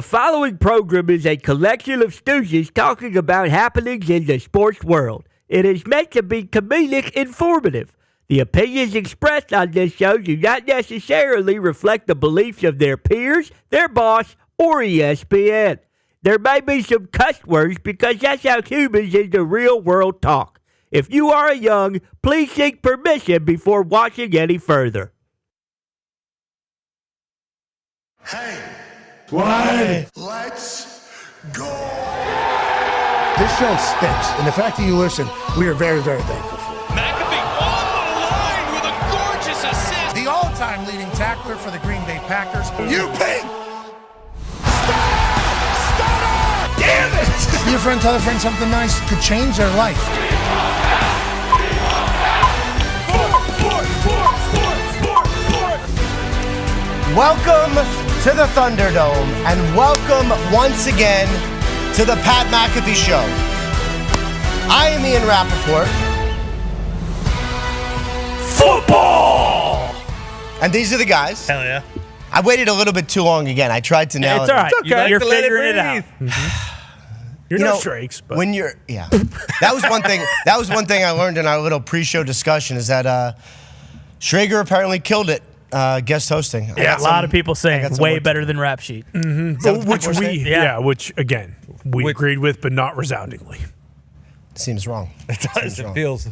The following program is a collection of stooges talking about happenings in the sports world. It is meant to be comedic informative. The opinions expressed on this show do not necessarily reflect the beliefs of their peers, their boss, or ESPN. There may be some cuss words because that's how humans in the real world talk. If you are young, please seek permission before watching any further. Hey. What? Let's go. This show stinks, and the fact that you listen, we are very, very thankful for. McAfee on the line with a gorgeous assist. The all-time leading tackler for the Green Bay Packers. You pink. Stop! Damn it! Be a friend, tell a friend something nice could change their life. Welcome to the Thunderdome, and welcome once again to the Pat McAfee Show. I am Ian Rappaport. Football! And these are the guys. Hell yeah. I waited a little bit too long again. I tried to nail it. It's all right. It's okay. You're To let it figuring it out. breathe. You're no Strakes, but when you're, yeah. That was one thing. That was one thing I learned in our little pre-show discussion is that Schrager apparently killed it guest hosting. yeah, a lot of people saying way work. better than Rap Sheet. Which Yeah. Again, we agreed with, but not resoundingly. seems wrong. It does. It feels.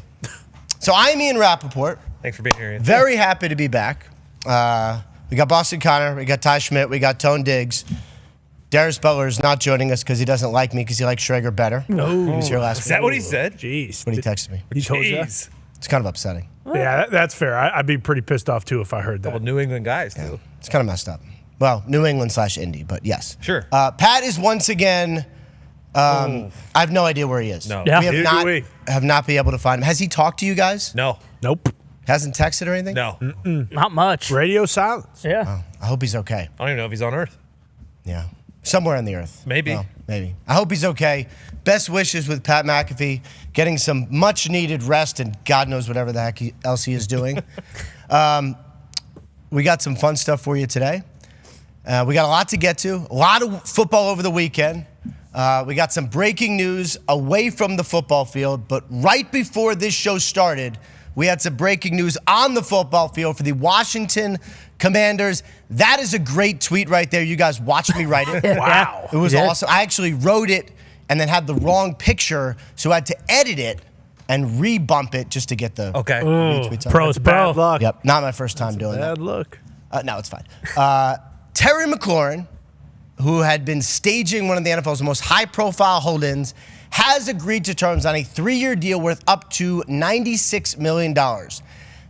So I'm Ian Rappaport. Thanks for being here, Ian. Very happy to be back. We got Boston Connor, we got Ty Schmidt, we got Tone Diggs. Darius Butler is not joining us because he doesn't like me because he likes Schrager better. No. He was here last Is week. that what he said? Jeez. What he texted me. He told you? Jeez. It's kind of upsetting. Yeah, that's fair. I'd be pretty pissed off, too, if I heard that. Couple New England guys, too. Yeah, it's kind of messed up. Well, New England / Indy, but yes. Sure. Pat is once again, I have no idea where he is. No. Yeah. We Neither do we. have not been able to find him. Has he talked to you guys? No. Nope. Hasn't texted or anything? No. Not much. Radio silence. Yeah. Oh, I hope he's okay. I don't even know if he's on Earth. Yeah. Somewhere on the earth. Maybe. Well, maybe. I hope he's okay. Best wishes with Pat McAfee, getting some much needed rest and God knows whatever the heck else he is doing. We got some fun stuff for you today. We got a lot to get to. A lot of football over the weekend. We got some breaking news away from the football field, but right before this show started, we had some breaking news on the football field for the Washington Commanders. That is a great tweet right there. You guys watched me write it. Wow. It was awesome. I actually wrote it and then had the wrong picture, so I had to edit it and re-bump it just to get the Okay. retweets up. Pros, Bad bro. luck. Yep, not my first time doing that. Bad luck. No, it's fine. Terry McLaurin, who had been staging one of the NFL's most high-profile hold-ins, has agreed to terms on a 3-year deal worth up to $96 million.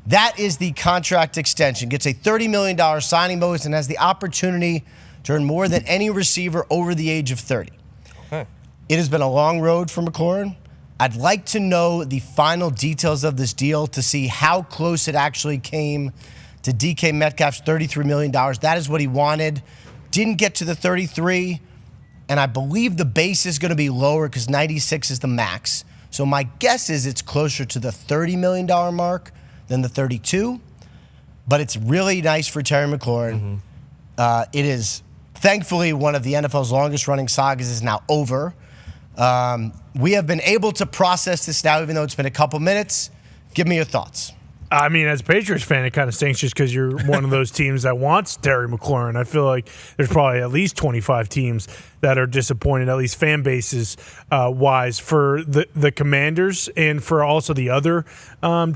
That is the contract extension. Gets a $30 million signing bonus and has the opportunity to earn more than any receiver over the age of 30. Okay. It has been a long road for McLaurin. I'd like to know the final details of this deal to see how close it actually came to DK Metcalf's $33 million. That is what he wanted. Didn't get to the 33, and I believe the base is going to be lower because 96 is the max. So my guess is it's closer to the $30 million mark than the 32. But it's really nice for Terry McLaurin. It is, thankfully, one of the NFL's longest-running sagas is now over. We have been able to process this now, even though it's been a couple minutes. Give me your thoughts. I mean, as a Patriots fan, it kind of stinks just because you're one of those teams that wants Terry McLaurin. I feel like there's probably at least 25 teams that are disappointed, at least fan bases wise, for the Commanders and for also the other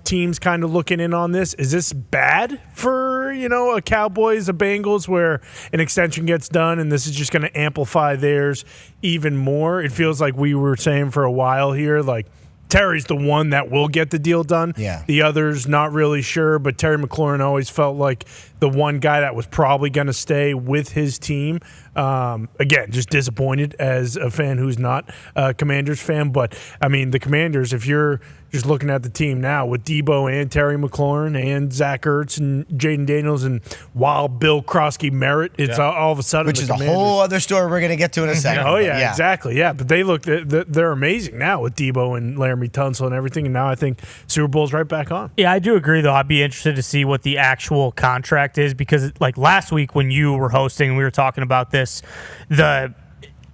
teams kind of looking in on this. Is this bad for, a Cowboys, a Bengals, where an extension gets done and this is just going to amplify theirs even more? It feels like we were saying for a while here, like, Terry's the one that will get the deal done. Yeah. The others, not really sure, but Terry McLaurin always felt like the one guy that was probably going to stay with his team. Again, just disappointed as a fan who's not a Commanders fan. But, I mean, the Commanders, if you're just looking at the team now with Debo and Terry McLaurin and Zach Ertz and Jaden Daniels and Wild Bill Krosky Merritt, it's all of a sudden Which is a whole other story we're going to get to in a second. Oh, yeah, exactly. Yeah, but they look, they're amazing now with Debo and Larry Laramie Tunsil and everything, and now I think Super Bowl's right back on. Yeah, I do agree, though. I'd be interested to see what the actual contract is because, like, last week when you were hosting and we were talking about this,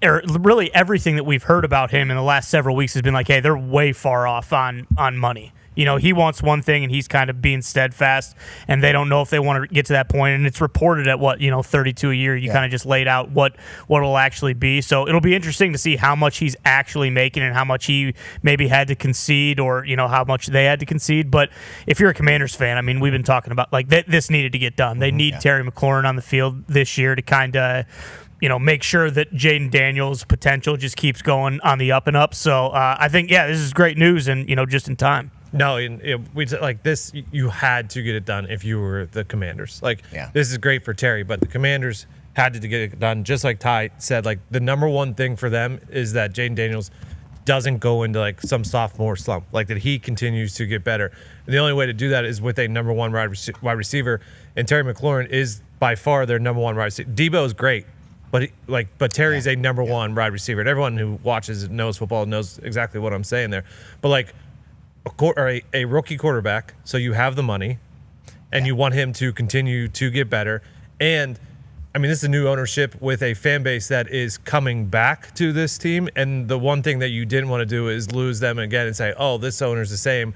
really everything that we've heard about him in the last several weeks has been like, hey, they're way far off on money. You know, he wants one thing and he's kind of being steadfast, and they don't know if they want to get to that point. And it's reported at 32 a year. You kind of just laid out what it'll actually be. So it'll be interesting to see how much he's actually making and how much he maybe had to concede, or how much they had to concede. But if you're a Commanders fan, I mean, we've been talking about like this needed to get done. They need Terry McLaurin on the field this year to kind of make sure that Jaden Daniels' potential just keeps going on the up and up. So I think, this is great news and, just in time. No, we like this. You had to get it done if you were the Commanders. This is great for Terry, but the Commanders had to get it done. Just like Ty said, like the number one thing for them is that Jaden Daniels doesn't go into like some sophomore slump, like that he continues to get better. And the only way to do that is with a number one wide receiver. And Terry McLaurin is by far their number one wide receiver. Debo is great, but Terry's a number one wide receiver. And everyone who watches and knows football knows exactly what I'm saying there. But like a rookie quarterback, so you have the money, and you want him to continue to get better. And I mean, this is a new ownership with a fan base that is coming back to this team. And the one thing that you didn't want to do is lose them again and say, oh, this owner's the same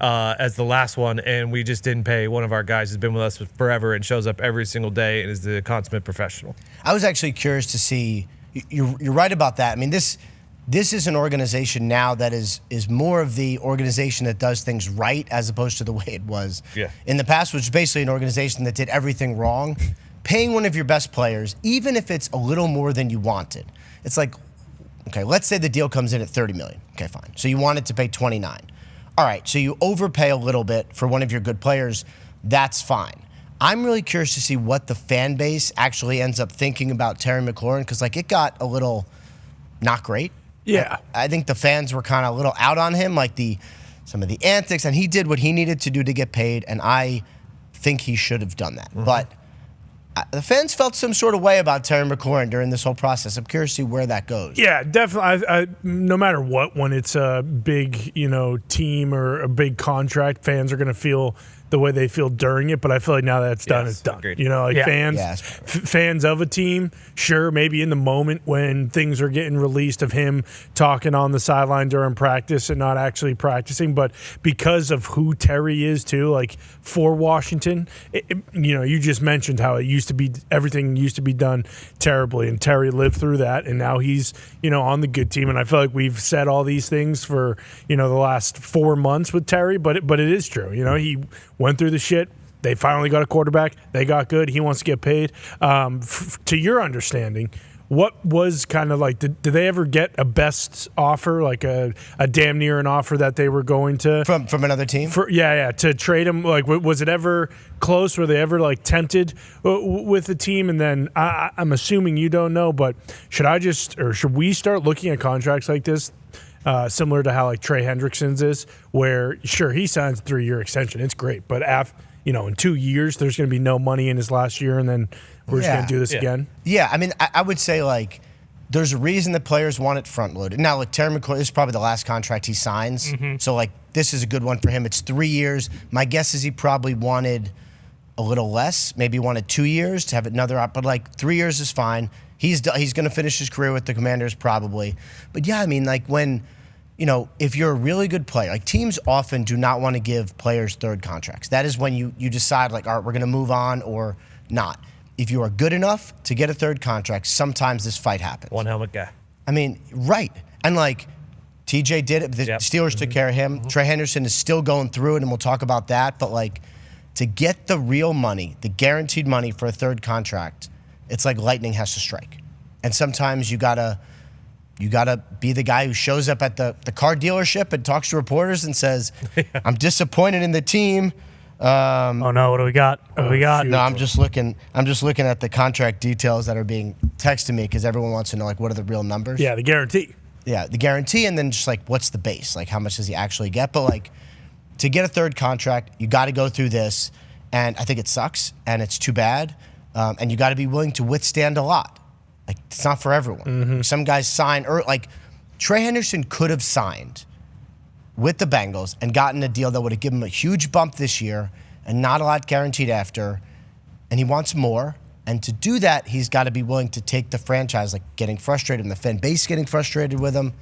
as the last one, and we just didn't pay one of our guys who's been with us forever and shows up every single day and is the consummate professional. I was actually curious to see, you're right about that. I mean, this is an organization now that is more of the organization that does things right as opposed to the way it was in the past, which is basically an organization that did everything wrong. Paying one of your best players, even if it's a little more than you wanted. It's like, okay, let's say the deal comes in at $30 million. Okay, fine. So you wanted to pay $29 million. All right, so you overpay a little bit for one of your good players. That's fine. I'm really curious to see what the fan base actually ends up thinking about Terry McLaurin, because it got a little not great. Yeah. I think the fans were kind of a little out on him, like some of the antics, and he did what he needed to do to get paid, and I think he should have done that. Mm-hmm. But the fans felt some sort of way about Terry McLaurin during this whole process. I'm curious to see where that goes. Yeah, definitely. No matter what, when it's a big, team or a big contract, fans are going to feel the way they feel during it. But I feel like now that it's done, it's done. Agreed. Fans of a team, sure, maybe in the moment when things are getting released of him talking on the sideline during practice and not actually practicing, but because of who Terry is too, like for Washington, you just mentioned how everything used to be done terribly, and Terry lived through that, and now he's on the good team. And I feel like we've said all these things for the last 4 months with Terry, but it is true. He went through the shit. They finally got a quarterback. They got good. He wants to get paid. To your understanding, what was kind of like, did they ever get a best offer, like a damn near an offer that they were going to? From another team? To trade him. Like, was it ever close? Were they ever, tempted with the team? And then I'm assuming you don't know, but should we start looking at contracts like this? Similar to how Trey Hendrickson's is, where sure he signs a 3-year extension, it's great, but in 2 years there's going to be no money in his last year, and then we're just going to do this again. Yeah, I mean, I would say there's a reason that players want it front loaded. Now, Terry McLaurin, this is probably the last contract he signs, so this is a good one for him. It's 3 years. My guess is he probably wanted a little less, maybe wanted 2 years to have another, but 3 years is fine. He's going to finish his career with the Commanders probably. But yeah, I mean, when, if you're a really good player, teams often do not want to give players third contracts. That is when you decide, all right, we're going to move on or not. If you are good enough to get a third contract, sometimes this fight happens. One helmet guy. I mean, right. And TJ did it. The Steelers took care of him. Mm-hmm. Trey Henderson is still going through it, and we'll talk about that. But to get the real money, the guaranteed money for a third contract, it's like lightning has to strike. And sometimes you gotta be the guy who shows up at the car dealership and talks to reporters and says, I'm disappointed in the team. Oh no, what do we got? No, I'm just looking at the contract details that are being texted me because everyone wants to know what are the real numbers. Yeah, the guarantee. Yeah, the guarantee, and then just what's the base? How much does he actually get? But to get a third contract, you got to go through this, and I think it sucks and it's too bad. And you got to be willing to withstand a lot. It's not for everyone. Mm-hmm. Some guys sign, Trey Henderson could have signed with the Bengals and gotten a deal that would have given him a huge bump this year and not a lot guaranteed after, and he wants more. And to do that, he's got to be willing to take the franchise, like getting frustrated, and the fan base getting frustrated with him.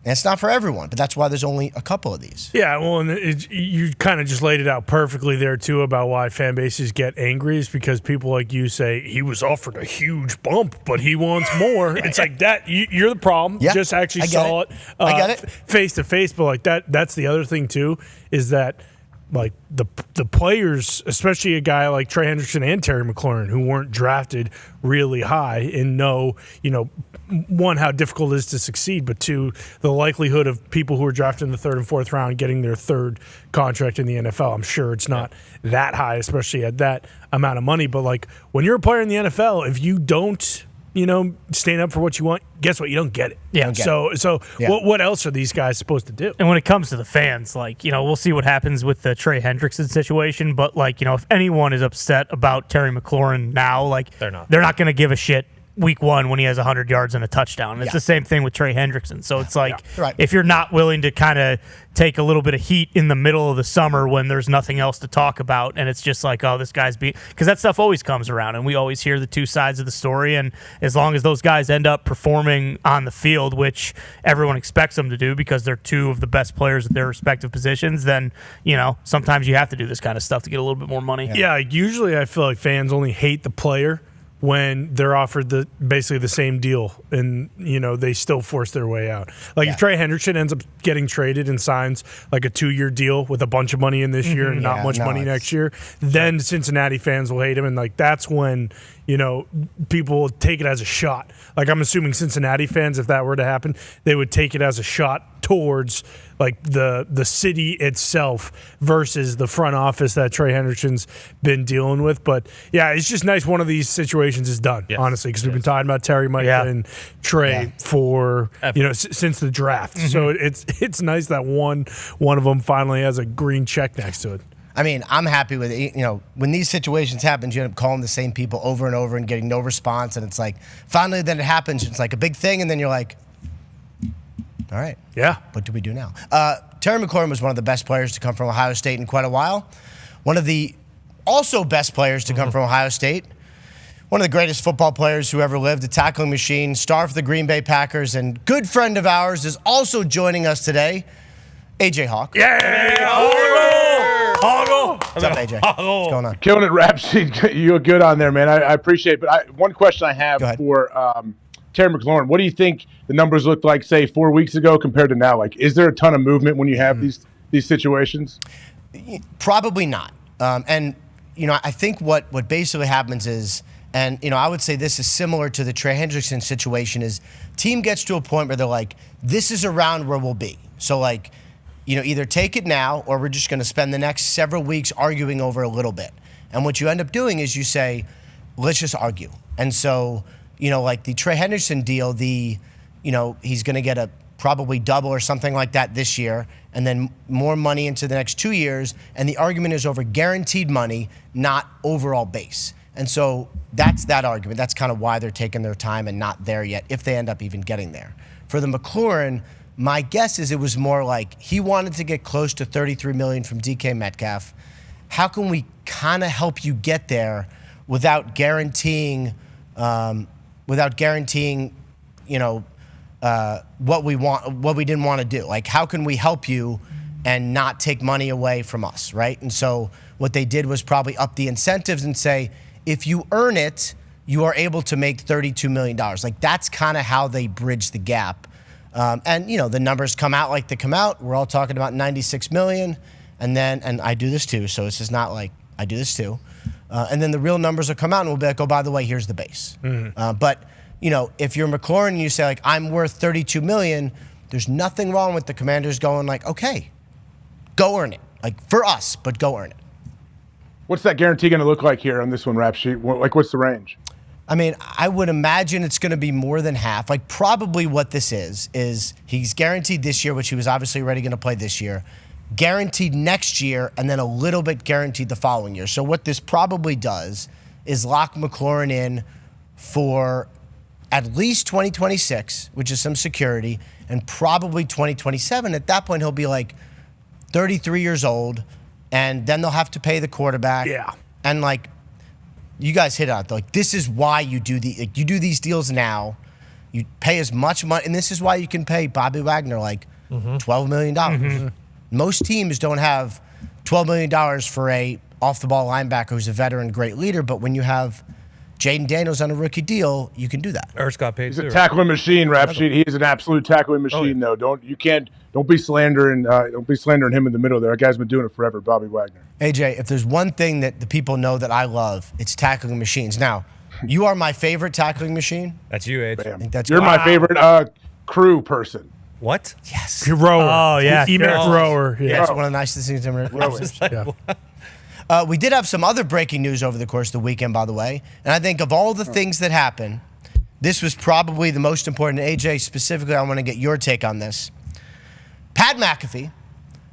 And it's not for everyone, but that's why there's only a couple of these. Yeah, well, and you kind of just laid it out perfectly there, too, about why fan bases get angry is because people like you say, he was offered a huge bump, but he wants more. It's like that. You're the problem. Yeah, Just actually saw it, I get it. face-to-face. But like that's the other thing, too, is that like the players, especially a guy like Trey Hendrickson and Terry McLaurin, who weren't drafted really high and know, one, how difficult it is to succeed, but two, the likelihood of people who are drafted in the third and fourth round getting their third contract in the NFL. I'm sure it's not that high, especially at that amount of money. But like when you're a player in the NFL, if you don't, stand up for what you want, guess what? You don't get it. Yeah. So what else are these guys supposed to do? And when it comes to the fans, we'll see what happens with the Trey Hendrickson situation. But if anyone is upset about Terry McLaurin now, they're not going to give a shit week one when he has 100 yards and a touchdown. It's the same thing with Trey Hendrickson. So it's if you're not willing to kind of take a little bit of heat in the middle of the summer when there's nothing else to talk about, and it's just like, oh, this guy's because that stuff always comes around, and we always hear the two sides of the story. And as long as those guys end up performing on the field, which everyone expects them to do because they're two of the best players at their respective positions, then sometimes you have to do this kind of stuff to get a little bit more money. Yeah, usually I feel like fans only hate the player when they're offered basically the same deal and, they still force their way out. If Trey Hendrickson ends up getting traded and signs like a 2-year deal with a bunch of money in this year and not much money next year, then Cincinnati fans will hate him. And that's when, people will take it as a shot. I'm assuming Cincinnati fans, if that were to happen, they would take it as a shot towards the city itself versus the front office that Trey Hendrickson's been dealing with. But yeah, it's just nice one of these situations is done, honestly, because we've been talking about Terry, Micah, and Trey for since the draft. So it's nice that one of them finally has a green check next to it. I mean, I'm happy with it. When these situations happen, you end up calling the same people over and over and getting no response. And it's like, finally, then it happens. It's like a big thing. And then you're like, all right. Yeah. What do we do now? Terry McLaurin was one of the best players to come from Ohio State in quite a while. One of the also best players to come from Ohio State. One of the greatest football players who ever lived, a tackling machine, star for the Green Bay Packers, and good friend of ours is also joining us today, AJ Hawk. What's up, AJ? What's going on? Killing it, Rap Sheet. You look good on there, man. I appreciate it. But one question I have for Terry McLaurin. What do you think the numbers looked like, say, 4 weeks ago compared to now? Is there a ton of movement when you have these situations? Probably not. I think what basically happens is, and I would say this is similar to the Trey Hendrickson situation, is team gets to a point where they're like, this is around where we'll be. So either take it now or we're just going to spend the next several weeks arguing over a little bit. And what you end up doing is you say, let's just argue. And so, the Trey Hendrickson deal, he's going to get a probably double or something like that this year, and then more money into the next 2 years. And the argument is over guaranteed money, not overall base. And so that's that argument. That's kind of why they're taking their time and not there yet, if they end up even getting there. For the McLaurin, my guess is it was more like he wanted to get close to $33 million from DK Metcalf. How can we kind of help you get there without guaranteeing, what we want, what we didn't want to do? How can we help you and not take money away from us, right? And so what they did was probably up the incentives and say, if you earn it, you are able to make $32 million. That's kind of how they bridge the gap. And the numbers come out like they come out. We're all talking about $96 million. And I do this too, so this is not like I do this too. And then the real numbers will come out and we'll be like, oh, by the way, here's the base. But if you're McLaurin and you say, I'm worth $32 million, there's nothing wrong with the Commanders going okay, go earn it. For us, but go earn it. What's that guarantee going to look like here on this one, Rap Sheet? What's the range? I mean, I would imagine it's going to be more than half. Probably what this is he's guaranteed this year, which he was obviously already going to play this year, guaranteed next year, and then a little bit guaranteed the following year. So what this probably does is lock McLaurin in for at least 2026, which is some security, and probably 2027. At that point, he'll be like, 33 years old, and then they'll have to pay the quarterback. Yeah. And like, you guys hit on it. Like, this is why you do you do these deals now. You pay as much money, and this is why you can pay Bobby Wagner like $12 million. Most teams don't have $12 million for a off-the-ball linebacker who's a veteran, great leader, but when you have Jaden Daniels on a rookie deal, you can do that. Ertz got paid. He's a tackling machine, Rap Sheet. He is an absolute tackling machine, though. Don't be slandering him in the middle there. That guy's been doing it forever, Bobby Wagner. AJ, if there's one thing that the people know that I love, it's tackling machines. Now, you are my favorite tackling machine. That's you, AJ. You're my favorite crew person. What? Yes. You're rower. Oh, yeah. Emac rower. Yeah, that's one of the nicest things I've ever heard. We did have some other breaking news over the course of the weekend, by the way. And I think of all the things that happened, this was probably the most important. AJ, specifically, I want to get your take on this. Pat McAfee,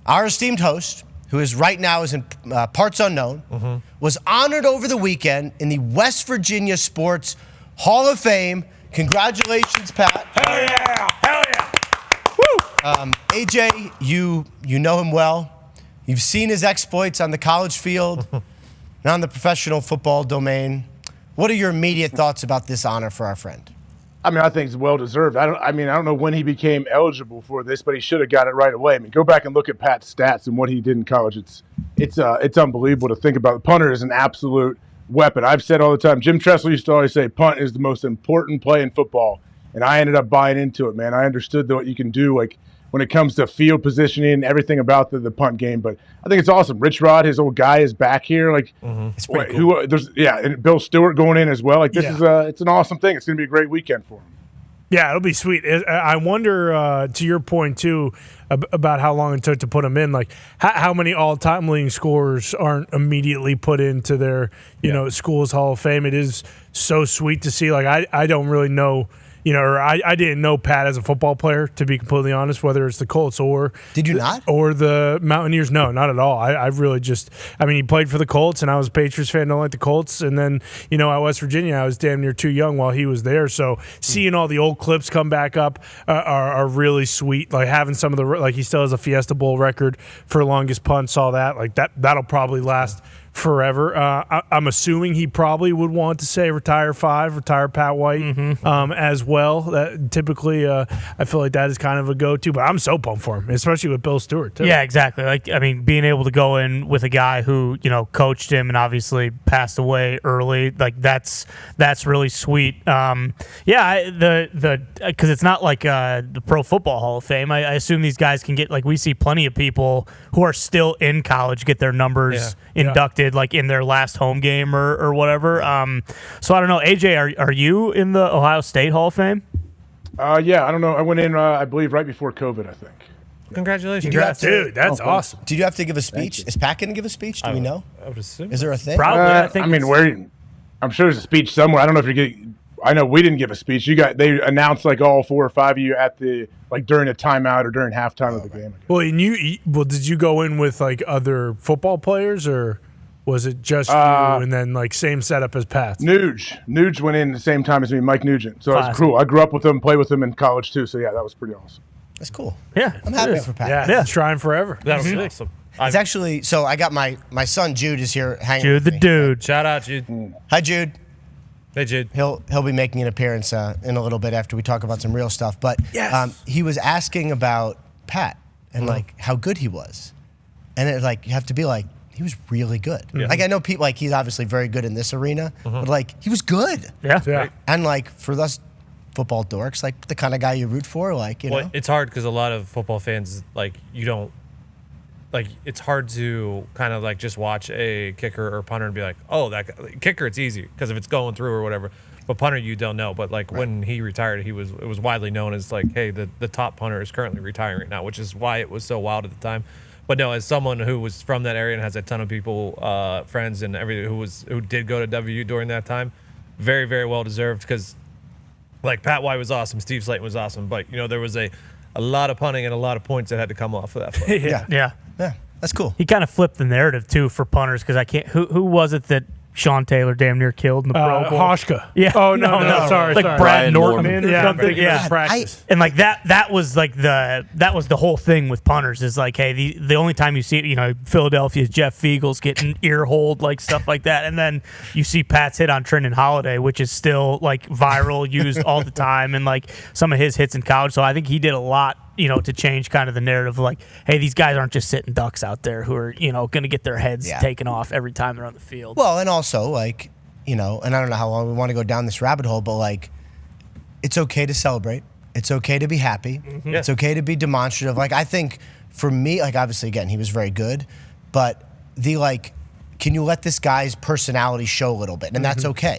our esteemed host, who is right now in parts unknown, was honored over the weekend in the West Virginia Sports Hall of Fame. Congratulations, Pat. Hell yeah. Hell yeah. Woo. AJ, you know him well. You've seen his exploits on the college field and on the professional football domain. What are your immediate thoughts about this honor for our friend? I mean, I think it's well deserved. I don't know when he became eligible for this, but he should have got it right away. I mean, go back and look at Pat's stats and what he did in college. It's unbelievable to think about. The punter is an absolute weapon. I've said all the time. Jim Tressel used to always say, punt is the most important play in football, and I ended up buying into it, man. I understood what you can do, like when it comes to field positioning, everything about the punt game. But I think it's awesome. Rich Rod, his old guy, is back here. Like, it's pretty cool. And Bill Stewart going in as well. Like, this is it's an awesome thing. It's going to be a great weekend for him. Yeah, it'll be sweet. I wonder, to your point too, about how long it took to put him in. Like, how many all-time leading scorers aren't immediately put into their, school's Hall of Fame? It is so sweet to see. Like, I don't really know. Or I didn't know Pat as a football player, to be completely honest, whether it's the Colts or Did you not? Or the Mountaineers. No, not at all. I really just, he played for the Colts, and I was a Patriots fan, don't like the Colts. And then, at West Virginia, I was damn near too young while he was there. So seeing all the old clips come back up are really sweet. Like having some of the, he still has a Fiesta Bowl record for longest punt, saw that. Like that'll probably last forever. I'm assuming he probably would want to say retire Pat White as well. That typically, I feel like that is kind of a go-to, but I'm so pumped for him, especially with Bill Stewart too. Yeah, exactly. Being able to go in with a guy who, coached him and obviously passed away early, like that's really sweet. Because it's not like the Pro Football Hall of Fame. I assume these guys can get, we see plenty of people who are still in college get their numbers inducted like in their last home game or whatever. So I don't know. AJ, are you in the Ohio State Hall of Fame? Yeah, I don't know. I went in, I believe, right before COVID, I think. Congratulations. Dude, that's awesome. Did you have to give a speech? Is Pat going to give a speech? Do we know? I would assume. Is there a thing? Probably. I think. I'm sure there's a speech somewhere. I don't know if you're getting. I know we didn't give a speech. They announced all 4 or 5 of you at the during a timeout or during halftime of the game. Well, did you go in with other football players, or was it just you and then same setup as Pat's? Nuge went in the same time as me, Mike Nugent. So it was cool. I grew up with him, played with him in college too. So yeah, that was pretty awesome. That's cool. Yeah, I'm happy for Pat. Yeah, trying forever. That was awesome. It's actually so. I got my son Jude is here hanging. Jude with the me. dude. Shout out, Jude. Hi, Jude. Hey, Jude. He'll be making an appearance in a little bit after we talk about some real stuff. But he was asking about Pat and how good he was, and you have to be he was really good. Yeah. I know people he's obviously very good in this arena, but he was good. Yeah. And for us football dorks, the kind of guy you root for, know. It's hard because a lot of football fans you don't. It's hard to kind of just watch a kicker or punter and be like, oh, that guy, kicker, it's easy because if it's going through or whatever. But punter, you don't know. But when he retired, it was widely known as hey, the top punter is currently retiring right now, which is why it was so wild at the time. But no, as someone who was from that area and has a ton of people, friends and everything who did go to WU during that time, very, very well deserved because Pat White was awesome, Steve Slayton was awesome, but there was a lot of punting and a lot of points that had to come off of that. Yeah, that's cool. He kind of flipped the narrative too for punters because I can't. Who was it that Sean Taylor damn near killed in the Pro Bowl. Hoshka. Yeah. Oh no, Like sorry. Brad Brian Norton. Norman. Yeah, I'm thinking Yeah. of practice. And like that was like that was the whole thing with punters is like, hey, the only time you see Philadelphia's Jeff Fiegel's getting ear hold, like stuff like that, and then you see Pat's hit on Trenton Holiday, which is still like viral, used all the time, and like some of his hits in college. So I think he did a lot, to change kind of the narrative of like, hey, these guys aren't just sitting ducks out there who are going to get their heads taken off every time they're on the field. Well, and also like. And I don't know how long we want to go down this rabbit hole, but like, it's okay to celebrate. It's okay to be happy. Mm-hmm. It's okay to be demonstrative. Like, I think for me, like, obviously, again, he was very good, but can you let this guy's personality show a little bit? And that's okay.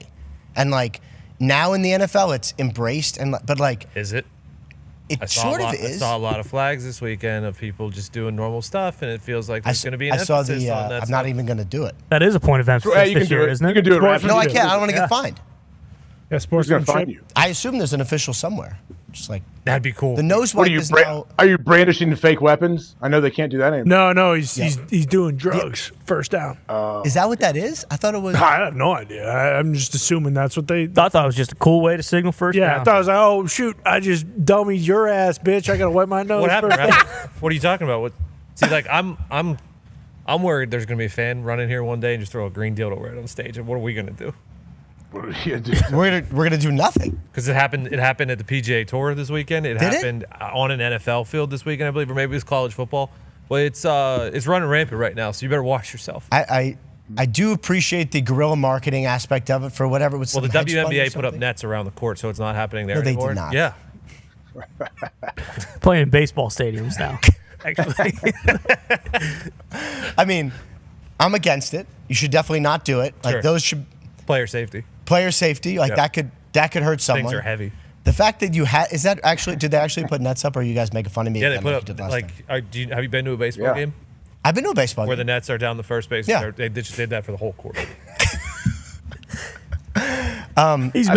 And like, now in the NFL, it's embraced, but like, is it? It sort of is. I saw a lot of flags this weekend of people just doing normal stuff, and it feels like there's going to be an emphasis on that. I'm not even going to do it. That is a point of emphasis this year, isn't it? You can do it right. No, I can't. I don't want to get fined. Yeah, sports going to find you. I assume there's an official somewhere. Just like that'd be cool. The nose wipe is now. Are you brandishing fake weapons? I know they can't do that anymore. No, he's doing drugs. First down. Is that what that is? I thought it was. I have no idea. I'm just assuming that's what they. I thought it was just a cool way to signal first down. Yeah, I thought it was like, oh shoot, I just dummied your ass, bitch. I gotta wipe my nose. What happened? First. What are you talking about? See, like I'm worried there's gonna be a fan run in here one day and just throw a green dildo right on stage. And what are we gonna do? What are you gonna do? We're gonna do nothing. Because it happened at the PGA Tour this weekend. It happened on an NFL field this weekend, I believe, or maybe it was college football. Well, it's running rampant right now, so you better watch yourself. I do appreciate the guerrilla marketing aspect of it for whatever it was. Well, the WNBA put up nets around the court, so it's not happening there anymore. They did not. Yeah. Playing in baseball stadiums now, actually. I mean, I'm against it. You should definitely not do it. Like those should player safety. Like that could hurt someone. Things are heavy. The fact that did they actually put nets up, or are you guys making fun of me? Yeah, they put up have you been to a baseball game? I've been to a baseball where game. the nets are down the first base. Yeah. They just did that for the whole court. He's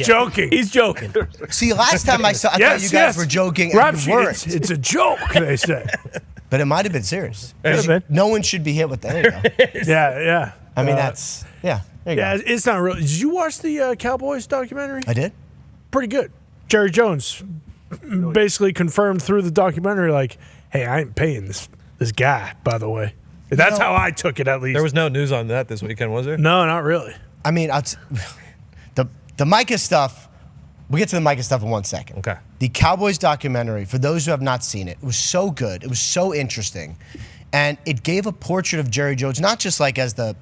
joking. He's joking. See, last time I thought you guys were joking. And you weren't. It's a joke, they say. But it might have been serious. No one should be hit with that. There you go. Yeah. I mean, that's There you go. It's not real. Did you watch the Cowboys documentary? I did. Pretty good. Jerry Jones basically confirmed through the documentary, like, hey, I ain't paying this guy, by the way. That's how I took it, at least. There was no news on that this weekend, was there? No, not really. I mean, the Micah stuff, we'll get to the Micah stuff in 1 second. Okay. The Cowboys documentary, for those who have not seen it, was so good. It was so interesting. And it gave a portrait of Jerry Jones, not just like as the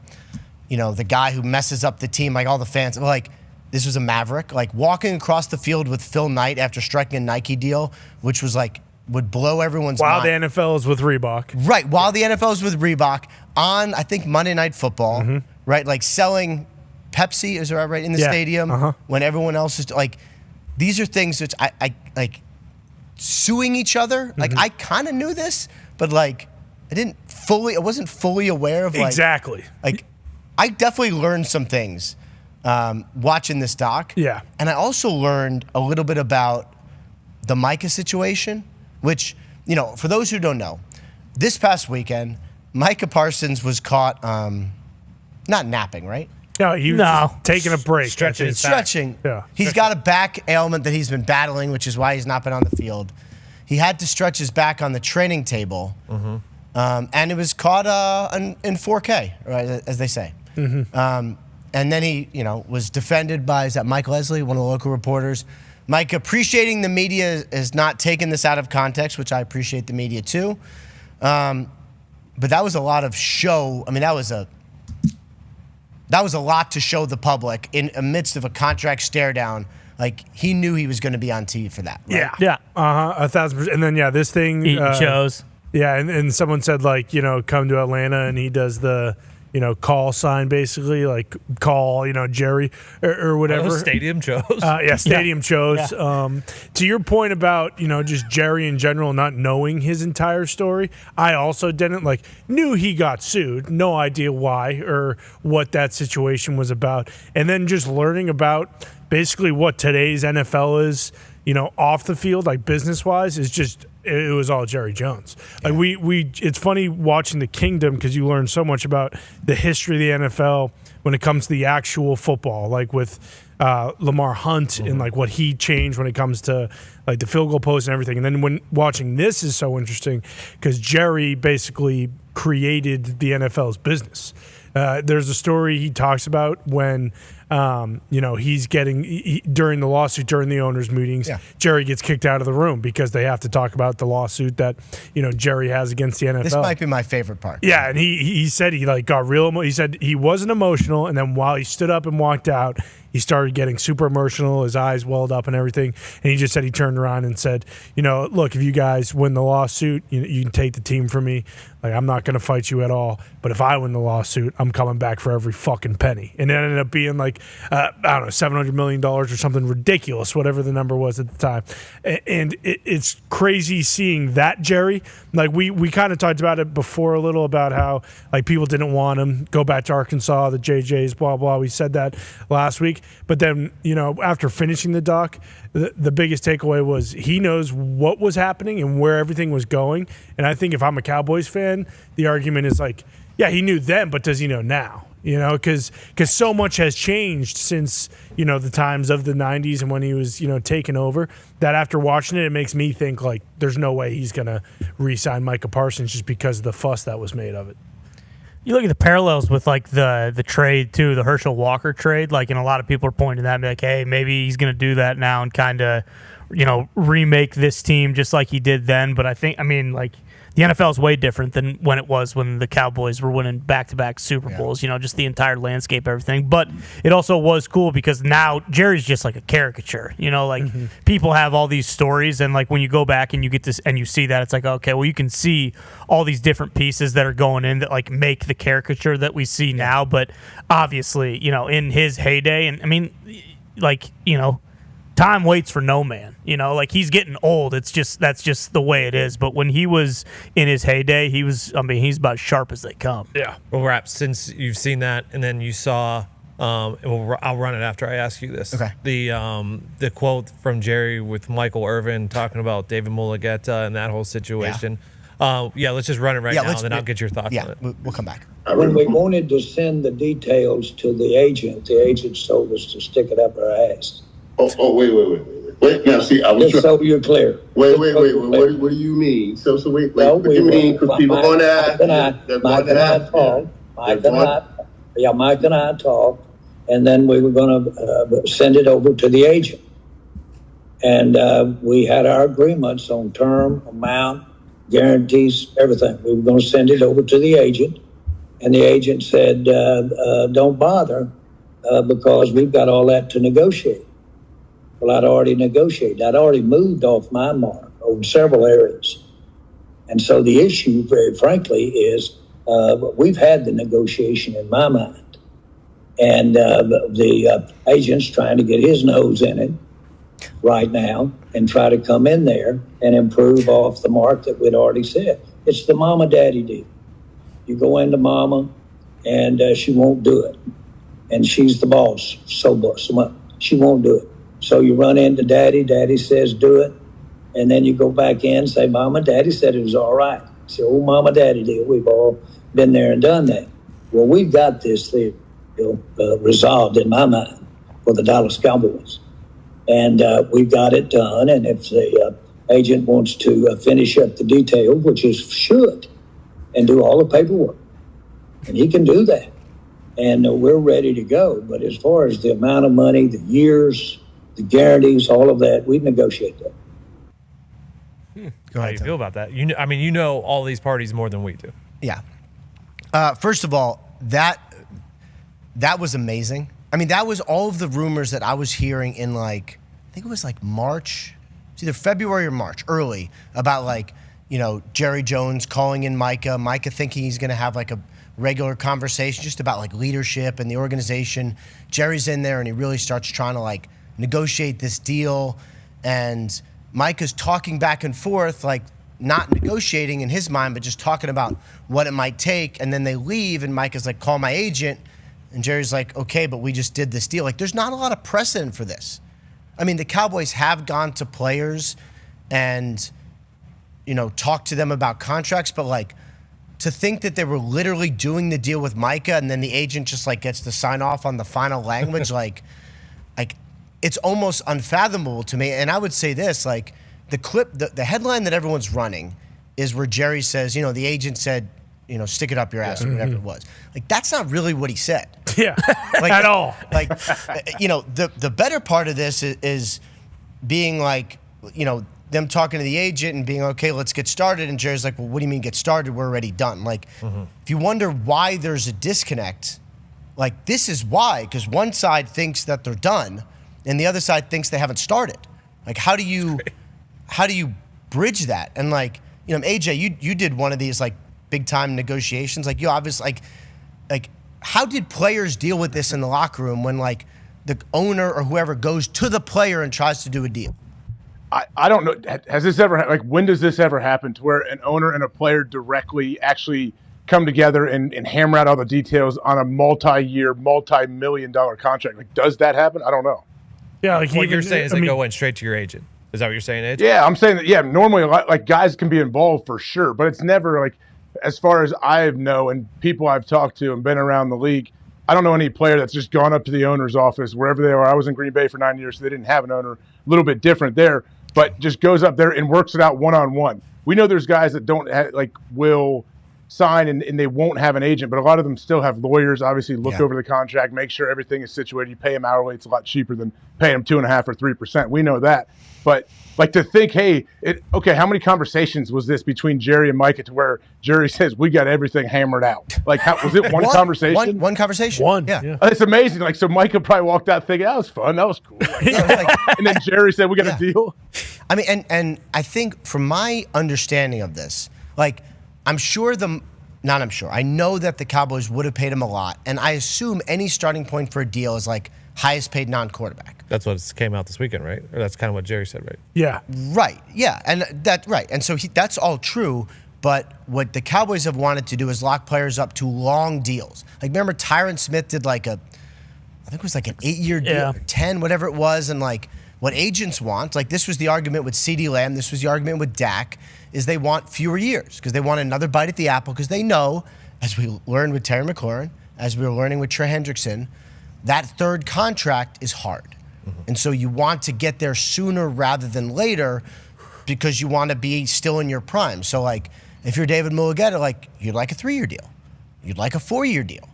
guy who messes up the team, like all the fans, but like this was a maverick. Like walking across the field with Phil Knight after striking a Nike deal, which was like, would blow everyone's mind. While the NFL is with Reebok. Right, while the NFL is with Reebok on, I think, Monday Night Football, right? Like selling Pepsi, is that right, in the stadium when everyone else is like, these are things which I like suing each other. Like I kind of knew this, but like I wasn't fully aware of like. Exactly. Like I definitely learned some things watching this doc. Yeah. And I also learned a little bit about the Micah situation, which, for those who don't know, this past weekend, Micah Parsons was caught not napping, right? No, he was just taking a break. Stretching. Yeah. He's got a back ailment that he's been battling, which is why he's not been on the field. He had to stretch his back on the training table, and it was caught in 4K, right, as they say. And then he, was defended by, is that Mike Leslie, one of the local reporters. Mike, appreciating the media is not taking this out of context, which I appreciate the media too. But that was a lot of show. I mean, that was a lot to show the public in amidst of a contract stare down. Like he knew he was going to be on TV for that. Right? Yeah. 1,000%. And then this thing eating shows. Yeah, and someone said like come to Atlanta and he does the call sign basically, like call Jerry or whatever. Stadium shows. Stadium shows. Yeah. To your point about just Jerry in general not knowing his entire story, I also didn't knew he got sued, no idea why or what that situation was about, and then just learning about basically what today's NFL is, off the field, like business wise, is just it was all Jerry Jones. Like we it's funny watching the Kingdom because you learn so much about the history of the NFL when it comes to the actual football, like with Lamar Hunt and like what he changed when it comes to like the field goal post and everything. And then when watching this is so interesting because Jerry basically created the NFL's business. There's a story he talks about when, he's getting during the lawsuit, during the owners' meetings, Jerry gets kicked out of the room because they have to talk about the lawsuit that, Jerry has against the NFL. This might be my favorite part. Yeah, and he said he like got real. He said he wasn't emotional, and then while he stood up and walked out, he started getting super emotional. His eyes welled up and everything. And he just said he turned around and said, look, if you guys win the lawsuit, you can take the team from me. Like, I'm not going to fight you at all. But if I win the lawsuit, I'm coming back for every fucking penny. And it ended up being like, I don't know, $700 million or something ridiculous, whatever the number was at the time. And it's crazy seeing that, Jerry. Like, we kind of talked about it before a little about how, like, people didn't want him. Go back to Arkansas, the JJs, blah, blah. We said that last week. But then, after finishing the doc, the biggest takeaway was he knows what was happening and where everything was going. And I think if I'm a Cowboys fan, the argument is like, yeah, he knew then, but does he know now? Because so much has changed since, the times of the 90s and when he was, taking over, that after watching it, it makes me think, like, there's no way he's going to re-sign Micah Parsons just because of the fuss that was made of it. You look at the parallels with, like, the trade, too, the Herschel Walker trade, like, and a lot of people are pointing to that and be like, hey, maybe he's going to do that now and kind of, remake this team just like he did then. But the NFL is way different than when it was when the Cowboys were winning back-to-back Super Bowls, just the entire landscape, everything. But it also was cool because now Jerry's just like a caricature, people have all these stories, and like when you go back and you get this and you see that, it's like, okay, well, you can see all these different pieces that are going in that like make the caricature that we see now. But obviously, in his heyday, and time waits for no man. He's getting old. That's just the way it is. But when he was in his heyday, he's about as sharp as they come. Yeah. Well, Raps, since you've seen that, and then you saw, I'll run it after I ask you this. Okay. The quote from Jerry with Michael Irvin talking about David Mulligeta and that whole situation. Let's just run it now, and then I'll get your thoughts on it. We'll come back. When we wanted to send the details to the agent told us to stick it up our ass. Oh, wait. Now, see, I was just so you're clear. Wait. What do you mean? So wait. What do you mean? Because people going to ask. Mike and I talked, and then we were going to send it over to the agent. And we had our agreements on term, amount, guarantees, everything. We were going to send it over to the agent, and the agent said, don't bother because we've got all that to negotiate. Well, I'd already negotiated. I'd already moved off my mark over several areas. And so the issue, very frankly, is we've had the negotiation in my mind. And the agent's trying to get his nose in it right now and try to come in there and improve off the mark that we'd already said. It's the mama-daddy deal. You go into mama, and she won't do it. And she's the boss, she won't do it. So you run into daddy, daddy says do it, and then you go back in and say, mama, daddy said it was all right. It's the old mama, daddy deal. We've all been there and done that. Well, we've got this thing resolved in my mind for the Dallas Cowboys. And we've got it done, and if the agent wants to finish up the detail, which is should, and do all the paperwork, and he can do that. And we're ready to go. But as far as the amount of money, the years, the guarantees, all of that, we negotiate that. Go ahead. How do you feel about that? You know all these parties more than we do. Yeah. First of all, that was amazing. I mean, that was all of the rumors that I was hearing in I think it was March. It's either February or March, early, about Jerry Jones calling in Micah thinking he's going to have a regular conversation just about leadership and the organization. Jerry's in there and he really starts trying to negotiate this deal, and Micah's talking back and forth, not negotiating in his mind, but just talking about what it might take. And then they leave, and Micah's like, call my agent. And Jerry's like, okay, but we just did this deal. There's not a lot of precedent for this. I mean, the Cowboys have gone to players and talk to them about contracts, but like to think that they were literally doing the deal with Micah and then the agent just like gets to sign off on the final language, like it's almost unfathomable to me. And I would say this, like the headline that everyone's running is where Jerry says, the agent said, stick it up your ass or whatever it was. Like, that's not really what he said. Yeah, at all. Like, the better part of this is being like, them talking to the agent and being, okay, let's get started. And Jerry's like, well, what do you mean get started? We're already done. Like, if you wonder why there's a disconnect, like, this is why. Because one side thinks that they're done and the other side thinks they haven't started. Like, how do you bridge that? And like, AJ, you did one of these like big time negotiations. Like, you obviously like how did players deal with this in the locker room when like the owner or whoever goes to the player and tries to do a deal? I don't know. Has this ever when does this ever happen to where an owner and a player directly actually come together and hammer out all the details on a multi-year, multi-million-dollar contract? Like, does that happen? I don't know. Yeah, like what you're saying is they go in straight to your agent. Is that what you're saying, AJ? Yeah, I'm saying that. Yeah, normally like guys can be involved for sure, but it's never like, as far as I know and people I've talked to and been around the league, I don't know any player that's just gone up to the owner's office wherever they are. I was in Green Bay for 9 years, so they didn't have an owner. A little bit different there, but just goes up there and works it out one-on-one. We know there's guys that don't will sign and they won't have an agent, but a lot of them still have lawyers. Obviously, look over the contract, make sure everything is situated. You pay them hourly; it's a lot cheaper than paying them 2.5% or 3%. We know that, but like to think, how many conversations was this between Jerry and Micah to where Jerry says we got everything hammered out? Like, was it one conversation? One conversation. Yeah. It's amazing. Like, so Micah probably walked out thinking that was fun, that was cool. And then Jerry said we got a deal. I mean, and I think from my understanding of this, like, I know that the Cowboys would have paid him a lot, and I assume any starting point for a deal is like highest paid non-quarterback. That's what came out this weekend, right? Or that's kind of what Jerry said, right? Yeah. Right. Yeah. And And so that's all true. But what the Cowboys have wanted to do is lock players up to long deals. Like, remember Tyron Smith did I think it was like an 8-year deal, or 10, whatever it was. And like what agents want, like this was the argument with CeeDee Lamb, this was the argument with Dak, is they want fewer years because they want another bite at the apple because they know, as we learned with Terry McLaurin, as we were learning with Trey Hendrickson, that third contract is hard. And so you want to get there sooner rather than later because you want to be still in your prime. So like if you're David Mulugeta, like you'd like a 3-year deal. You'd like a 4-year deal.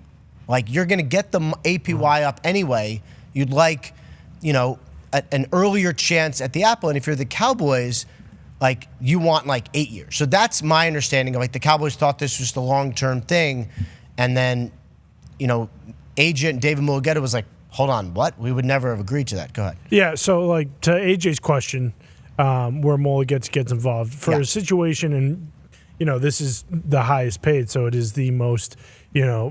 Like you're going to get the APY up anyway. You'd like, an earlier chance at the apple. And if you're the Cowboys, like you want like 8 years. So that's my understanding of like the Cowboys thought this was the long-term thing. And then, agent David Mulugeta was like, hold on, what? We would never have agreed to that. Go ahead. Yeah, so like to AJ's question, where Mulugeta gets involved for a situation, and this is the highest paid, so it is the most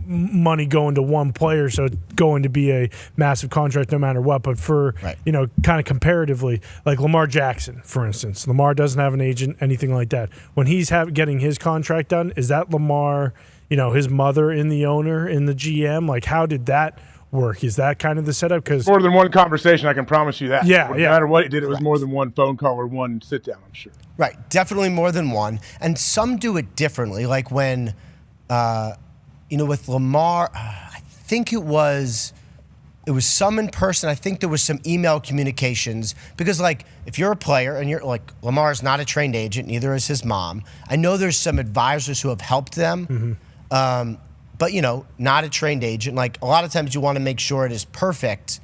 money going to one player, so it's going to be a massive contract no matter what. But for kind of comparatively, like Lamar Jackson, for instance, Lamar doesn't have an agent, anything like that. When he's getting his contract done, is that Lamar? His mother in the owner in the GM? Like, how did that work? Is that kind of the setup? Because more than one conversation, I can promise you that. No matter what he did, it was more than one phone call or one sit down, I'm sure. Right, definitely more than one. And some do it differently. Like when, with Lamar, I think it was some in person. I think there was some email communications because like if you're a player and you're like Lamar's not a trained agent, neither is his mom. I know there's some advisors who have helped them. But, not a trained agent. Like, a lot of times you want to make sure it is perfect,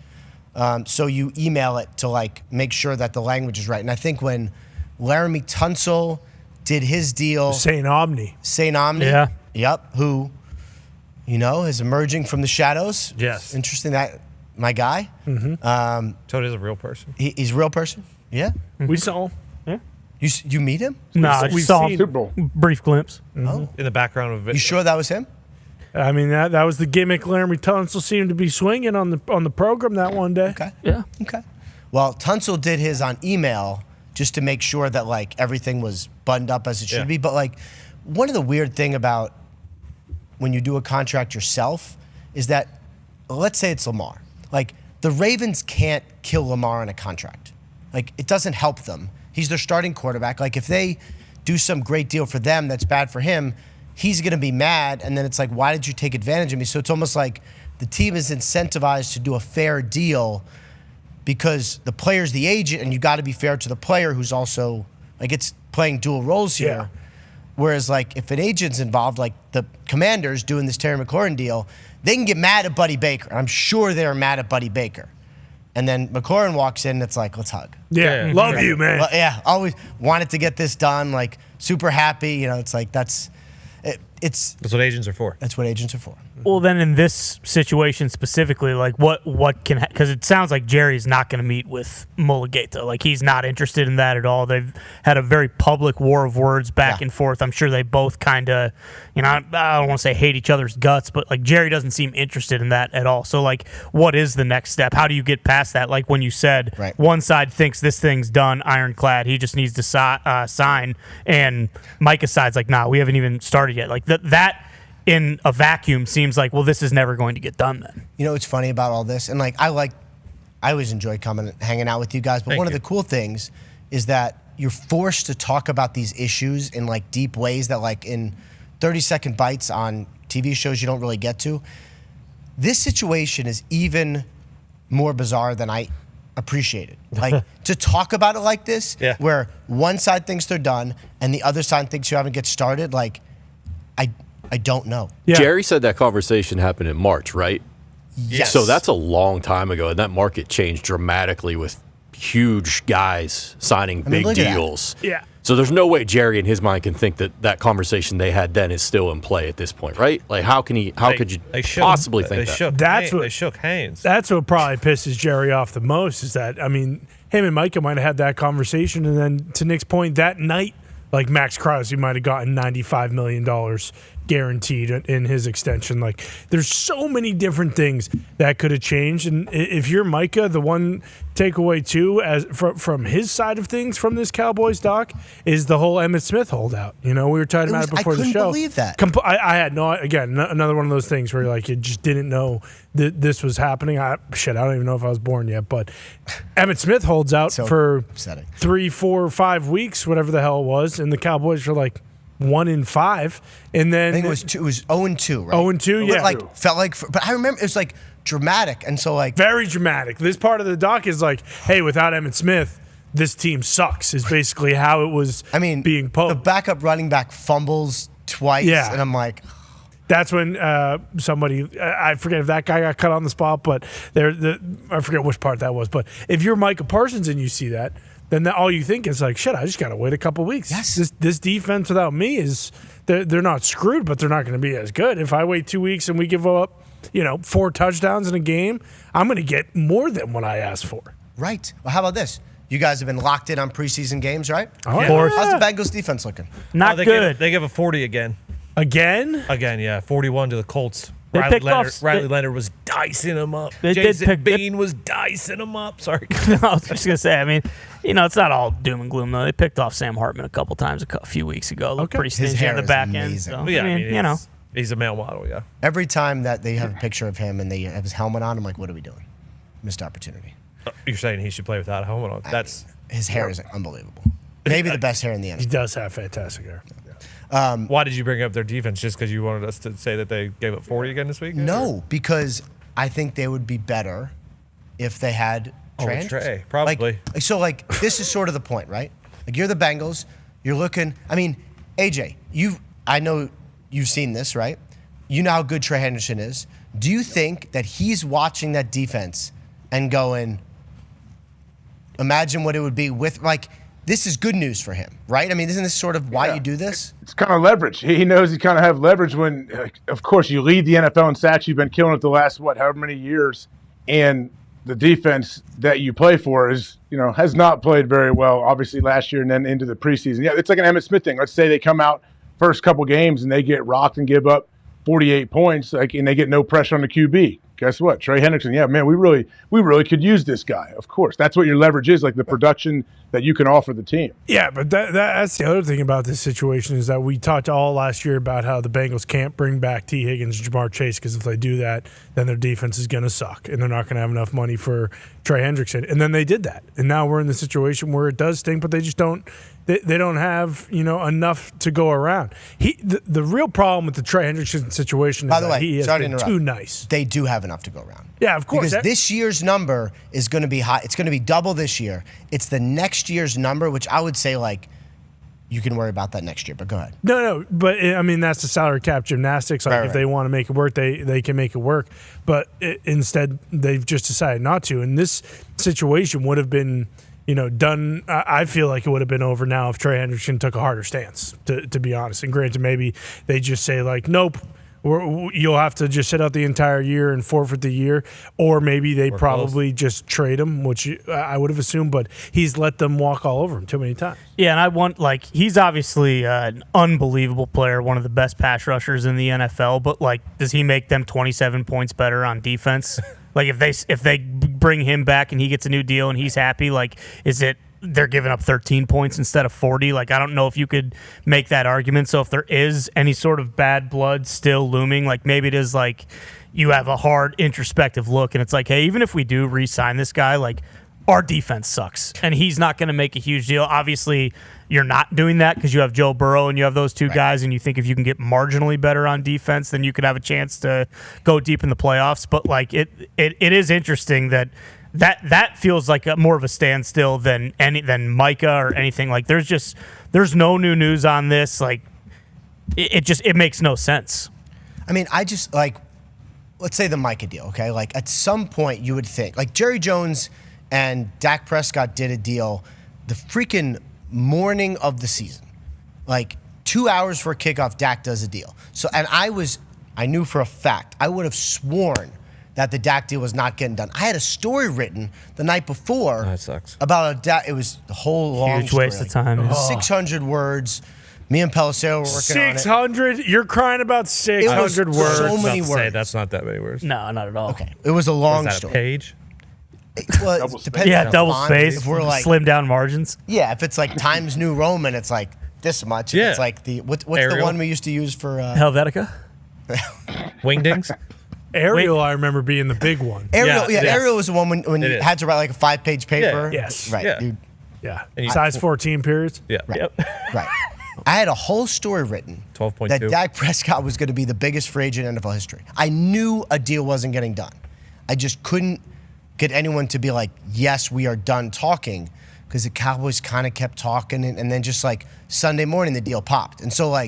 so you email it to, like, make sure that the language is right. And I think when Laramie Tunsil did his deal... St. Omni. Yeah. Yep, who, is emerging from the shadows. Yes. Interesting that... My guy. Tony's a real person. He's a real person? Yeah. We saw him. Yeah. You meet him? No, we saw Super Bowl. Brief glimpse. Oh. In the background of it. You sure that was him? I mean, that was the gimmick Laramie Tunsil seemed to be swinging on the program that one day. Okay. Yeah. Okay. Well, Tunsil did his on email just to make sure that, like, everything was buttoned up as it should be. But, like, one of the weird thing about when you do a contract yourself is that, let's say it's Lamar. Like, the Ravens can't kill Lamar on a contract. Like, it doesn't help them. He's their starting quarterback. Like, if they do some great deal for them that's bad for him, he's going to be mad. And then it's like, why did you take advantage of me? So it's almost like the team is incentivized to do a fair deal because the player's the agent, and you got to be fair to the player who's also, like, it's playing dual roles here. Yeah. Whereas, like, if an agent's involved, like the Commanders doing this Terry McLaurin deal, they can get mad at Buddy Baker. I'm sure they're mad at Buddy Baker. And then McLaurin walks in, and it's like, let's hug. Yeah, love you, man. Well, yeah, always wanted to get this done, like, super happy. You know, it's like, that's what agents are for. That's what agents are for. Well, then in this situation specifically, like what can, because it sounds like Jerry's not going to meet with Mulligata. Like, he's not interested in that at all. They've had a very public war of words back and forth. I'm sure they both kind of, you know, I don't want to say hate each other's guts, but like Jerry doesn't seem interested in that at all. So like, what is the next step? How do you get past that? Like when you said one side thinks this thing's done, ironclad, he just needs to sign, and Micah's side's like, nah, we haven't even started yet. Like that in a vacuum seems like, well, this is never going to get done then. You know what's funny about all this? And like, I always enjoy coming and hanging out with you guys, but one of the cool things is that you're forced to talk about these issues in like deep ways that like in 30-second bites on TV shows you don't really get to. This situation is even more bizarre than I appreciated. Like to talk about it like this, where one side thinks they're done and the other side thinks you haven't get started, like I don't know. Yeah. Jerry said that conversation happened in March, right? Yes. So that's a long time ago, and that market changed dramatically with huge guys signing big deals. Yeah. So there's no way Jerry in his mind can think that that conversation they had then is still in play at this point, right? Like how could you possibly think that? They shook hands. That's what probably pisses Jerry off the most is that, I mean, him and Micah might have had that conversation, and then to Nick's point, that night, like Max Crosby might have gotten $95 million guaranteed in his extension. Like, there's so many different things that could have changed. And if you're Micah, the one takeaway too, as from his side of things from this Cowboys doc, is the whole Emmitt Smith holdout. You know, we were talking about it before the show. I couldn't believe that. I had no, again, another one of those things where like you just didn't know that this was happening. I don't even know if I was born yet, but Emmitt Smith holds out for upsetting. 3, 4, 5 weeks, whatever the hell it was, and the Cowboys were like 1-5, and then I think it was 0-2, right? 0-2, yeah. Like felt like, but I remember it was like dramatic, and so like very dramatic. This part of the doc is like, hey, without Emmitt Smith, this team sucks. Is basically how it was. I mean, being posed. The backup running back fumbles twice, and I'm like. That's when somebody, I forget if that guy got cut on the spot, but I forget which part that was. But if you're Micah Parsons and you see that, then all you think is like, shit, I just got to wait a couple weeks. Yes. This defense without me is, they're not screwed, but they're not going to be as good. If I wait 2 weeks and we give up, 4 touchdowns in a game, I'm going to get more than what I asked for. Right. Well, how about this? You guys have been locked in on preseason games, right? Of course. How's the Bengals defense looking? Not good. They give a 40 again. Again? Again, yeah. 41 to the Colts. They Riley Leonard was dicing him up. Jason Bean was dicing him up. Sorry. I was just going to say, I mean, it's not all doom and gloom, though. They picked off Sam Hartman a couple times a few weeks ago. Looked pretty stingy on the back end. So, yeah, I mean, he's a male model, yeah. Every time that they have a picture of him and they have his helmet on, I'm like, what are we doing? Missed opportunity. You're saying he should play without a helmet on? His hair is unbelievable. Maybe the best hair in the NFL. He does have fantastic hair. Why did you bring up their defense? Just because you wanted us to say that they gave up 40 again this week? No, because I think they would be better if they had Trey. Probably. This is sort of the point, right? Like, you're the Bengals. You're looking. I mean, AJ, I know you've seen this, right? You know how good Trey Henderson is. Do you think that he's watching that defense and going, imagine what it would be with, like, this is good news for him, right? I mean, isn't this sort of why you do this? It's kind of leverage. He knows he kind of have leverage when, of course, you lead the NFL in sacks. You've been killing it the last, however many years. And the defense that you play for has not played very well, obviously, last year and then into the preseason. Yeah, it's like an Emmitt Smith thing. Let's say they come out first couple games and they get rocked and give up 48 points, and they get no pressure on the QB. Guess what? Trey Hendrickson, yeah, man, we really could use this guy. Of course. That's what your leverage is, like the production that you can offer the team. Yeah, but that's the other thing about this situation is that we talked all last year about how the Bengals can't bring back T. Higgins and Jamar Chase because if they do that, then their defense is going to suck and they're not going to have enough money for Trey Hendrickson. And then they did that. And now we're in the situation where it does stink, but they just don't They don't have enough to go around. The real problem with the Trey Hendrickson situation is that he has been too nice. They do have enough to go around. Yeah, of course. Because this year's number is going to be high. It's going to be double this year. It's the next year's number, which I would say you can worry about that next year. But go ahead. No, but I mean that's the salary cap gymnastics. If they want to make it work, they can make it work. But instead, they've just decided not to. And this situation would have been. Done. I feel like it would have been over now if Trey Hendrickson took a harder stance. To be honest, and granted, maybe they just say nope, you'll have to just sit out the entire year and forfeit the year, or maybe they probably just trade him, which I would have assumed. But he's let them walk all over him too many times. Yeah, and he's obviously an unbelievable player, one of the best pass rushers in the NFL. But does he make them 27 points better on defense? If they bring him back and he gets a new deal and he's happy, is it they're giving up 13 points instead of 40? I don't know if you could make that argument. So if there is any sort of bad blood still looming, maybe it is you have a hard introspective look and it's hey, even if we do re-sign this guy, our defense sucks and he's not going to make a huge deal. Obviously, you're not doing that because you have Joe Burrow and you have those two guys, and you think if you can get marginally better on defense, then you could have a chance to go deep in the playoffs. But it is interesting that feels like more of a standstill than Micah or anything. There's no new news on this. It makes no sense. I mean, I just let's say the Micah deal. Okay, at some point you would think Jerry Jones and Dak Prescott did a deal the freaking morning of the season. 2 hours for kickoff, Dak does a deal. So, and I knew for a fact, I would have sworn that the Dak deal was not getting done. I had a story written the night before that sucks. About a Dak. It was the whole long huge story. Waste of time. 600 words. Me and Pelissero were working on it. 600? You're crying about 600 words. So many words. That's not that many words. No, not at all. Okay. It was a long was that story. A page? Well, it depends on double font. space. If we're slim down margins. Yeah, if it's Times New Roman, it's this much. Yeah. It's what's the one we used to use for Helvetica? Wingdings? Arial, I remember being the big one. Arial, Arial was the one when you had to write a 5-page paper. Yeah. Yes. Right. Yeah. Dude. Yeah. Size 14 periods. Yeah. Right. Yep. Right. I had a whole story written 12.2 that Dak Prescott was going to be the biggest free agent in NFL history. I knew a deal wasn't getting done. I just couldn't get anyone to be yes, we are done talking, because the Cowboys kind of kept talking, and then just Sunday morning the deal popped. And so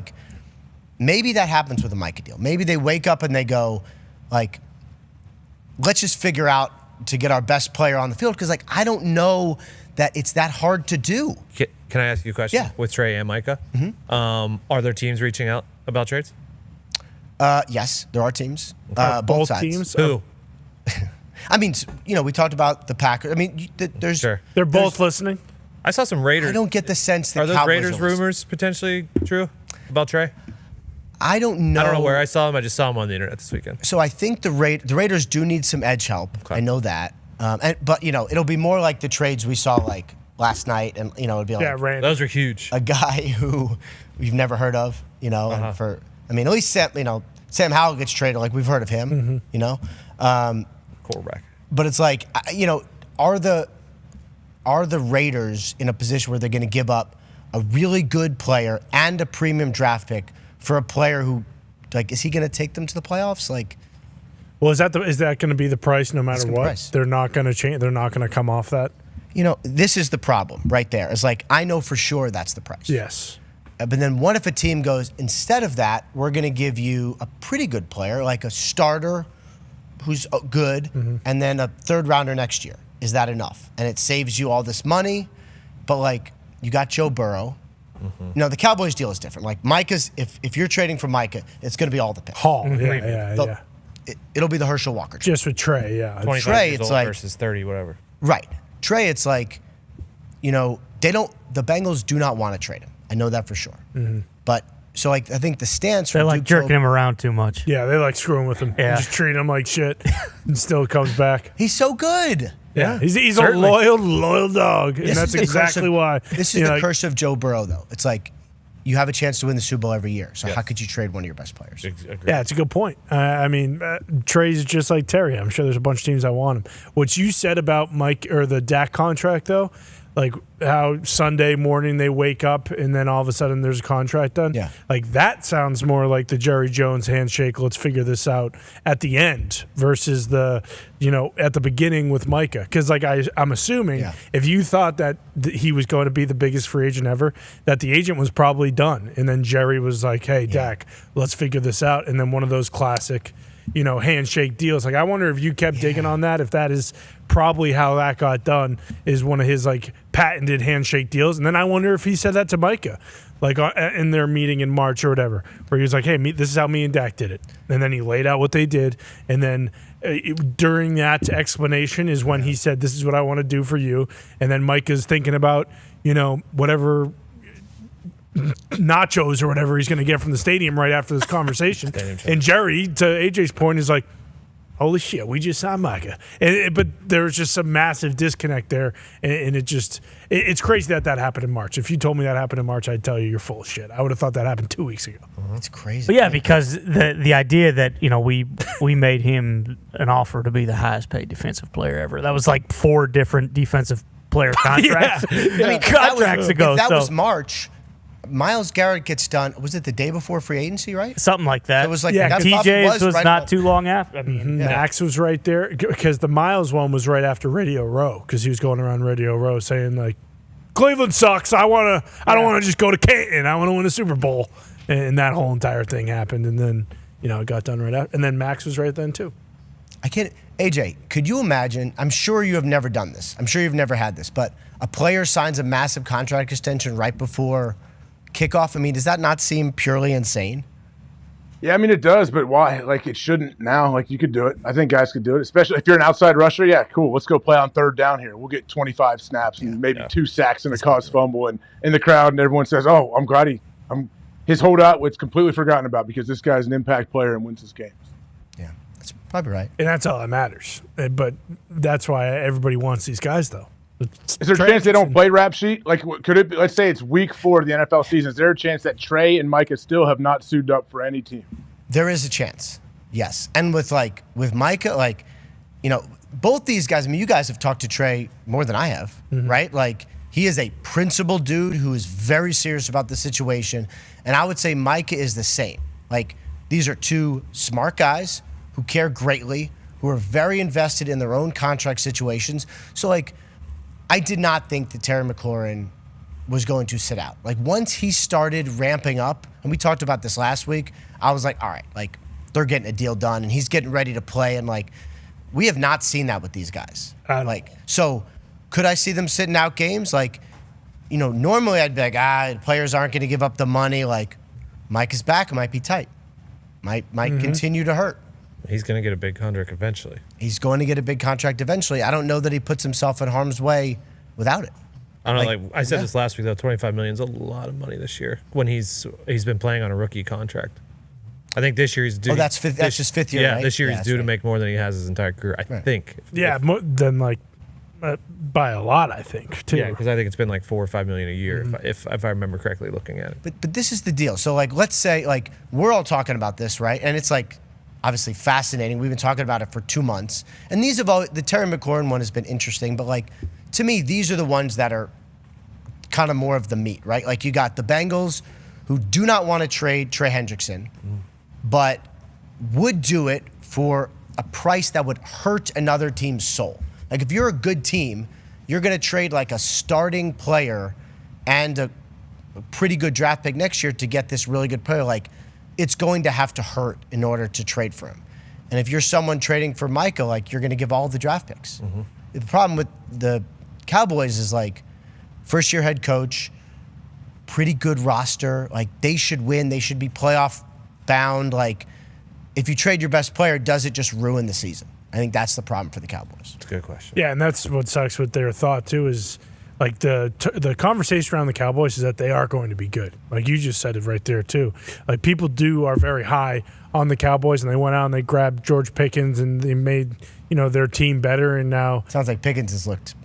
maybe that happens with a Micah deal. Maybe they wake up and they go let's just figure out to get our best player on the field, because I don't know that it's that hard to do. Can I ask you a question? Yeah. With Trey and Micah? Mm-hmm. Are there teams reaching out about trades? Yes, there are teams. Both sides. teams? Who? I mean, we talked about the Packers. I mean, there's. Sure. They're both listening. I saw some Raiders. I don't get the sense that Are those Cowboys Raiders are listening. rumors potentially true about Trey? I don't know. I don't know where I saw them. I just saw them on the internet this weekend. So I think the Raiders do need some edge help. Okay. I know that. But it'll be more like the trades we saw last night, and it'll be those are huge. A guy who we've never heard of, and at least Sam Howell gets traded. We've heard of him, Quarterback. But it's are the Raiders in a position where they're going to give up a really good player and a premium draft pick for a player who, is he going to take them to the playoffs? Well, is that going to be the price no matter what? Price. They're not going to change. They're not going to come off that. This is the problem right there. It's I know for sure that's the price. Yes. But then what if a team goes, instead of that, we're going to give you a pretty good player, like a starter who's good, and then a third rounder next year. Is that enough? And it saves you all this money, but you got Joe Burrow. No, the Cowboys deal is different. Micah's, if you're trading for Micah, it's going to be all the picks. Hall. Yeah. It'll be the Herschel Walker trade. Just with Trey, yeah. 25 Trey, years it's old versus 30, whatever. Right. Trey, it's the Bengals do not want to trade him. I know that for sure. But so I think the stance they're from jerking him around too much. Yeah, they like screwing with him. Yeah. Just treat him like shit and still comes back. He's so good. Yeah. He's a loyal dog. And that's exactly why. This is the curse of Joe Burrow, though. It's you have a chance to win the Super Bowl every year. So how could you trade one of your best players? Yeah, it's a good point. Trey's just like Terry. I'm sure there's a bunch of teams that want him. What you said about Mike or the Dak contract, though, Like how Sunday morning they wake up and then all of a sudden there's a contract done. Yeah. Like that sounds more like the Jerry Jones handshake. Let's figure this out at the end versus the, at the beginning with Micah. Because like I'm assuming if you thought that he was going to be the biggest free agent ever, that the agent was probably done. And then Jerry was like, hey, Dak, let's figure this out. And then one of those classic, handshake deals. Like I wonder if you kept digging on that, if that is probably how that got done, is one of his like patented handshake deals. And then I wonder if he said that to Micah, like in their meeting in March or whatever, where he was like, hey, this is how me and Dak did it. And then he laid out what they did. And then during that explanation is when he said, this is what I want to do for you. And then Micah's thinking about, whatever nachos or whatever he's going to get from the stadium right after this conversation. And Jerry, to AJ's point, is like, holy shit, we just signed Micah. But there's just some massive disconnect there. And it's crazy that happened in March. If you told me that happened in March, I'd tell you you're full of shit. I would have thought that happened 2 weeks ago. That's crazy. But yeah, because the idea that, we made him an offer to be the highest paid defensive player ever. That was like 4 different defensive player contracts. Contracts ago. If that was March, Myles Garrett gets done. Was it the day before free agency, right? Something like that. It was like TJ's was right not too long after. Max was right there because the Myles one was right after Radio Row because he was going around Radio Row saying like, Cleveland sucks. I don't want to just go to Canton. I want to win a Super Bowl. And that whole entire thing happened. And then, it got done right out. And then Max was right then too. AJ, could you imagine? I'm sure you have never done this. I'm sure you've never had this, but a player signs a massive contract extension right before kickoff. I mean, does that not seem purely insane? Yeah, I mean, it does, but why? Like, it shouldn't now. Like, you could do it. I think guys could do it, especially if you're an outside rusher. Yeah, cool. Let's go play on third down here. We'll get 25 snaps and maybe 2 sacks and a caused fumble and in the crowd, and everyone says, oh, I'm glad his holdout was completely forgotten about because this guy's an impact player and wins his games. Yeah, that's probably right. And that's all that matters. But that's why everybody wants these guys, though. Is there a chance they don't play rap sheet? Like, could it be, let's say it's week 4 of the NFL season. Is there a chance that Trey and Micah still have not suited up for any team? There is a chance, yes. And with Micah, both these guys, I mean, you guys have talked to Trey more than I have, right? Like, he is a principled dude who is very serious about the situation. And I would say Micah is the same. Like, these are 2 smart guys who care greatly, who are very invested in their own contract situations. So, I did not think that Terry McLaurin was going to sit out. Like, once he started ramping up, and we talked about this last week, I was like, all right, they're getting a deal done, and he's getting ready to play, and, we have not seen that with these guys. So could I see them sitting out games? Normally I'd be like, the players aren't going to give up the money. Mike is back. It might be tight. Might continue to hurt. He's going to get a big contract eventually. He's going to get a big contract eventually. I don't know that he puts himself in harm's way without it. I don't know. I said this last week, though. $25 million is a lot of money this year when he's been playing on a rookie contract. I think this year he's due. Oh, that's just 5th year, yeah, right? this year he's due to make more than he has his entire career, I think. Yeah, more than by a lot, I think, too. Yeah, because I think it's been $4 or $5 million a year, if I remember correctly looking at it. But this is the deal. So, let's say, we're all talking about this, right? And it's, obviously fascinating. We've been talking about it for 2 months. And these have all, the Terry McLaurin one has been interesting, but to me, these are the ones that are kind of more of the meat, right? You got the Bengals who do not want to trade Trey Hendrickson, but would do it for a price that would hurt another team's soul. If you're a good team, you're going to trade a starting player and a pretty good draft pick next year to get this really good player. It's going to have to hurt in order to trade for him. And if you're someone trading for Micah, you're going to give all the draft picks. The problem with the Cowboys is first-year head coach, pretty good roster. They should win. They should be playoff bound. If you trade your best player, does it just ruin the season? I think that's the problem for the Cowboys. That's a good question. Yeah, and that's what sucks with their thought, too, is the conversation around the Cowboys is that they are going to be good. You just said it right there, too. People are very high on the Cowboys, and they went out and they grabbed George Pickens, and they made, their team better, and now... Sounds like Pickens has looked...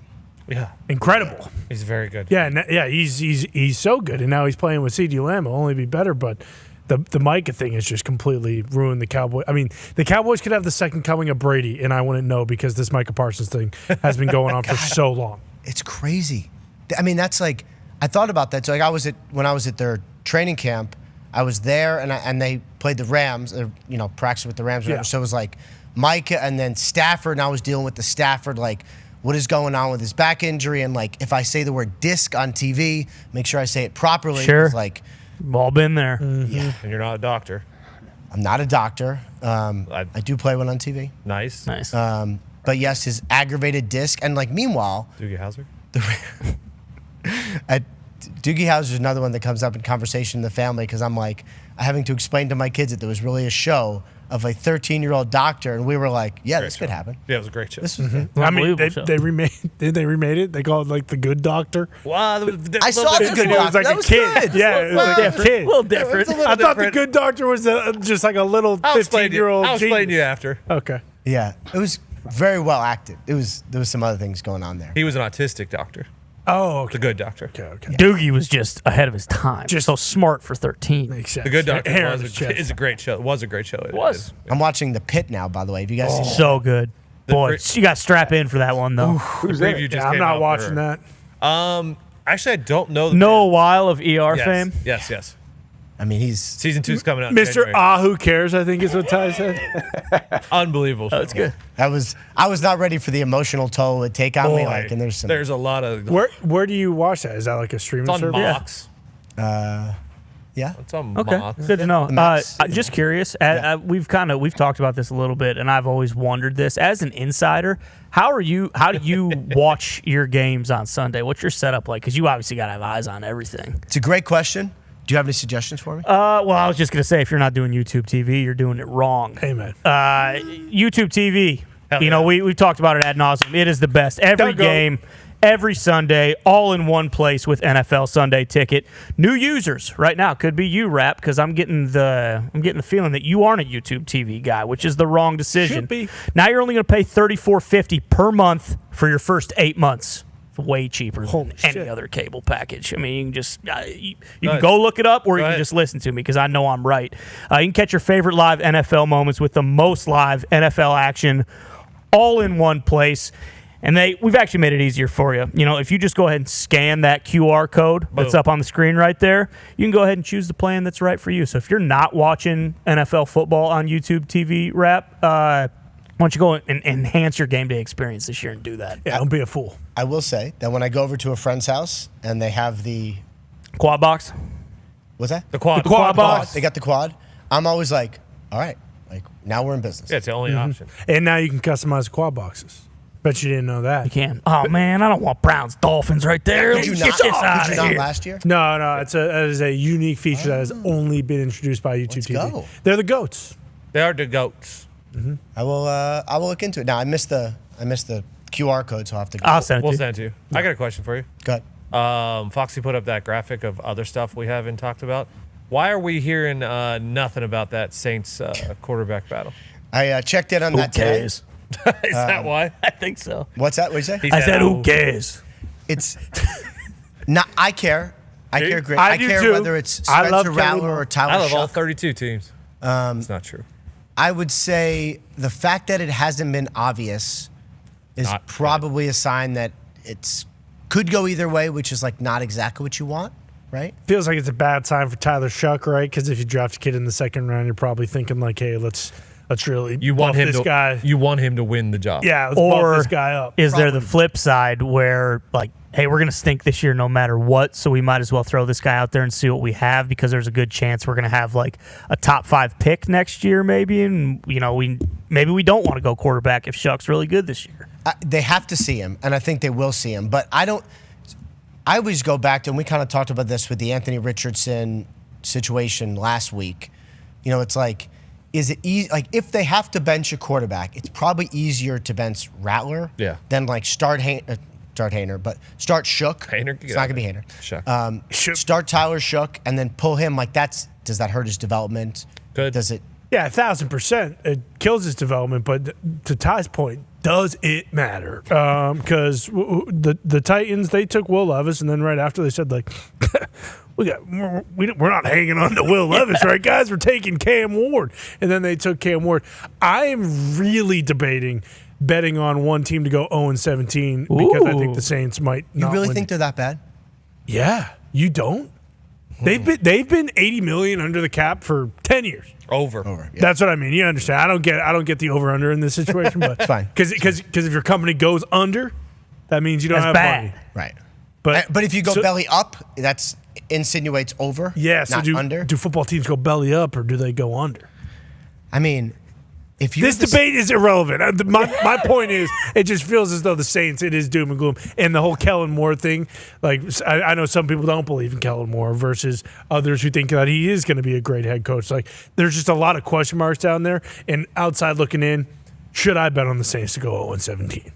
Yeah. Incredible. He's very good. Yeah, he's so good, and now he's playing with CeeDee Lamb. It'll only be better, but... The Micah thing has just completely ruined the Cowboys. I mean, the Cowboys could have the second coming of Brady, and I wouldn't know because this Micah Parsons thing has been going on for so long. It's crazy. I mean, that's like, I thought about that. So like when I was at their training camp, I was there and they played the Rams, practiced with the Rams. Yeah. So it was like Micah and then Stafford, and I was dealing with the Stafford, like, what is going on with his back injury? And like, if I say the word disc on TV, make sure I say it properly. Sure. Like, we've all been there. Yeah. And you're not a doctor. I'm not a doctor. I do play one on TV. Nice. But yes, his aggravated disc. And like, meanwhile, Doogie Howser? Doogie Howser is another one that comes up in conversation in the family because I'm like, having to explain to my kids that there was really a show of a 13-year-old doctor, and we were like, yeah, this could happen. Yeah, it was a great show. This was good. I mean, they remade. Did they remade it? They called it like The Good Doctor. Wow, I saw The Good Doctor. It was like That a was kid. good. Yeah, it was like a kid. A little different. I thought The Good Doctor was just like a little 15-year-old. I'll explain to you after. Okay. Yeah, it was very well acted. There was some other things going on there. He was an autistic doctor. Oh, okay. The Good Doctor. Okay. Doogie was just ahead of his time. Just so smart for 13. Makes sense. The Good Doctor Hair is a great show. It was a great show. It was. I'm watching The Pit now, by the way. Have you guys seen that? So good. Boy, you got to strap in for that one, though. Who's that? I'm not watching that. Actually, I don't know. Noah Weil of ER fame. Yes. I mean, he's season 2's coming out. Mr. Who cares? I think is what Ty said. Unbelievable. That's good. I was not ready for the emotional toll it would take on me. Like, and there's a lot of. Where do you watch that? Is that like a streaming It's on service? Mox. Yeah. It's on Okay, Mox. good to know. Just curious. We've talked about this a little bit, and I've always wondered this as an insider. How do you watch your games on Sunday? What's your setup like? Because you obviously got to have eyes on everything. It's a great question. Do you have any suggestions for me? Well, I was just gonna say, if you're not doing YouTube TV, you're doing it wrong. Amen. YouTube TV. Yeah. We've talked about it ad nauseum. It is the best. Every game, every Sunday, all in one place with NFL Sunday Ticket. New users right now could be you, Rap, because I'm getting the feeling that you aren't a YouTube TV guy, which is the wrong decision. Should be. Now you're only going to pay $34.50 per month for your first 8 months. Way cheaper than any other cable package. I mean, you can just you can go look it up, or you can just listen to me because I know I'm right. You can catch your favorite live NFL moments with the most live NFL action, all in one place. And we've actually made it easier for you. If you just go ahead and scan that QR code that's up on the screen right there, you can go ahead and choose the plan that's right for you. So if you're not watching NFL football on YouTube TV, Rap, why don't you go and enhance your game day experience this year and do that? Yeah, don't be a fool. I will say that when I go over to a friend's house and they have the quad box. What's that? The quad box. They got the quad. I'm always like, all right, like now we're in business. Yeah, it's the only option. And now you can customize the quad boxes. Bet you didn't know that. You can. Oh man, I don't want Browns Dolphins right there. Did you Get not, this out did of you here. not last year? No, it is a unique feature that has only been introduced by YouTube TV. Go. They're the goats. They are the goats. Mm-hmm. I will look into it. Now I missed the QR code, so I'll have to go. I'll send it to We'll you. send it to you. I got a question for you. Go ahead. Foxy put up that graphic of other stuff we haven't talked about. Why are we hearing nothing about that Saints quarterback battle? I checked in on that today. Cares? Is that why? I think so. What's that? What did you say? I said, who cares? It's not. I care. I care great. I I do care too. whether it's I Spencer love Kelly Rattler Moore. or Tyler I love all Shuck. 32 teams. It's not true. I would say the fact that it hasn't been obvious is Not probably a sign that it's could go either way, which is like not exactly what you want, right? Feels like it's a bad time for Tyler Shuck, right? Because if you draft a kid in the second round, you're probably thinking like, hey, let's really buff this guy. You want him to win the job. Yeah, let's buff this guy up. Is there the flip side where, like, hey, we're going to stink this year no matter what, so we might as well throw this guy out there and see what we have because there's a good chance we're going to have, like, a top 5 pick next year maybe, and, maybe we don't want to go quarterback if Shuck's really good this year. They have to see him, and I think they will see him. But I always go back to, and we kind of talked about this with the Anthony Richardson situation last week. It's like, is it easy? Like, if they have to bench a quarterback, it's probably easier to bench Rattler than like start Haener, but start Shook. Haener, it's not gonna be Haener. Shuck. Start Tyler Shook and then pull him. Like, does that hurt his development? Good. Does it? Yeah, 1,000%. It kills his development, but to Ty's point, does it matter? Because the Titans, they took Will Levis, and then right after they said, like, we're not hanging on to Will Levis, right, guys? We're taking Cam Ward. And then they took Cam Ward. I am really debating betting on one team to go 0-17 because I think the Saints might not You really win. think they're that bad? Yeah, you don't? They've been $80 million under the cap for 10 years. Over. Yeah. That's what I mean. You understand? I don't get the over under in this situation, but it's fine. Because if your company goes under, that means you don't have money. Right. But if you go belly up, that insinuates over. Yeah. So not under. Do football teams go belly up or do they go under? I mean, if you this debate is irrelevant. My point is, it just feels as though the Saints, it is doom and gloom, and the whole Kellen Moore thing. Like I know some people don't believe in Kellen Moore versus others who think that he is going to be a great head coach. Like there's just a lot of question marks down there. And outside looking in, should I bet on the Saints to go 0-17?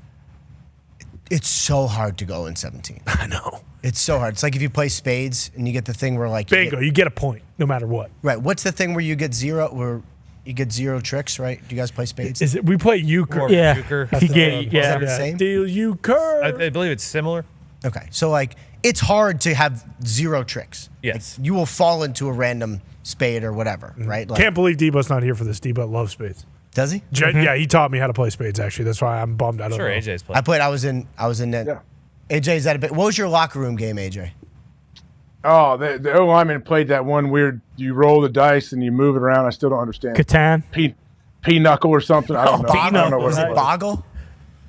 It's so hard to go 0-17. I know. It's so hard. It's like if you play spades and you get the thing where like bingo, you get a point no matter what. Right. What's the thing where you get zero? Where you get zero tricks, right? Do you guys play spades? Is it? We play euchre. Yeah. Is that the same? Deal euchre. I believe it's similar. Okay. So like it's hard to have zero tricks. Yes. Like, you will fall into a random spade or whatever, right? Like, Can't believe Debo's not here for this. Debo loves spades. Does he? Yeah, he taught me how to play spades. Actually, that's why I'm bummed. I don't know. AJ's played. I was in net. Yeah. AJ, is that a bit? What was your locker room game, AJ? Oh, the O lineman played that one weird. You roll the dice and you move it around. I still don't understand. Catan. P-knuckle or something. I don't know. I don't know what Was it it was. Boggle?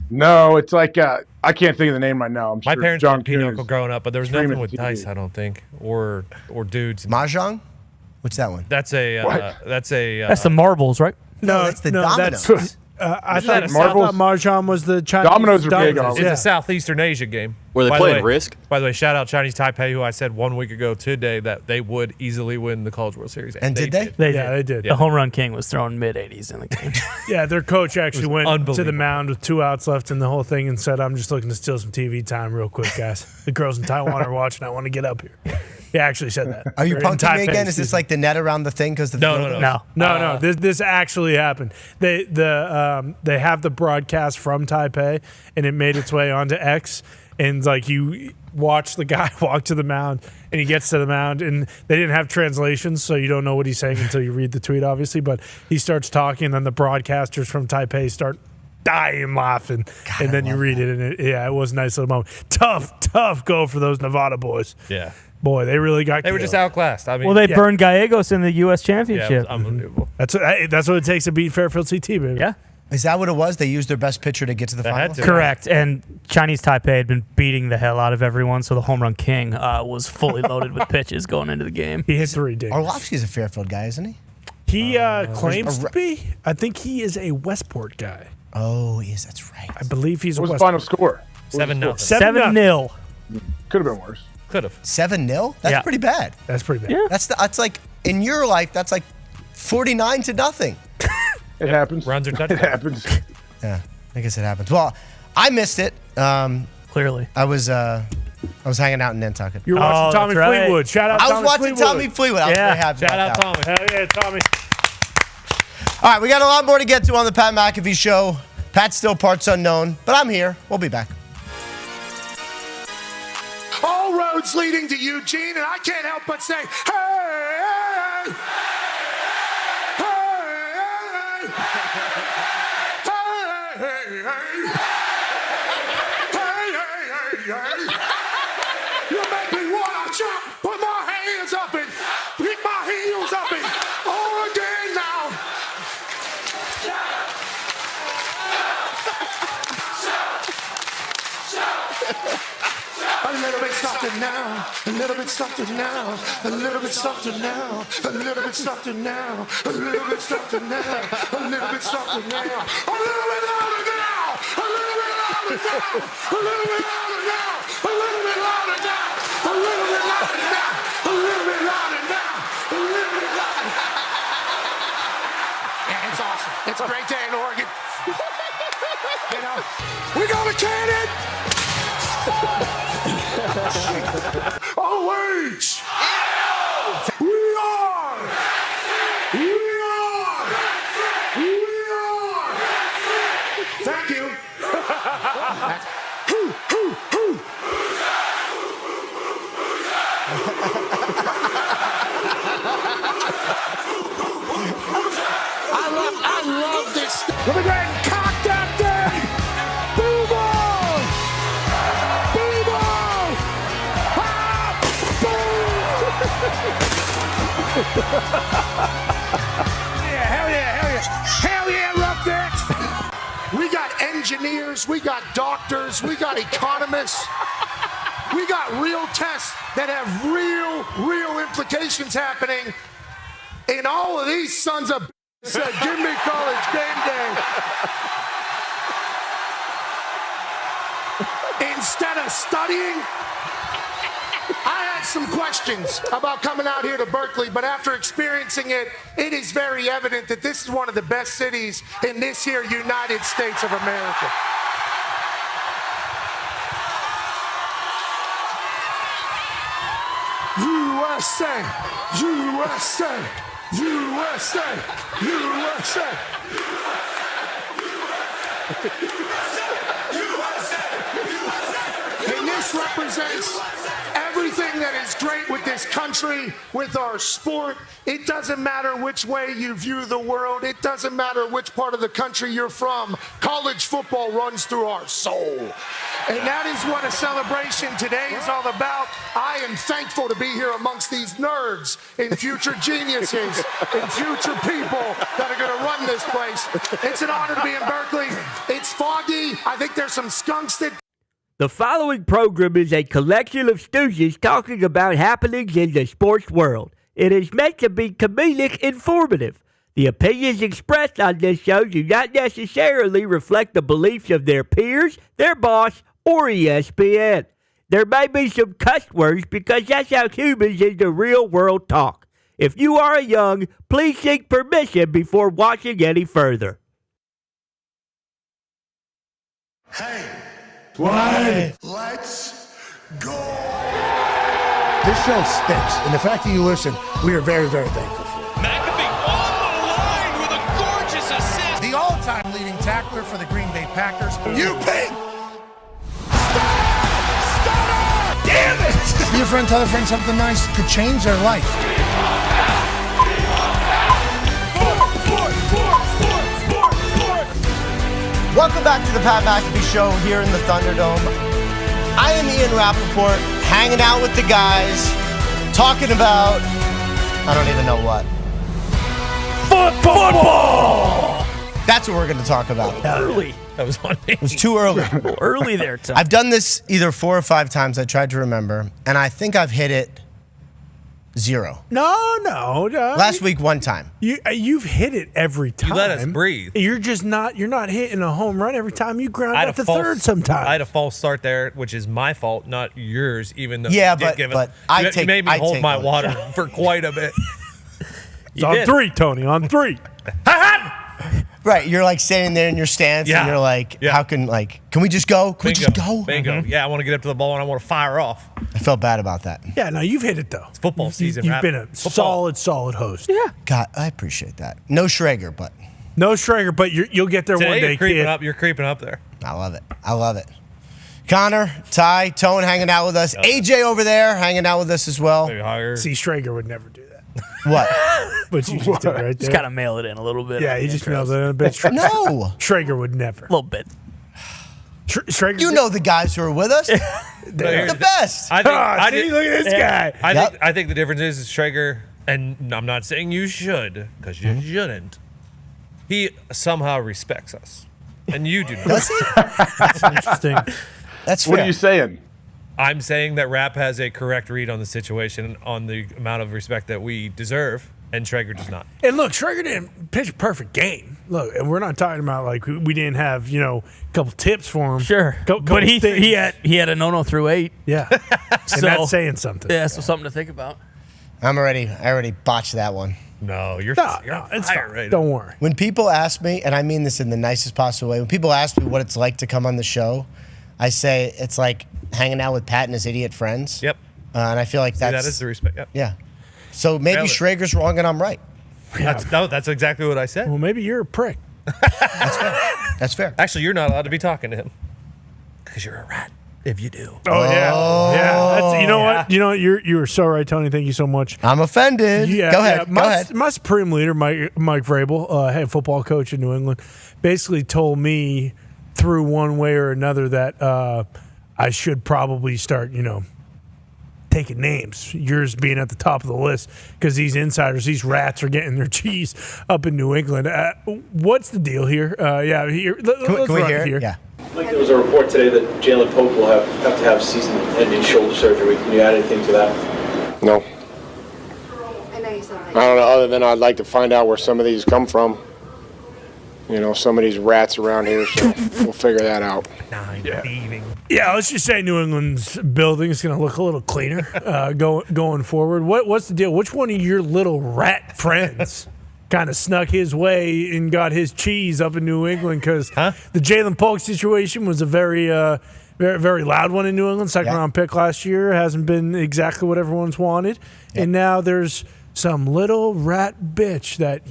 No, it's like I can't think of the name right now. I'm My sure parents John played pinochle Kuhn is growing up, but there was streaming nothing with TV. dice, I don't think, or dudes. Mahjong? What's that one? That's a that's the marbles, right? No, that's the dominoes. That's, I thought Mahjong was the Chinese Dominoes are big on It's a Southeastern Asia game. Were they By the playing way- Risk? By the way, shout out Chinese Taipei, who I said 1 week ago today that they would easily win the College World Series. And did they? They did. The home run king was throwing mid-80s in the game. Yeah, their coach actually went to the unbelievable. mound with 2 outs left in the whole thing and said, "I'm just looking to steal some TV time real quick, guys. The girls in Taiwan are watching. I want to get up here." He actually said that. Are you They're in punking me Taipei, again? Is this like the net around the thing? Because No. This actually happened. They have the broadcast from Taipei, and it made its way onto X. And like you watch the guy walk to the mound, and he gets to the mound, and they didn't have translations, so you don't know what he's saying until you read the tweet, obviously. But he starts talking, and then the broadcasters from Taipei start dying laughing, and then you read it, and it was a nice little moment. Tough go for those Nevada boys. Yeah. Boy, they really got. They were just outclassed. I mean, Well, they burned Gallegos in the U.S. Yeah, Championship. it was unbelievable. That's what it takes to beat Fairfield CT, baby. Yeah. Is that what it was? They used their best pitcher to get to the finals? Correct. And Chinese Taipei had been beating the hell out of everyone, so the home run king was fully loaded with pitches going into the game. He hit 3 dingers. Orlovsky's a Fairfield guy, isn't he? He claims to be. I think he is a Westport guy. Oh, yes, that's right. I believe he's a What was the Westport. final score? 7-0. 7-0. Could have been worse. Could have. 7-0? That's pretty bad. That's pretty bad. Yeah. That's like in your life. That's like 49-0. It happens. Runs are It touchdowns. happens. Yeah, I guess it happens. Well, I missed it. Clearly. I was hanging out in Nantucket. You're watching Tommy that's right. Fleetwood. Shout out I was Tommy watching Fleetwood. Tommy Fleetwood. I was very happy Shout about out that. Tommy. Hell yeah, Tommy. All right, we got a lot more to get to on the Pat McAfee Show. Pat's still parts unknown, but I'm here. We'll be back. All roads leading to Eugene, and I can't help but say, hey, you make me wanna jump, put my hands up and pick my heels up and all again now. A little bit softer now, a little bit softer now, a little bit softer now, a little bit softer now, a little bit softer now, a little bit softer now, a little bit louder now, a little bit louder now, a little bit louder now, a little bit louder now, a little bit louder now, a little bit louder now, a little bit louder. Yeah, it's awesome. It's a great day in Oregon. You know, we go to Cannon. OH! We are! Thank you! I love this. Let me go ahead and cock that thing! Hell yeah, Roughnecks! We got engineers, we got doctors, we got economists. We got real tests that have real implications happening. And all of these sons of said, give me college game day. Instead of studying, I had some questions about coming out here to Berkeley, but after experiencing it, it is very evident that this is one of the best cities in this here United States of America. USA, USA, USA, USA. And this represents everything that is great with this country, with our sport. It doesn't matter which way you view the world. It doesn't matter which part of the country you're from. College football runs through our soul. And that is what a celebration today is all about. I am thankful to be here amongst these nerds and future geniuses and future people that are going to run this place. It's an honor to be in Berkeley. It's foggy. I think there's some skunks that... The following program is a collection of stooges talking about happenings in the sports world. It is meant to be comedic informative. The opinions expressed on this show do not necessarily reflect the beliefs of their peers, their boss, or ESPN. There may be some cuss words because that's how humans in the real world talk. If you are young, please seek permission before watching any further. Hey. What? Let's go. This show stinks, and the fact that you listen, we are very, very thankful for. McAfee on the line with a gorgeous assist. The all-time leading tackler for the Green Bay Packers. You pink. Damn it! Your friend tell a friend something nice could change their life. Welcome back to the Pat McAfee Show here in the Thunderdome. I am Ian Rappaport, hanging out with the guys, talking about, I don't even know what. Football! That's what we're going to talk about. Early. That was on me. It was too early. Early there, Tom. I've done this either 4 or 5 times. I tried to remember, and I think I've hit it 0. No. Last week, 1 time. You've hit it every time. You let us breathe. You're not hitting a home run every time. You ground out the third sometimes. I had a false start there, which is my fault, not yours, even though Yeah, you did but- give but it. I You take- made me I hold take my one. water for quite a bit. It's on 3, Tony. On 3. Right, you're like standing there in your stance, Yeah. and you're like, Yeah. how can we just go? Can we just go? Bingo. Yeah, I want to get up to the ball and I want to fire off. I felt bad about that. Yeah, no, you've hit it though. It's football season. You've Rap. been a Football. solid host. Yeah. God, I appreciate that. No Schrager, but No Schrager, but you'll get there Today one day, you're creeping kid. up. You're creeping up there. I love it. I love it. Connor, Ty, Tone hanging out with us. AJ over there hanging out with us as well. Maybe higher. See, Schrager would never do that. What? But you just did right there. Just got to mail it in a little bit. Yeah, he just mails it in a bit. No. Schrager would never. A little bit. Schrager, You know the guys who are with us. They're the best. I think, see, look at this guy. I think the difference is Schrager, and I'm not saying you should, because you shouldn't. He somehow respects us, and you do not. Does he? That's interesting. That's fair. What are you saying? I'm saying that Rap has a correct read on the situation, on the amount of respect that we deserve, and Schrager does not. And look, Schrager didn't pitch a perfect game. Look, and we're not talking about like we didn't have a couple tips for him. Sure. Couple But he things. had a no through 8. Yeah, and So- that's saying something. Yeah, so something to think about. I already botched that one. No, you're No, on it's fire fine. right now. Don't worry. When people ask me, and I mean this in the nicest possible way, when people ask me what it's like to come on the show, I say it's like hanging out with Pat and his idiot friends. Yep. And I feel like That that's is the respect. Yep. yeah. So maybe Nailed it. Schrager's wrong and I'm right. That's exactly what I said. Well, maybe you're a prick. That's fair. Actually, you're not allowed to be talking to him because you're a rat. If you do. Oh yeah. That's, you know what? You were so right, Tony. Thank you so much. I'm offended. Yeah, Go ahead. My, Go ahead. My supreme leader, Mike Vrabel, head football coach in New England, basically told me through one way or another that I should probably start, taking names, yours being at the top of the list, because these insiders, these rats are getting their cheese up in New England. What's the deal here? Let's can we run hear it here. Yeah. Like there was a report today that Jalen Pope will have to have season-ending shoulder surgery. Can you add anything to that? No. I know you said I don't know, other than I'd like to find out where some of these come from. Some of these rats around here, so we'll figure that out. Yeah, let's just say New England's building is going to look a little cleaner going forward. What's the deal? Which one of your little rat friends kind of snuck his way and got his cheese up in New England? Because the Jalen Polk situation was a very, very loud one in New England. Second-round pick last year. Hasn't been exactly what everyone's wanted. Yep. And now there's some little rat bitch that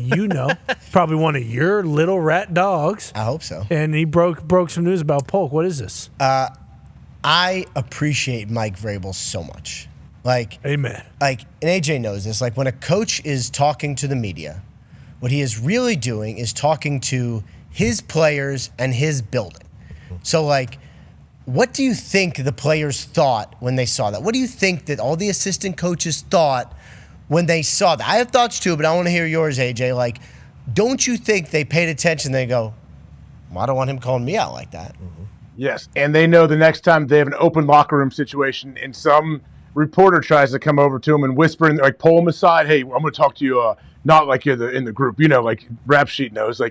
probably one of your little rat dogs. I hope so. And he broke some news about Polk. What is this? I appreciate Mike Vrabel so much. Amen. And AJ knows this. When a coach is talking to the media, what he is really doing is talking to his players and his building. So, what do you think the players thought when they saw that? What do you think that all the assistant coaches thought when they saw that? I have thoughts too, but I want to hear yours, AJ. Don't you think they paid attention? They go, well, I don't want him calling me out like that. Mm-hmm. Yes, and they know the next time they have an open locker room situation and some reporter tries to come over to him and whisper, and pull him aside, hey, I'm going to talk to you, not in the group, Rap Sheet knows.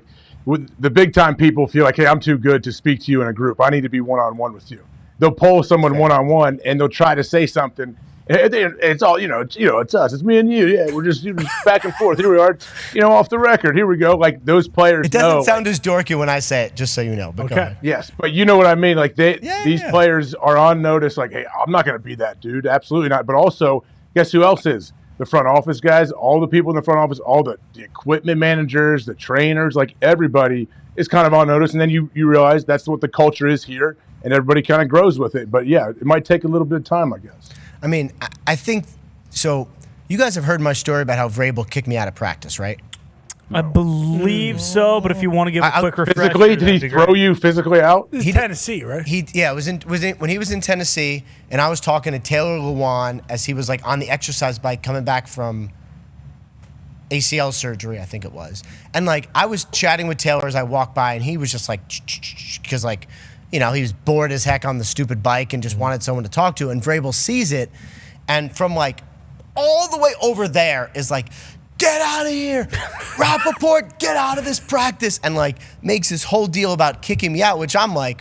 With the big-time people feel hey, I'm too good to speak to you in a group. I need to be one-on-one with you. They'll poll someone one-on-one, and they'll try to say something. It's all, it's us. It's me and you. Yeah, we're just back and forth. Here we are, off the record. Here we go. Those players It doesn't sound as dorky when I say it, just so you know. But okay. Yes, but you know what I mean. These players are on notice. Hey, I'm not going to be that dude. Absolutely not. But also, guess who else is? The front office guys, all the people in the front office, all the equipment managers, the trainers, everybody is kind of on notice. And then you realize that's what the culture is here, and everybody kind of grows with it. But, yeah, it might take a little bit of time, I guess. I mean, I think so. You guys have heard my story about how Vrabel kicked me out of practice, right? I believe so, but if you want to give a quick refresher. Physically, did he throw you physically out? This is Tennessee, right? It was when he was in Tennessee, and I was talking to Taylor Lewan as he was on the exercise bike coming back from ACL surgery, I think it was. And I was chatting with Taylor as I walked by, and he was just because he was bored as heck on the stupid bike and just wanted someone to talk to. And Vrabel sees it, and from all the way over there is get out of here, Rappaport, get out of this practice, and makes this whole deal about kicking me out, which I'm wait,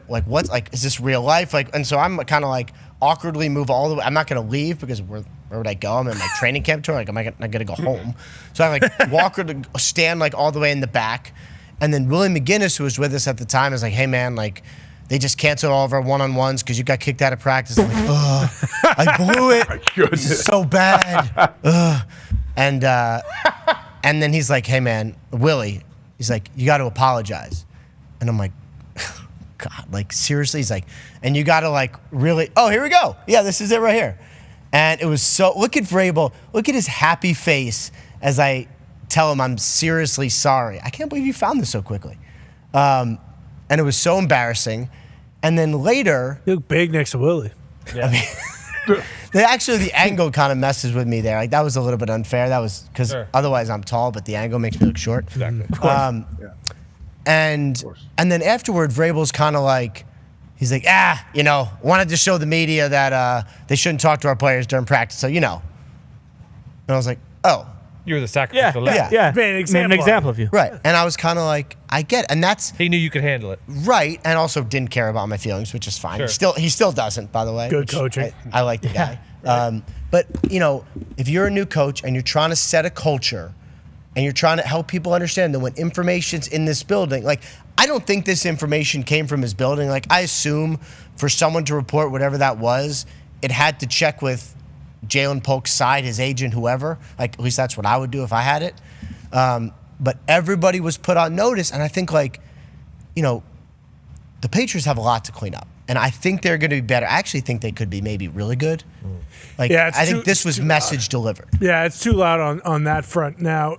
what's is this real life? And so I'm kind of awkwardly move all the way. I'm not going to leave because where would I go? I'm in my training camp tour. Am I going to go home? So I walk to stand all the way in the back. And then Willie McGinnis, who was with us at the time, is hey, man, they just canceled all of our one-on-ones because you got kicked out of practice. I'm I blew it so bad. And then he's hey, man, Willie, he's you got to apologize. And I'm God, seriously? He's and you got to really, oh, here we go. Yeah, this is it right here. And it was so, look at Vrabel, look at his happy face as I tell him I'm seriously sorry. I can't believe you found this so quickly. And it was so embarrassing. And then later, you look big next to Willie. Yeah. The angle kind of messes with me there. That was a little bit unfair. That was because otherwise I'm tall, but the angle makes me look short. Exactly. Of course. And then afterward, Vrabel's kind of he's wanted to show the media that they shouldn't talk to our players during practice. So, And I was oh. You were the sacrificial lamb. Yeah. Made an example of you. Right. And I was kind of I get it. And that's... He knew you could handle it. Right. And also didn't care about my feelings, which is fine. Sure. He still doesn't, by the way. Good coaching. I like the guy. Right. But, if you're a new coach and you're trying to set a culture and you're trying to help people understand that when information's in this building, I don't think this information came from his building. I assume for someone to report whatever that was, it had to check with Jalen Polk's side, his agent, whoever. At least that's what I would do if I had it. But everybody was put on notice, and I think the Patriots have a lot to clean up, and I think they're going to be better. I actually think they could be maybe really good. I think this was message delivered. Yeah, it's too loud on that front. Now,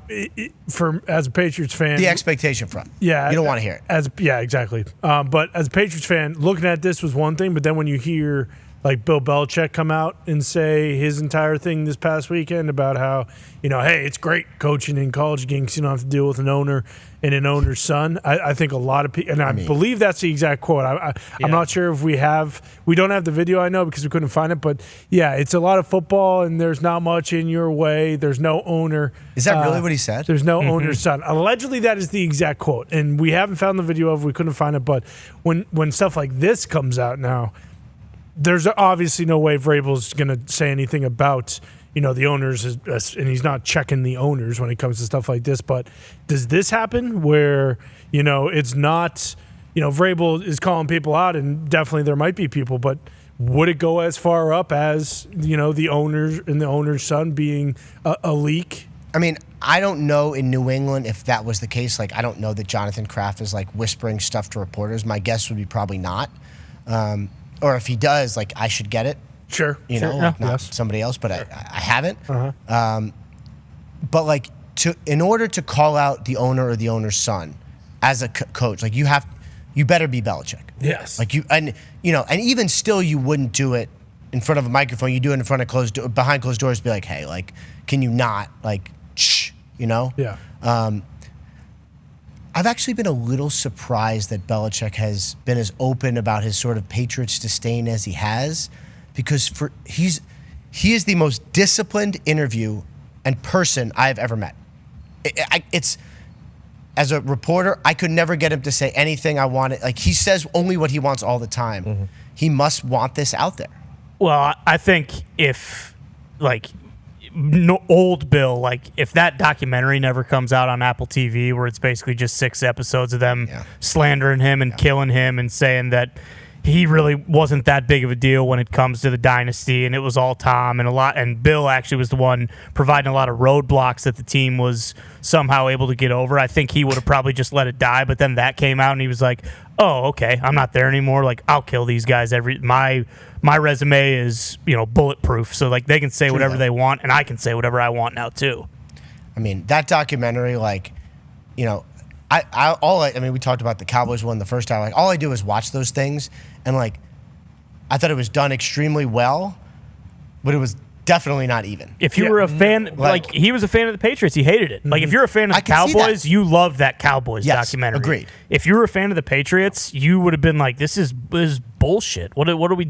as a Patriots fan, the expectation front. Yeah, you don't want to hear it. Exactly. But as a Patriots fan, looking at this was one thing, but then when you hear like Bill Belichick come out and say his entire thing this past weekend about how, hey, it's great coaching in college games. You don't have to deal with an owner and an owner's son. I think a lot of people, and I believe that's the exact quote. I'm not sure if we don't have the video, I know, because we couldn't find it. But, yeah, it's a lot of football, and there's not much in your way. There's no owner. Is that really what he said? There's no owner's son. Allegedly, that is the exact quote. And we haven't found the video of it. We couldn't find it. But when stuff like this comes out now, there's obviously no way Vrabel's going to say anything about the owners, and he's not checking the owners when it comes to stuff like this. But does this happen where, it's not, Vrabel is calling people out, and definitely there might be people, but would it go as far up as, the owners and the owner's son being a leak? I mean, I don't know in New England if that was the case. Like, I don't know that Jonathan Kraft is, like, whispering stuff to reporters. My guess would be probably not. Or if he does, like, I should get it. Sure. Not somebody else, but I haven't. But, like, in order to call out the owner or the owner's son as a coach, like, you better be Belichick. Yes. Like, and even still, you wouldn't do it in front of a microphone. You do it in front of behind closed doors. Be like, hey, like, can you not, like, shh, Yeah. I've actually been a little surprised that Belichick has been as open about his sort of Patriots disdain as he has, because he is the most disciplined interview and person I've ever met. It's as a reporter, I could never get him to say anything I wanted. Like, he says only what he wants all the time. He must want this out there. Well, I think if, like, old Bill, like, if that documentary never comes out on Apple TV, where it's basically just 6 episodes of them slandering him and killing him and saying that he really wasn't that big of a deal when it comes to the dynasty, and it was all Tom and Bill actually was the one providing a lot of roadblocks that the team was somehow able to get over. I think he would have probably just let it die, but then that came out and he was like, oh, okay, I'm not there anymore. Like, I'll kill these guys. My resume is, bulletproof, so, like, they can say whatever they want, and I can say whatever I want now too. I mean, that documentary, like, we talked about the Cowboys one the first time. Like, all I do is watch those things, and, like, I thought it was done extremely well, but it was definitely not even. If you were a fan, like, he was a fan of the Patriots, he hated it. Like, if you're a fan of the Cowboys, you loved that Cowboys documentary. Agreed. If you were a fan of the Patriots, you would have been like, this is bullshit. What are we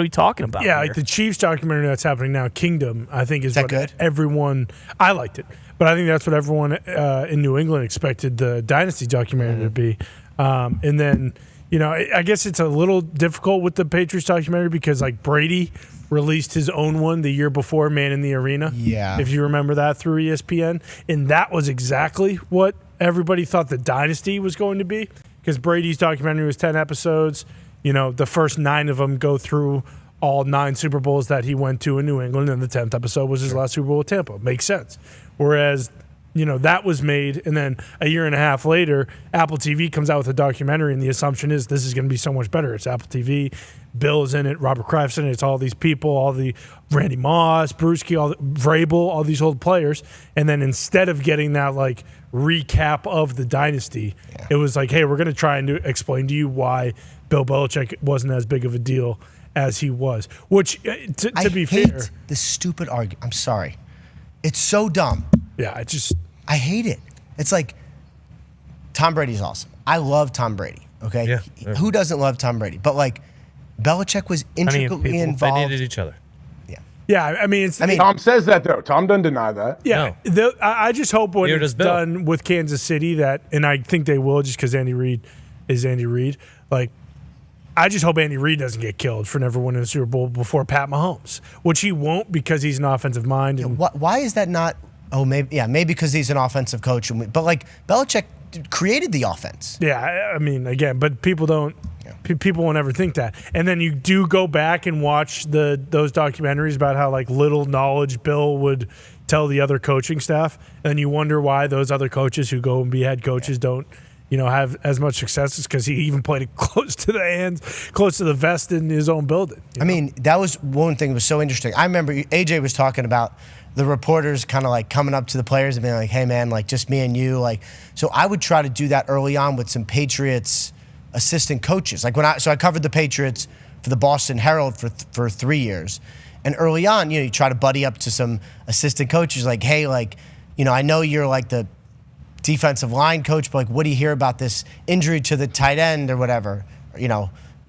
talking about? Yeah, here? like the Chiefs documentary that's happening now, Kingdom, I think is what good? Everyone. I liked it, but I think that's what everyone in New England expected the Dynasty documentary to be. And then, I guess it's a little difficult with the Patriots documentary because, like, Brady released his own one the year before, Man in the Arena. Yeah. If you remember that through ESPN. And that was exactly what everybody thought the Dynasty was going to be, because Brady's documentary was 10 episodes. The first 9 of them go through all 9 Super Bowls that he went to in New England, and the 10th episode was his last Super Bowl with Tampa. Makes sense. Whereas, that was made, and then a year and a half later, Apple TV comes out with a documentary, and the assumption is this is going to be so much better. It's Apple TV. Bill is in it. Robert Kraft's in it. It's all these people, all the Randy Moss, Brewski, Vrabel, all these old players. And then instead of getting that, like, recap of the dynasty, it was like, hey, we're going to try and explain to you why Bill Belichick wasn't as big of a deal as he was. Which, to be fair, I hate this stupid argument. I'm sorry. It's so dumb. Yeah, I hate it. It's like, Tom Brady's awesome. I love Tom Brady, okay? Yeah. Who doesn't love Tom Brady? But, like, Belichick was intricately involved. They needed each other. Yeah, I mean, Tom says that, though. Tom doesn't deny that. Yeah, I just hope when it's done with Kansas City that, and I think they will, just because Andy Reid is Andy Reid. Like, I just hope Andy Reid doesn't get killed for never winning a Super Bowl before Pat Mahomes, which he won't because he's an offensive mind. And why is that not? Oh, maybe because he's an offensive coach. But, like, Belichick created the offense. Yeah, I mean, again, but people don't. People won't ever think that. And then you do go back and watch those documentaries about how, like, little knowledge Bill would tell the other coaching staff, and you wonder why those other coaches who go and be head coaches don't, have as much success, is because he even played it close to the hands, close to the vest in his own building. I mean, that was one thing that was so interesting. I remember AJ was talking about the reporters kind of, like, coming up to the players and being like, hey, man, like, just me and you. Like, so I would try to do that early on with some Patriots assistant coaches. Like, I covered the Patriots for the Boston Herald for 3 years. And early on, you try to buddy up to some assistant coaches like, hey, like, I know you're like the defensive line coach, but like, what do you hear about this injury to the tight end or whatever?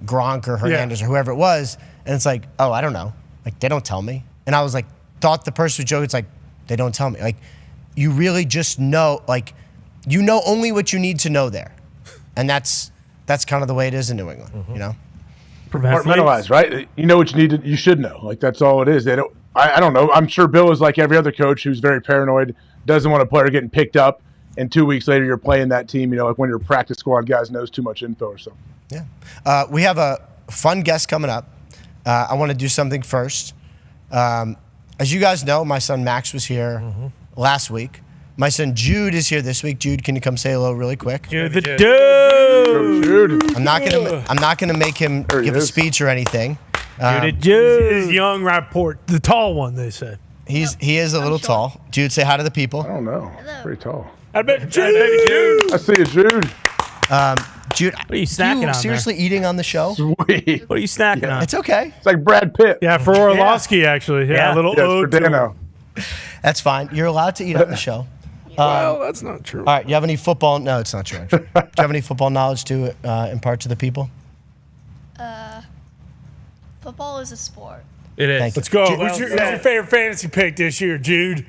Gronk or Hernandez or whoever it was. And it's like, oh, I don't know. Like, they don't tell me. And I was like, thought the person was joking. It's like, they don't tell me. Like, you really just know, like, only what you need to know there. And that's kind of the way it is in New England, Compartmentalized, right? You know what you should know. Like, that's all it is. They don't. I don't know. I'm sure Bill is like every other coach who's very paranoid, doesn't want a player getting picked up, and 2 weeks later you're playing that team. Like when your practice squad guys knows too much info or something. Yeah. We have a fun guest coming up. I want to do something first. As you guys know, my son Max was here last week. My son Jude is here this week. Jude, can you come say hello really quick? Jude the dude. I'm not gonna make him give a speech or anything. Jude is young Rapport, the tall one. They said he is a little tall. Jude, say hi to the people. I don't know. Pretty tall. I bet Jude. I see you, Jude. Jude, what are you snacking on? Seriously eating on the show? Sweet. What are you snacking on? It's okay. It's like Brad Pitt. Yeah, for Orlovsky actually. Yeah, a little for Dano. That's fine. You're allowed to eat on the show. Well, that's not true. All right, you have any football? No, it's not true. Actually. Do you have any football knowledge to impart to the people? Football is a sport. It is. Let's go. Who's your favorite fantasy pick this year, Jude?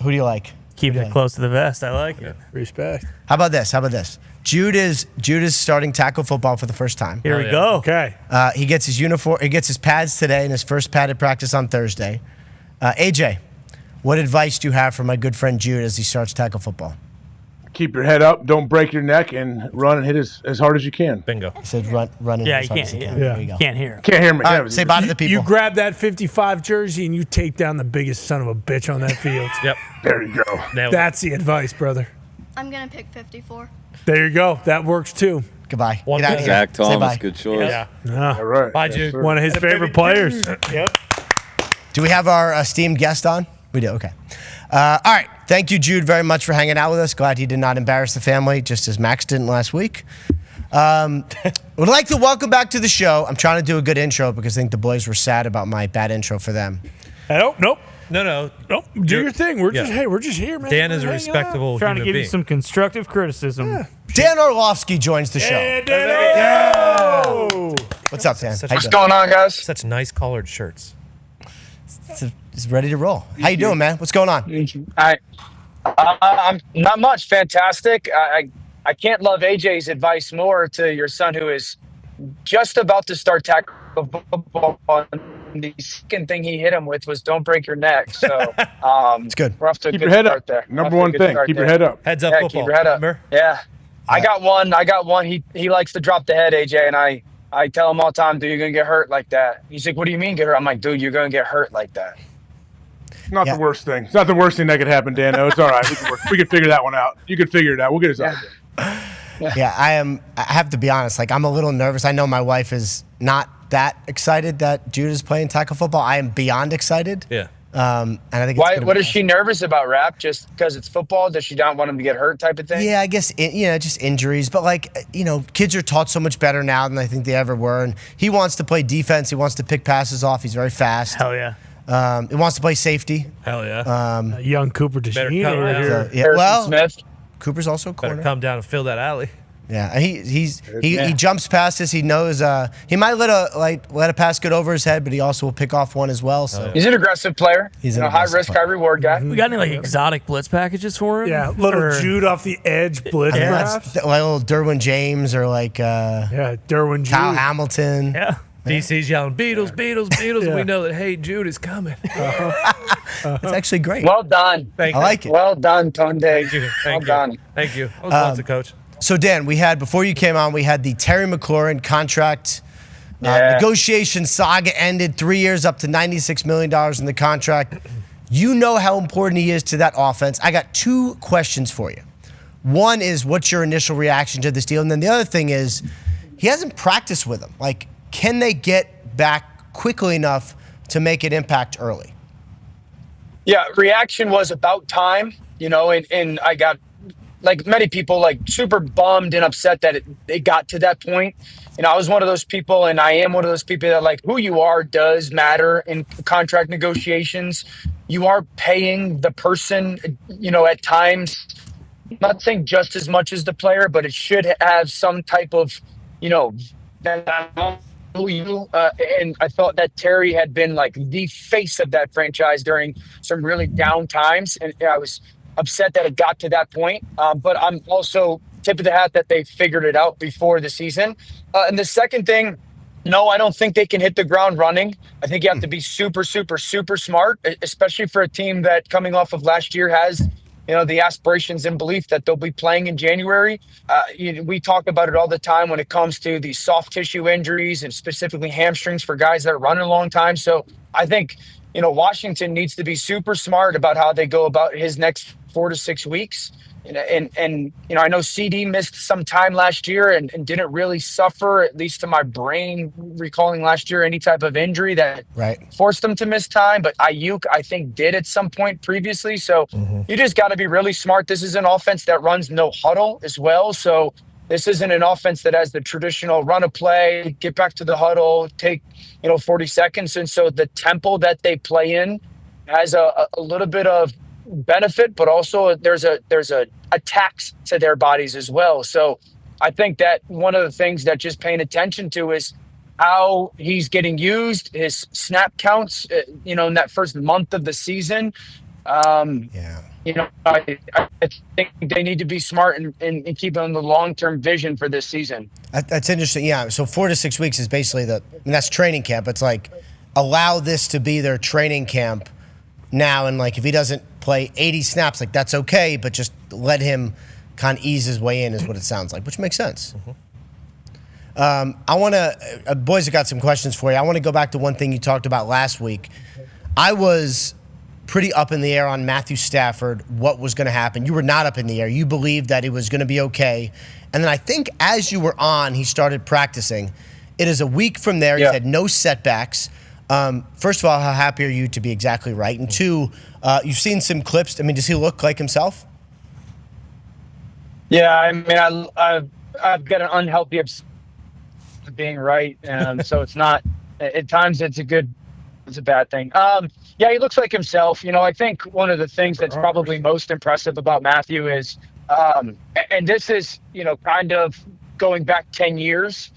Who do you like? Keep it close to the vest. I like it. Respect. How about this? Jude is starting tackle football for the first time. Here we go. Okay. He gets his uniform. He gets his pads today, and his first padded practice on Thursday. AJ, what advice do you have for my good friend Jude as he starts tackle football? Keep your head up. Don't break your neck, and run and hit as hard as you can. Bingo. He said run and Yeah, hit you as hard as can't. you can. Yeah. There you go. Can't hear him. Can't hear me. All right, say bye to the people. You grab that 55 jersey and you take down the biggest son of a bitch on that field. Yep. There you go. That's the advice, brother. I'm gonna pick 54. There you go. That works too. Goodbye. One Get out of here. Zach Say Thomas, bye. good choice. Yeah. All right. Bye, Yes, Jude. sir. One of his favorite players. Yep. Do we have our esteemed guest on? We do. Okay. All right. Thank you, Jude, very much for hanging out with us. Glad he did not embarrass the family, just as Max didn't last week. Would like to welcome back to the show. I'm trying to do a good intro because I think the boys were sad about my bad intro for them. Nope. No. Do your thing. We're just here, man. Dan is a We're hanging out. respectable Trying to human give being. you some constructive criticism. Yeah. Dan Orlovsky joins the show. Hey, Dan. What's up, Dan? What's going on, guys? Such nice collared shirts. He's ready to roll. How you doing, man? What's going on? I'm not much. Fantastic. I can't love AJ's advice more to your son, who is just about to start tackle football. The second thing he hit him with was "Don't break your neck." So it's good. We're off to a Keep good your head start up. there. Number one thing. Keep your head up. Heads up Yeah, football. keep your head up. Remember? Yeah. I got one. He likes to drop the head, AJ, and I tell him all the time, dude, you're gonna get hurt like that. He's like, what do you mean get hurt? I'm like, dude, you're gonna get hurt like that. It's not the worst thing. It's not the worst thing that could happen, Dan. No, it's all right. We can figure that one out. You can figure it out. We'll get it out. Yeah, I have to be honest. Like, I'm a little nervous. I know my wife is not that excited that Jude is playing tackle football. I am beyond excited. Yeah. And I think What is she nervous about, Rap? Just because it's football? Does she not want him to get hurt type of thing? Yeah, I guess, just injuries. But, kids are taught so much better now than I think they ever were. And he wants to play defense. He wants to pick passes off. He's very fast. Hell yeah. He wants to play safety. Hell yeah. Young Cooper DeSheen over here. Yeah, Smith. Cooper's also a corner. Better come down and fill that alley. Yeah, he jumps past us. He knows he might let a pass get over his head, but he also will pick off one as well. So he's an aggressive player. He's a high risk, high reward guy. We got any exotic blitz packages for him? Yeah, little Jude off the edge blitz, perhaps. Like a little Derwin James or Derwin Jude. Kyle Hamilton. Yeah. DC's yelling, Beatles. Yeah. We know that, hey, Jude is coming. It's actually great. Well done. I like it. Well done, Tunde. Thank you. Thank you. I was once a coach. So, Dan, before you came on, we had the Terry McLaurin contract negotiation saga ended. 3 years, up to $96 million in the contract. You know how important he is to that offense. I got two questions for you. One is, what's your initial reaction to this deal? And then the other thing is, he hasn't practiced with him. Can they get back quickly enough to make an impact early? Yeah, reaction was about time, and I got like many people, like super bummed and upset that it got to that point. I was one of those people, and I am one of those people that, like, who you are does matter in contract negotiations. You are paying the person, at times. I'm not saying just as much as the player, but it should have some type of, and I thought that Terry had been like the face of that franchise during some really down times, and I was upset that it got to that point. But I'm also tip of the hat that they figured it out before the season. And the second thing, no, I don't think they can hit the ground running. I think you have to be super, super, super smart, especially for a team that coming off of last year has, the aspirations and belief that they'll be playing in January. We talk about it all the time when it comes to the soft tissue injuries and specifically hamstrings for guys that are running a long time. So I think, Washington needs to be super smart about how they go about his next 4 to 6 weeks. And I know CD missed some time last year and didn't really suffer, at least to my brain, recalling last year any type of injury that forced him to miss time. But Ayuk, I think, did at some point previously. So you just got to be really smart. This is an offense that runs no huddle as well. So this isn't an offense that has the traditional run a play, get back to the huddle, take 40 seconds. And so the tempo that they play in has a little bit of benefit, but also there's a tax to their bodies as well. So I think that one of the things that just paying attention to is how he's getting used, his snap counts, in that first month of the season. I think they need to be smart and keep on the long-term vision for this season. That's interesting. Yeah. So 4 to 6 weeks is basically that's training camp. It's like allow this to be their training camp now, and like if he doesn't play 80 snaps, like that's okay, but just let him kind of ease his way in is what it sounds like, which makes sense. I want to, boys, I got some questions for you. I want to go back to one thing you talked about last week. I was pretty up in the air on Matthew Stafford, what was going to happen. You were not up in the air. You believed that it was going to be okay. And then I think as you were on, he started practicing. It is a week from there. He's had no setbacks. First of all, how happy are you to be exactly right? And two, you've seen some clips. I mean, does he look like himself? Yeah, I mean, I've got an unhealthy obsession with being right, and so it's not. At times, it's a bad thing. Yeah, he looks like himself. I think one of the things that's probably most impressive about Matthew is, and this is, kind of going back 10 years.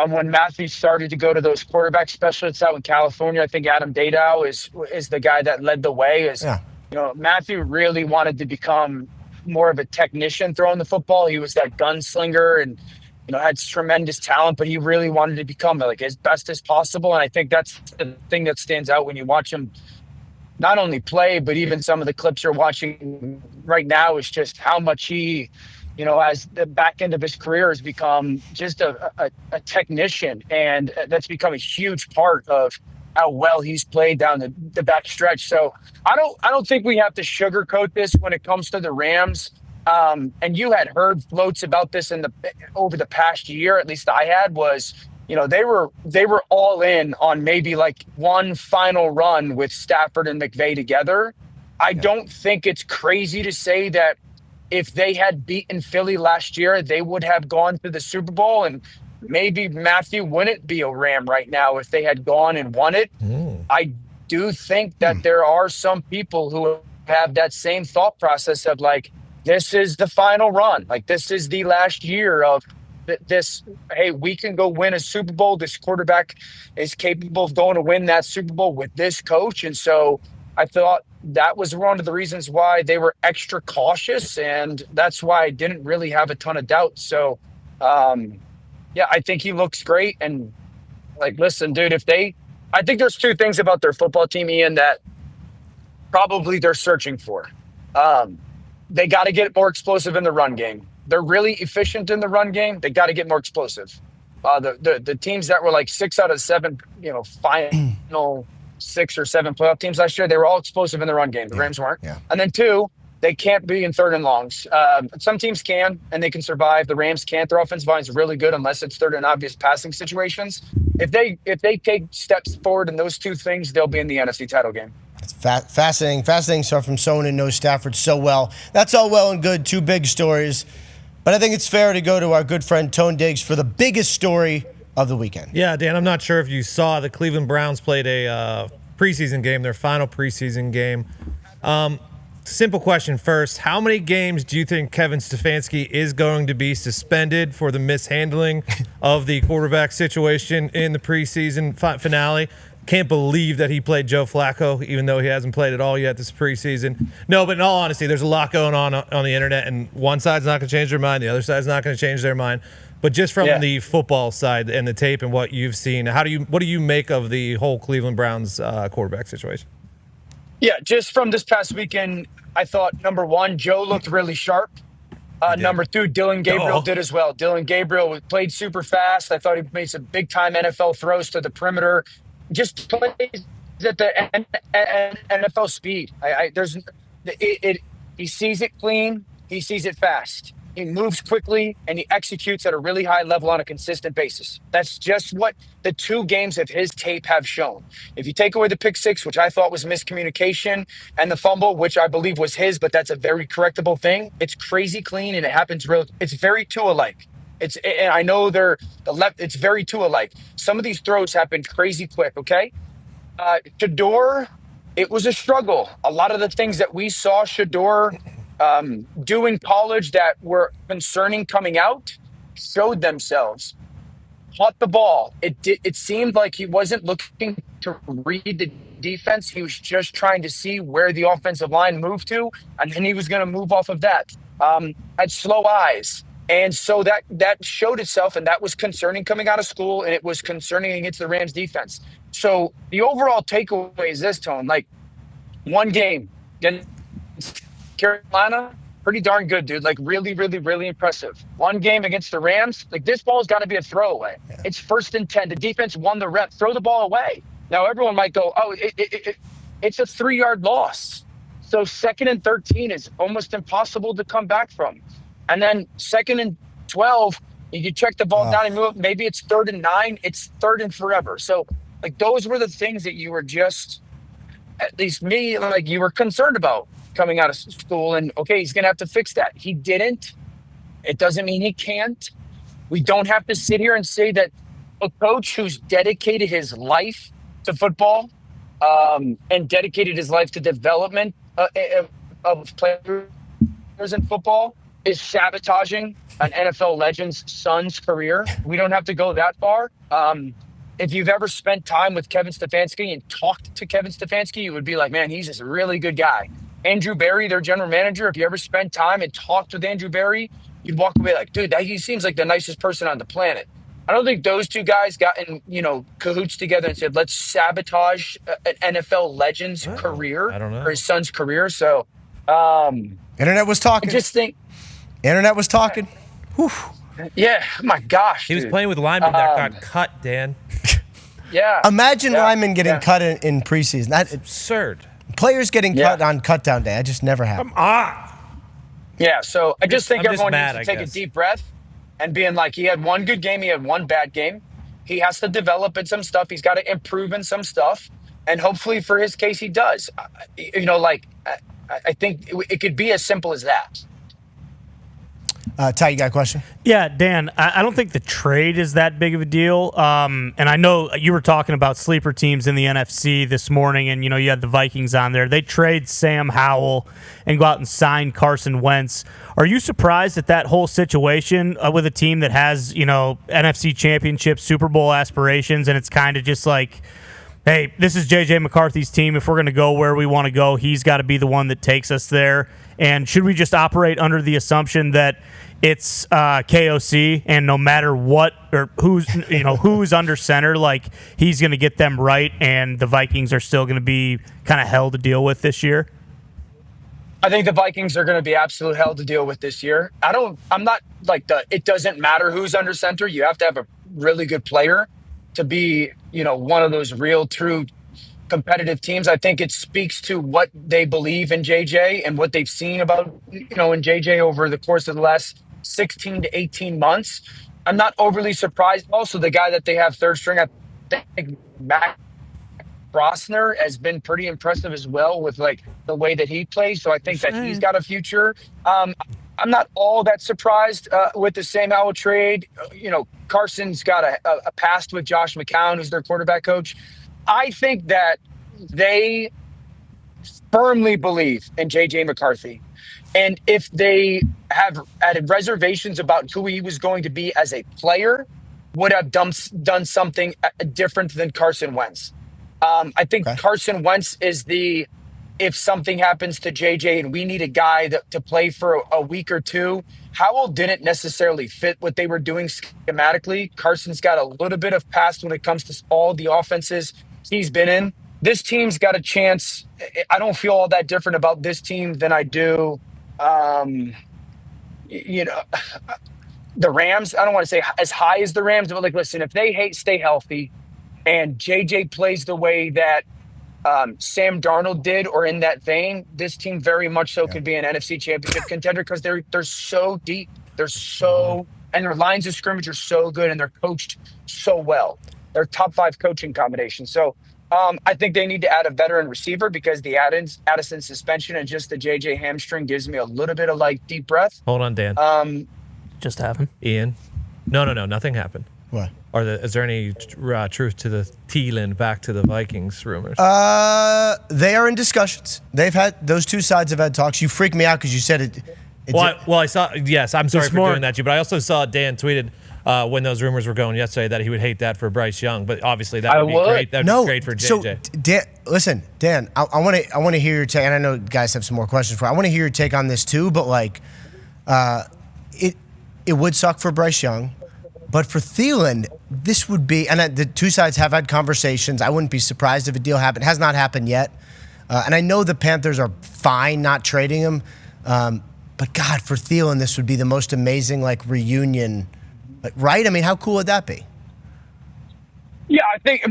When Matthew started to go to those quarterback specialists out in California, I think Adam Dadow is the guy that led the way. Matthew really wanted to become more of a technician throwing the football. He was that gunslinger and had tremendous talent, but he really wanted to become like as best as possible. And I think that's the thing that stands out when you watch him not only play, but even some of the clips you're watching right now is just how much he, as the back end of his career has become just a technician. And that's become a huge part of how well he's played down the back stretch. So I don't think we have to sugarcoat this when it comes to the Rams. And you had heard floats about this over the past year, at least I had, was, they were all in on maybe like one final run with Stafford and McVay together. I don't think it's crazy to say that if they had beaten Philly last year, they would have gone to the Super Bowl, and maybe Matthew wouldn't be a Ram right now if they had gone and won it. I do think that there are some people who have that same thought process of like, this is the final run. Like, this is the last year of this. Hey, we can go win a Super Bowl. This quarterback is capable of going to win that Super Bowl with this coach. And so I thought that was one of the reasons why they were extra cautious, and that's why I didn't really have a ton of doubt. So, yeah, I think he looks great. And like, listen, dude, I think there's two things about their football team, Ian, that probably they're searching for. They got to get more explosive in the run game. They're really efficient in the run game. They got to get more explosive. The teams that were like 6 out of 7, final 6 or 7 playoff teams last year, they were all explosive in the run game. The Rams weren't. And then two, they can't be in third and longs. Some teams can, and they can survive. The Rams can't. Their offensive line is really good unless it's third and obvious passing situations. If they take steps forward in those two things, they'll be in the NFC title game. Fascinating stuff from someone who knows Stafford so well. That's all well and good, two big stories. But I think it's fair to go to our good friend Tone Diggs for the biggest story of the weekend. Yeah, Dan, I'm not sure if you saw the Cleveland Browns played a preseason game, their final preseason game. Simple question first. How many games do you think Kevin Stefanski is going to be suspended for the mishandling of the quarterback situation in the preseason finale? Can't believe that he played Joe Flacco, even though he hasn't played at all yet this preseason. No, but in all honesty, there's a lot going on the internet, and one side's not going to change their mind. The other side's not going to change their mind. But just from the football side and the tape and what you've seen, what do you make of the whole Cleveland Browns quarterback situation? Yeah, just from this past weekend, I thought, number one, Joe looked really sharp. Number two, Dylan Gabriel did as well. Dylan Gabriel played super fast. I thought he made some big-time NFL throws to the perimeter. Just plays at the NFL speed. He sees it clean. He sees it fast. He moves quickly, and he executes at a really high level on a consistent basis. That's just what the two games of his tape have shown. If you take away the pick six, which I thought was miscommunication, and the fumble, which I believe was his, but that's a very correctable thing, it's crazy clean, and it happens it's very Tua-like. And I know it's very Tua-like. Some of these throws happen crazy quick, okay? Shador, it was a struggle. A lot of the things that we saw Shador do in college that were concerning coming out showed themselves. Caught the ball. It seemed like he wasn't looking to read the defense. He was just trying to see where the offensive line moved to, and then he was going to move off of that. Had slow eyes. And so that showed itself, and that was concerning coming out of school, and it was concerning against the Rams defense. So the overall takeaway is this, Tone. Like, one game against Carolina, pretty darn good, dude. Like, really, really, really impressive. One game against the Rams, like, this ball's got to be a throwaway. Yeah. It's 1st and 10. The defense won the rep. Throw the ball away. Now, everyone might go, oh, it's a 3-yard loss. So 2nd and 13 is almost impossible to come back from. And then 2nd and 12, you check the ball down and move. Maybe it's 3rd and 9. It's 3rd and forever. So, like, those were the things that you were just, at least me, like, you were concerned about coming out of school. And, okay, he's going to have to fix that. He didn't. It doesn't mean he can't. We don't have to sit here and say that a coach who's dedicated his life to football and dedicated his life to development of players in football is sabotaging an NFL legend's son's career. We don't have to go that far. If you've ever spent time with Kevin Stefanski and talked to Kevin Stefanski, you would be like, man, he's just a really good guy. Andrew Berry, their general manager, if you ever spent time and talked with Andrew Berry, you'd walk away like, dude, he seems like the nicest person on the planet. I don't think those two guys got in, cahoots together and said, let's sabotage an NFL legend's career or his son's career. So, Internet was talking. I just think. Internet was talking. Whew. Yeah, my gosh. He was playing with linemen that got cut, Dan. Yeah. Imagine linemen getting cut in preseason. That's absurd. Players getting cut on cutdown day. I just never happened. Yeah, so I just think everyone needs to take a deep breath and being like, he had one good game, he had one bad game. He has to develop in some stuff. He's got to improve in some stuff. And hopefully for his case, he does. I think it could be as simple as that. Ty, you got a question? Yeah, Dan, I don't think the trade is that big of a deal. And I know you were talking about sleeper teams in the NFC this morning, and, you had the Vikings on there. They trade Sam Howell and go out and sign Carson Wentz. Are you surprised at that whole situation with a team that has, NFC Championship, Super Bowl aspirations, and it's kind of just like, hey, this is JJ McCarthy's team. If we're going to go where we want to go, he's got to be the one that takes us there. And should we just operate under the assumption that it's KOC, and no matter what or who's under center, like, he's going to get them right, and the Vikings are still going to be kind of hell to deal with this year? I think the Vikings are going to be absolute hell to deal with this year. I'm not like it doesn't matter who's under center. You have to have a really good player to be, one of those real, true competitive teams. I think it speaks to what they believe in JJ and what they've seen about, in JJ over the course of the last 16 to 18 months. I'm not overly surprised. Also, the guy that they have third string, I think Brosner has been pretty impressive as well with like the way that he plays. So I think that he's got a future. I'm not all that surprised with the Sam Howell trade. Carson's got a past with Josh McCown, who's their quarterback coach. I think that they firmly believe in JJ McCarthy. And if they have had reservations about who he was going to be as a player, would have done something different than Carson Wentz. I think Carson Wentz is if something happens to JJ and we need a guy to play for a week or two, Howell didn't necessarily fit what they were doing schematically. Carson's got a little bit of past when it comes to all the offenses he's been in. This team's got a chance. I don't feel all that different about this team than I do, the Rams. I don't want to say as high as the Rams, but like, listen, if they stay healthy and JJ plays the way that Sam Darnold did or in that vein, this team very much so could be an NFC championship contender because they're so deep. And their lines of scrimmage are so good and they're coached so well. They're top 5 coaching combination. So I think they need to add a veteran receiver because the Addison suspension and just the JJ hamstring gives me a little bit of like deep breath. Hold on, Dan. Just happened. Ian. No, nothing happened. What? Is there any truth to the Thielen back to the Vikings rumors? They are in discussions. Those two sides have had talks. You freaked me out because you said it. I saw. Yes, I'm sorry for doing that to you, but I also saw Dan tweeted when those rumors were going yesterday that he would hate that for Bryce Young, but obviously that would be great. That'd be great for JJ. So Dan, I want to hear your take, and I know guys have some more questions for you. I want to hear your take on this too, but like, it would suck for Bryce Young. But for Thielen, this would be, and the two sides have had conversations. I wouldn't be surprised if a deal happened. It has not happened yet. And I know the Panthers are fine not trading him. But God, for Thielen, this would be the most amazing like reunion, right? I mean, how cool would that be? Yeah, I think,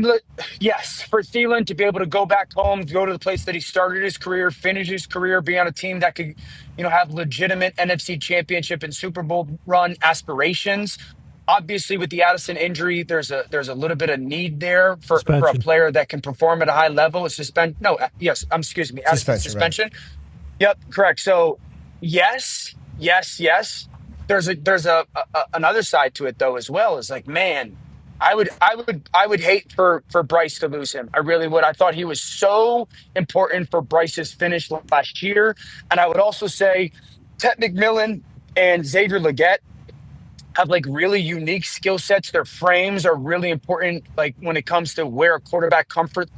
yes, for Thielen to be able to go back home, go to the place that he started his career, finish his career, be on a team that could, have legitimate NFC championship and Super Bowl run aspirations. Obviously, with the Addison injury, there's a little bit of need there for a player that can perform at a high level. Suspension. Right. Yep, correct. So, yes. There's another side to it though as well. Is like, man, I would hate for Bryce to lose him. I really would. I thought he was so important for Bryce's finish last year, and I would also say Ted McMillan and Xavier Legette have like really unique skill sets. Their frames are really important, like when it comes to where a quarterback comfort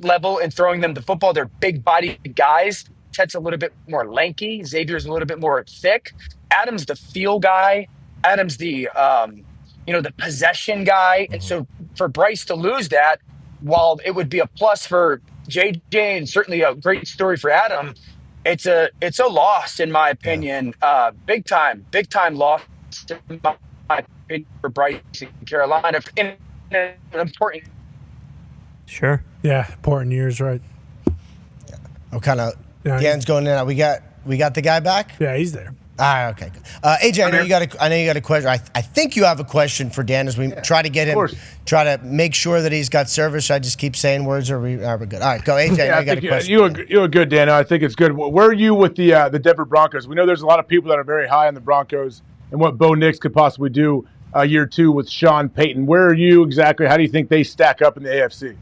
level in throwing them the football. They're big body guys. Ted's a little bit more lanky. Xavier's a little bit more thick. Adam's the feel guy. Adam's the the possession guy. And so for Bryce to lose that, while it would be a plus for JJ and certainly a great story for Adam, it's a loss in my opinion. Big time loss in my opinion for Bryce in Carolina in an important. Sure. Yeah, important years, right? Yeah. I'm kind of. Dan's going in. We got the guy back. Yeah, he's there. Okay. Good. AJ, I know you got a question. I think you have a question for Dan as we try to get him, try to make sure that he's got service. Should I just keep saying words, or we're good? All right, go, AJ. Yeah, you got a question. You were good, Dan. I think it's good. Where are you with the Denver Broncos? We know there's a lot of people that are very high on the Broncos and what Bo Nix could possibly do year 2 with Sean Payton. Where are you exactly? How do you think they stack up in the AFC?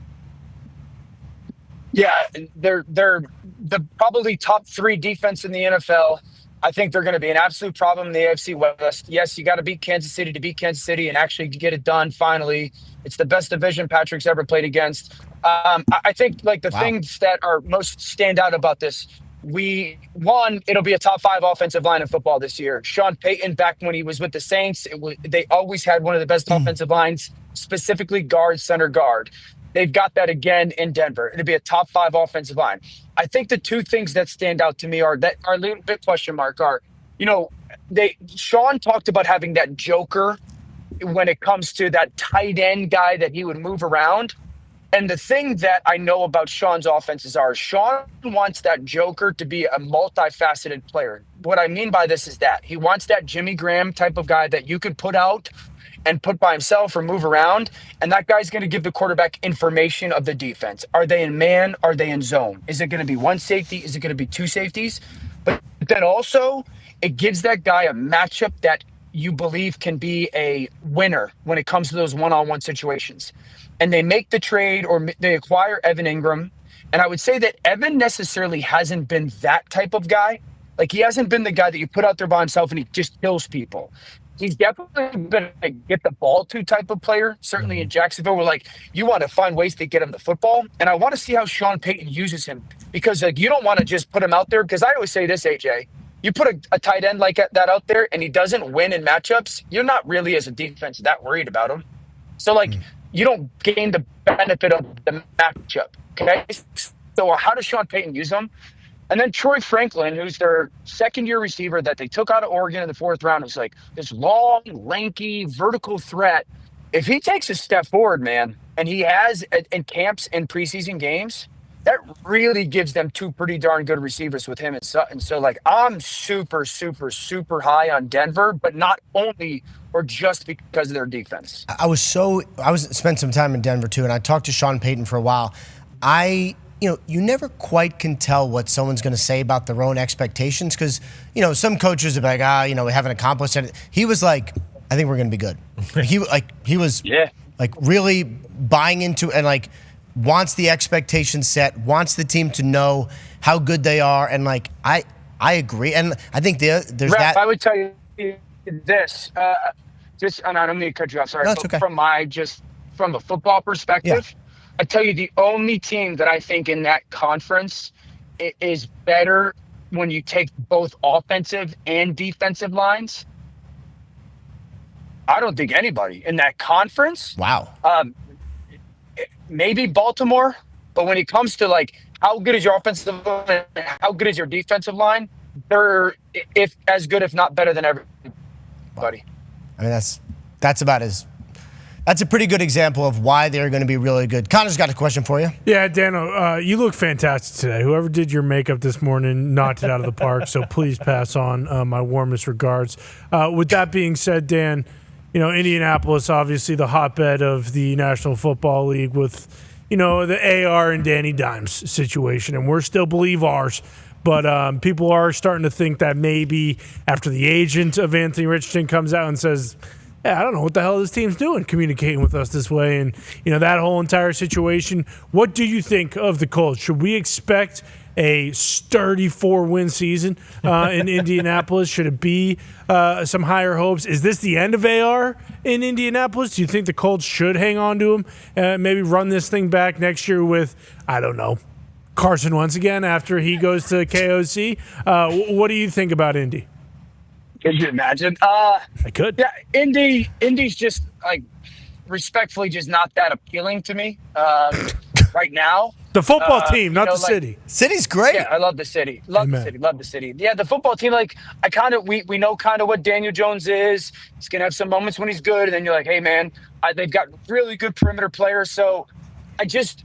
Yeah, they're the probably top 3 defense in the NFL. I think they're going to be an absolute problem in the AFC West. Yes, you got to beat Kansas City to beat Kansas City and actually get it done finally. It's the best division Patrick's ever played against. I think like the things that are most stand out about this, it'll be a top 5 offensive line in football this year. Sean Payton, back when he was with the Saints, they always had one of the best offensive lines, specifically guard, center guard. They've got that again in Denver. It'll be a top 5 offensive line. I think the 2 things that stand out to me are a little bit question mark are, Sean talked about having that joker when it comes to that tight end guy that he would move around. And the thing that I know about Sean's offenses are Sean wants that joker to be a multifaceted player. What I mean by this is that he wants that Jimmy Graham type of guy that you could put out and put by himself or move around, and that guy's going to give the quarterback information of the defense. Are they in man? Are they in zone? Is it going to be one safety? Is it going to be two safeties? But then also, it gives that guy a matchup that you believe can be a winner when it comes to those one-on-one situations. And they make the trade or they acquire Evan Ingram. And I would say that Evan necessarily hasn't been that type of guy. Like, he hasn't been the guy that you put out there by himself and he just kills people. He's definitely been a get the ball to type of player, certainly in Jacksonville, where, like, you want to find ways to get him the football. And I want to see how Sean Payton uses him, because, like, you don't want to just put him out there. Because I always say this, AJ, you put a tight end like that out there and he doesn't win in matchups, you're not really, as a defense, that worried about him. So, like, you don't gain the benefit of the matchup, okay? So how does Sean Payton use them? And then Troy Franklin, who's their second-year receiver that they took out of Oregon in the 4th round, is like this long, lanky, vertical threat. If he takes a step forward, man, and he has in camps and preseason games, that really gives them two pretty darn good receivers with him and Sutton. So, like, I'm super, super, super high on Denver, but not only or just because of their defense. I spent some time in Denver too, and I talked to Sean Payton for a while. You never quite can tell what someone's going to say about their own expectations, because, some coaches are like, we haven't accomplished it. He was like, I think we're going to be good. He was really buying into and like wants the expectations set, wants the team to know how good they are, and like I agree, and I think there's Ref, that. I would tell you this, and I don't mean to cut you off. Sorry, no, it's okay. From a football perspective. Yeah. I tell you, the only team that I think in that conference is better when you take both offensive and defensive lines. I don't think anybody in that conference. Wow. Maybe Baltimore, but when it comes to, like, how good is your offensive line, how good is your defensive line, they're as good, if not better than everybody. Wow. I mean, that's a pretty good example of why they're going to be really good. Connor's got a question for you. Yeah, Dano, you look fantastic today. Whoever did your makeup this morning knocked it out of the park, so please pass on my warmest regards. With that being said, Dan, Indianapolis, obviously the hotbed of the National Football League with, the AR and Danny Dimes situation, and we're still believe ours. But people are starting to think that maybe after the agent of Anthony Richardson comes out and says, I don't know what the hell this team's doing communicating with us this way. And, that whole entire situation. What do you think of the Colts? Should we expect a sturdy 4-win season in Indianapolis? Should it be some higher hopes? Is this the end of AR in Indianapolis? Do you think the Colts should hang on to him? Maybe run this thing back next year with, I don't know, Carson once again after he goes to KOC? What do you think about Indy? Could you imagine? I could. Yeah, Indy's just, like, respectfully just not that appealing to me right now. The football team, not the city. City's great. Yeah, I love the city. Love the city. Yeah, the football team, like, we know kind of what Daniel Jones is. He's going to have some moments when he's good, and then you're like, hey, man, they've got really good perimeter players. So I just,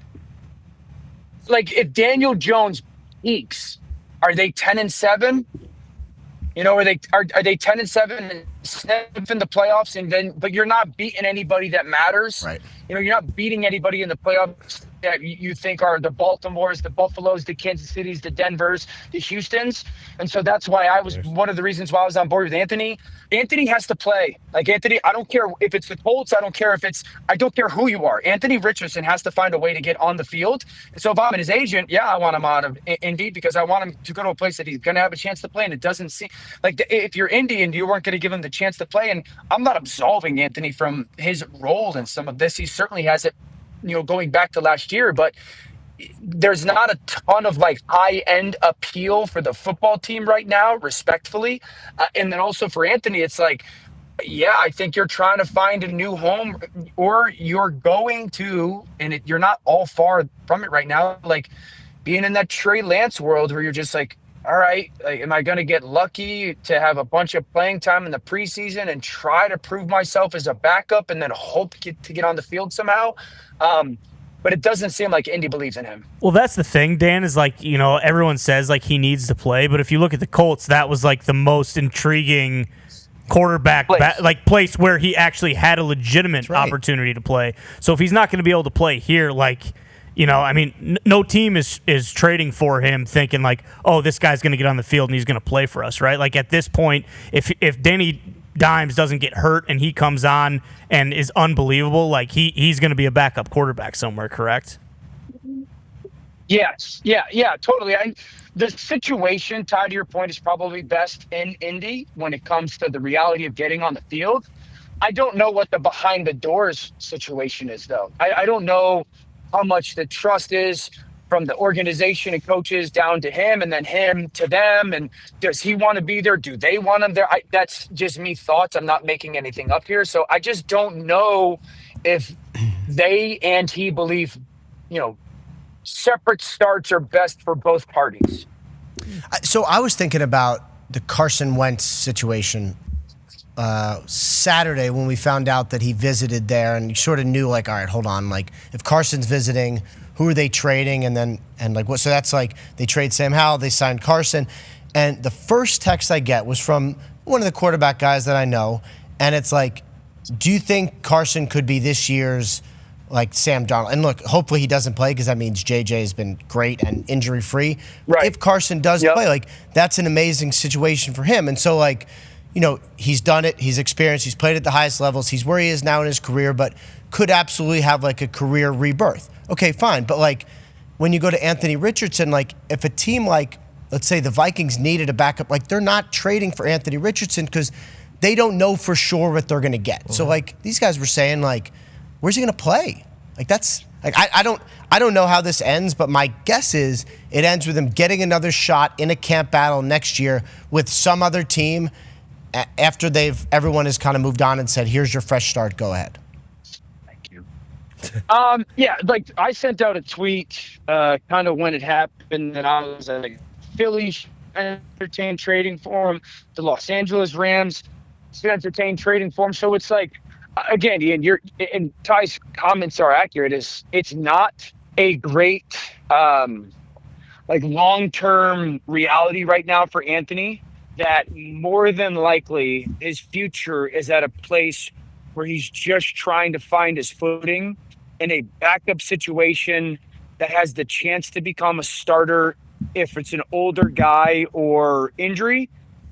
like, if Daniel Jones peaks, are they 10-7? Are they 10-7 and sniff in the playoffs, but you're not beating anybody that matters. Right. You're not beating anybody in the playoffs that you think are the Baltimores, the Buffaloes, the Kansas Cities, the Denvers, the Houstons. And so that's why one of the reasons why I was on board with Anthony. Anthony has to play. Like, Anthony, I don't care if it's the Colts. I don't care who you are. Anthony Richardson has to find a way to get on the field. And so if I'm his agent, I want him out of Indy because I want him to go to a place that he's going to have a chance to play. And it doesn't seem like if you're Indy and you weren't going to give him the chance to play, and I'm not absolving Anthony from his role in some of this. He certainly has it, going back to last year, but there's not a ton of, like, high-end appeal for the football team right now, respectfully. And then also for Anthony, it's like, I think you're trying to find a new home, or you're going to, and you're not all far from it right now, like being in that Trey Lance world where you're just like, all right, like, am I going to get lucky to have a bunch of playing time in the preseason and try to prove myself as a backup and then hope to get on the field somehow? But it doesn't seem like Indy believes in him. Well, that's the thing, Dan, is like, everyone says like he needs to play, but if you look at the Colts, that was like the most intriguing quarterback place where he actually had a legitimate opportunity to play. So if he's not going to be able to play here, no team is trading for him thinking like, oh, this guy's going to get on the field and he's going to play for us, right? Like at this point, if Danny Dimes doesn't get hurt and he comes on and is unbelievable, like he's going to be a backup quarterback somewhere, correct? Yes. Yeah, totally. The situation, Ty, to your point, is probably best in Indy when it comes to the reality of getting on the field. I don't know what the behind the doors situation is, though. I don't know how much the trust is from the organization and coaches down to him and then him to them. And does he want to be there? Do they want him there? That's just me thoughts. I'm not making anything up here. So I just don't know if they and he believe, separate starts are best for both parties. So I was thinking about the Carson Wentz situation Saturday when we found out that he visited there, and you sort of knew, like, all right, hold on, like, if Carson's visiting, who are they trading? So that's like they trade Sam Howell, they signed Carson, and the first text I get was from one of the quarterback guys that I know, and it's like, do you think Carson could be this year's like Sam Darnold? And look, hopefully he doesn't play because that means JJ has been great and injury free. Right. If Carson does play, like, that's an amazing situation for him. And so, like, he's done it, he's experienced, he's played at the highest levels, he's where he is now in his career, but could absolutely have like a career rebirth. Okay, fine. But like when you go to Anthony Richardson, like if a team like, let's say the Vikings needed a backup, like they're not trading for Anthony Richardson because they don't know for sure what they're going to get. Mm-hmm. So like these guys were saying, like, where's he going to play? Like that's like I don't know how this ends, but my guess is it ends with him getting another shot in a camp battle next year with some other team after everyone has kind of moved on and said, here's your fresh start, go ahead. Thank you. Like I sent out a tweet kind of when it happened that I was like, Philly entertained trading for him, the Los Angeles Rams entertained trading for him. So it's like, again, Ian, and Ty's comments are accurate. It's not a great long-term reality right now for Anthony, that more than likely his future is at a place where he's just trying to find his footing in a backup situation that has the chance to become a starter if it's an older guy or injury.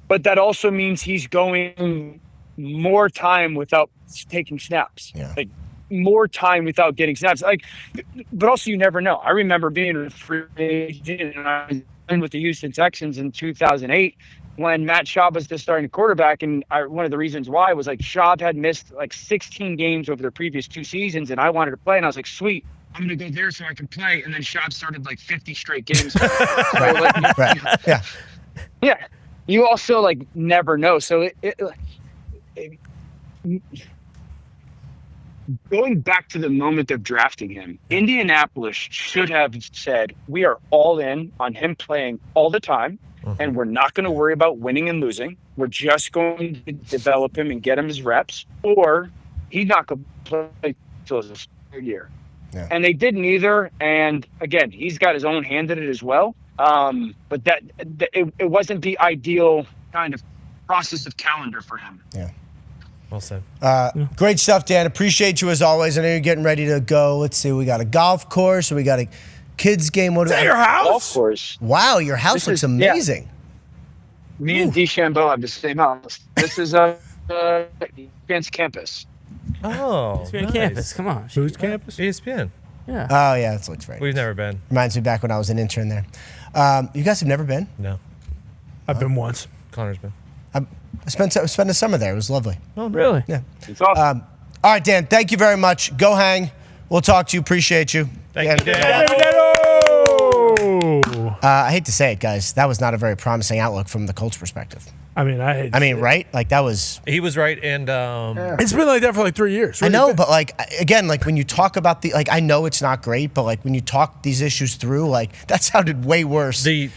But that also means he's going more time without taking snaps. Yeah. Like more time without getting snaps. Like, but also you never know. I remember being a free agent and I was in with the Houston Texans in 2008 when Matt Schaub was the starting quarterback. And one of the reasons why was like Schaub had missed like 16 games over the previous 2 seasons and I wanted to play. And I was like, sweet, I'm going to go there so I can play. And then Schaub started like 50 straight games. Yeah. Yeah. You also like never know. So going back to the moment of drafting him, Indianapolis should have said, we are all in on him playing all the time, and we're not going to worry about winning and losing. We're just going to develop him and get him his reps, or he's not going to play until his 3rd year. Yeah. And they didn't either. And again, he's got his own hand in it as well. But it wasn't the ideal kind of process of calendar for him. Yeah. Well said. Great stuff, Dan. Appreciate you as always. I know you're getting ready to go. Let's see. We got a golf course. We got a kids game. What is that? Your house? Golf course. Wow, your house looks amazing. Yeah. Me and DeChambeau have the same house. This is ESPN's campus. Oh, ESPN nice. Campus. Come on. Whose campus? ESPN. Yeah. Oh, yeah. It looks great. We've never been. Reminds me back when I was an intern there. You guys have never been? No. I've been once. Connor's been. I spent the summer there. It was lovely. Oh, really? Yeah. It's awesome. All right, Dan. Thank you very much. Go hang. We'll talk to you. Appreciate you. Thank you, Dan. I hate to say it, guys. That was not a very promising outlook from the Colts' perspective. I mean, right? Like that was. He was right, and it's been like that for like 3 years. I know, but like again, like when you talk about I know it's not great, but like when you talk these issues through, like that sounded way worse. The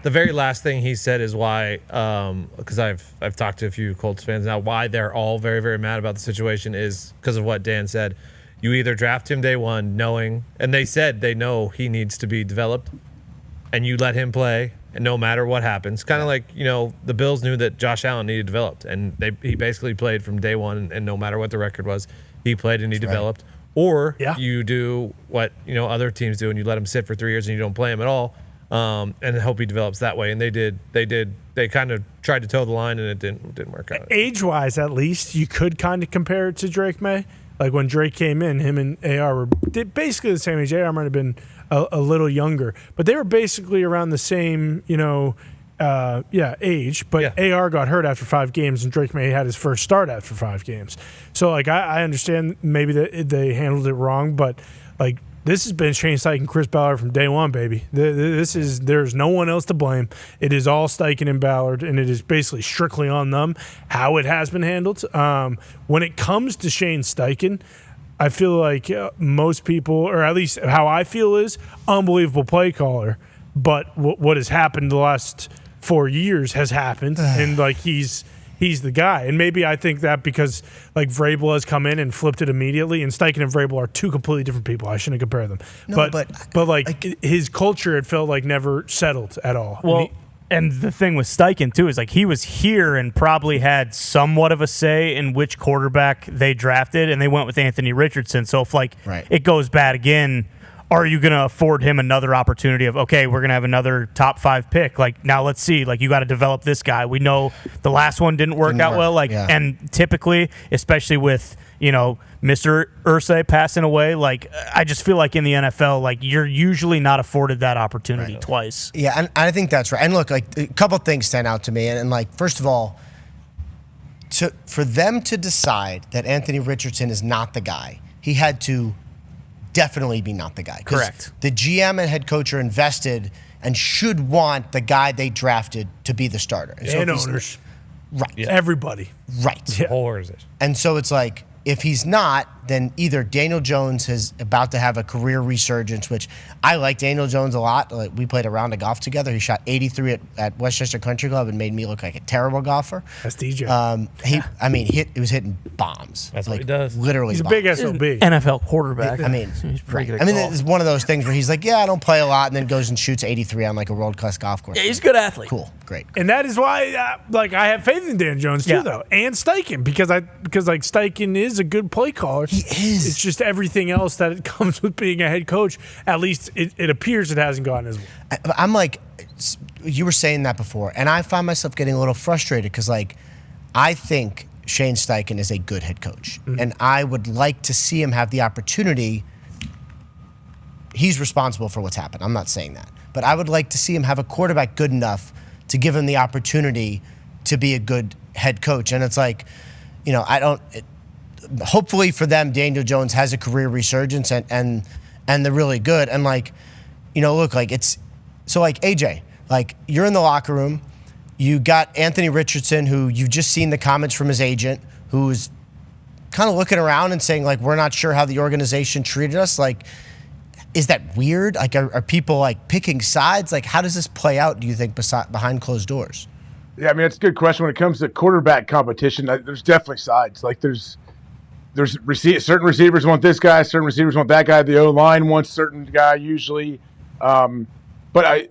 very last thing he said is why, because I've talked to a few Colts fans now, why they're all very, very mad about the situation is because of what Dan said. You either draft him day one knowing, and they said they know he needs to be developed, and you let him play and no matter what happens, kind of like, the Bills knew that Josh Allen needed developed, and he basically played from day one, and no matter what the record was, he played and he developed. Or you do what other teams do, and you let him sit for 3 years and you don't play him at all, and hope he develops that way. And they did. They kind of tried to toe the line, and it didn't work out. Age-wise, at least, you could kind of compare it to Drake May. Like when Drake came in, him and AR were basically the same age. AR might have been a little younger, but they were basically around the same, age. But AR got hurt after 5 games, and Drake May had his first start after 5 games. So, I understand maybe that they handled it wrong, but, this has been Shane Steichen and Chris Ballard from day one, baby. There's no one else to blame. It is all Steichen and Ballard, and it is basically strictly on them how it has been handled. When it comes to Shane Steichen, I feel like most people, or at least how I feel is, unbelievable play caller. But what has happened the last 4 years has happened, and he's the guy. And maybe I think that because Vrabel has come in and flipped it immediately, and Steichen and Vrabel are 2 completely different people. I shouldn't compare them. No, but his culture, it felt like never settled at all. Well, and the thing with Steichen too is he was here and probably had somewhat of a say in which quarterback they drafted, and they went with Anthony Richardson. So if it goes bad again, are you going to afford him another opportunity of, okay, we're going to have another top 5 pick? Now let's see. You got to develop this guy. We know the last one didn't work out well. And typically, especially with, Mr. Irsay passing away, I just feel like in the NFL, you're usually not afforded that opportunity twice. Yeah, and I think that's right. And look, a couple things stand out to me. And first of all, for them to decide that Anthony Richardson is not the guy, he had to definitely be not the guy. Correct. The GM and head coach are invested and should want the guy they drafted to be the starter. And owners. Right. Yeah. Everybody. Right. Yeah. Whole organization. And so it's if he's not, then either Daniel Jones is about to have a career resurgence, which I like Daniel Jones a lot. We played a round of golf together. He shot 83 at Westchester Country Club and made me look like a terrible golfer. That's DJ. He was hitting bombs. That's what he does. Literally, he's bombs. a big SOB. NFL quarterback. He's pretty good. It's one of those things where he's I don't play a lot, and then goes and shoots 83 on a world-class golf course. Yeah, he's a good athlete. Cool, great. And that is why, I have faith in Dan Jones too, though, and Steichen, because Steichen is a good play caller. He is. It's just everything else that it comes with being a head coach. At least it appears it hasn't gone as well. I'm you were saying that before, and I find myself getting a little frustrated because, I think Shane Steichen is a good head coach, and I would like to see him have the opportunity. He's responsible for what's happened. I'm not saying that, but I would like to see him have a quarterback good enough to give him the opportunity to be a good head coach. And it's hopefully for them, Daniel Jones has a career resurgence and they're really good. And it's so AJ, you're in the locker room, you got Anthony Richardson, who you've just seen the comments from his agent, who's kind of looking around and saying we're not sure how the organization treated us. Is that weird? Are people picking sides? How does this play out, do you think, behind closed doors? Yeah, it's a good question. When it comes to quarterback competition, there's definitely sides. There's certain receivers want this guy, certain receivers want that guy. The O-line wants certain guy usually. But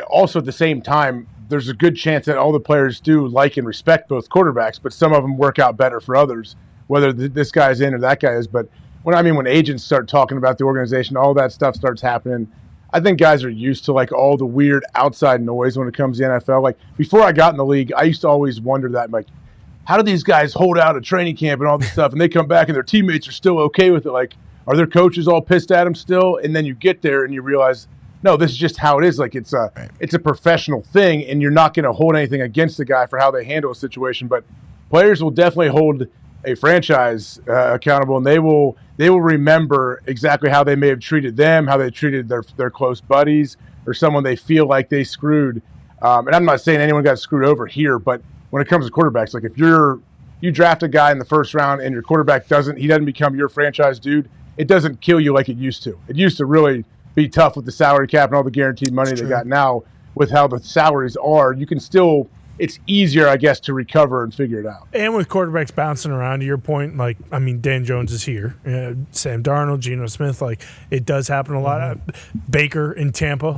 also at the same time, there's a good chance that all the players do like and respect both quarterbacks, but some of them work out better for others, whether this guy's in or that guy is. But when agents start talking about the organization, all that stuff starts happening, I think guys are used to all the weird outside noise when it comes to the NFL. Before I got in the league, I used to always wonder that, how do these guys hold out at training camp and all this stuff, and they come back and their teammates are still okay with it? Are their coaches all pissed at them still? And then you get there and you realize, no, this is just how it is. It's a professional thing, and you're not going to hold anything against the guy for how they handle a situation. But players will definitely hold a franchise accountable, and they will remember exactly how they may have treated them, how they treated their close buddies, or someone they feel like they screwed. And I'm not saying anyone got screwed over here, but when it comes to quarterbacks, if you draft a guy in the first round and your quarterback doesn't become your franchise dude, it doesn't kill you like it used to. It used to really be tough with the salary cap and all the guaranteed money they got now. With how the salaries are, you can still it's easier, I guess, to recover and figure it out. And with quarterbacks bouncing around, to your point, Dan Jones is here. Sam Darnold, Geno Smith, it does happen a lot. Baker in Tampa,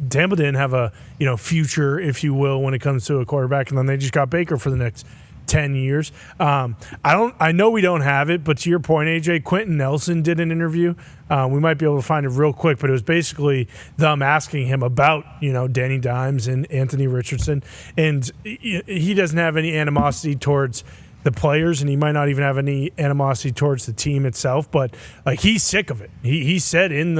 Tampa didn't have a future, if you will, when it comes to a quarterback, and then they just got Baker for the next 10 years. I know we don't have it, but to your point, AJ, Quinton Nelson did an interview. We might be able to find it real quick, but it was basically them asking him about, Danny Dimes and Anthony Richardson. And he doesn't have any animosity towards the players, and he might not even have any animosity towards the team itself, but he's sick of it. He said in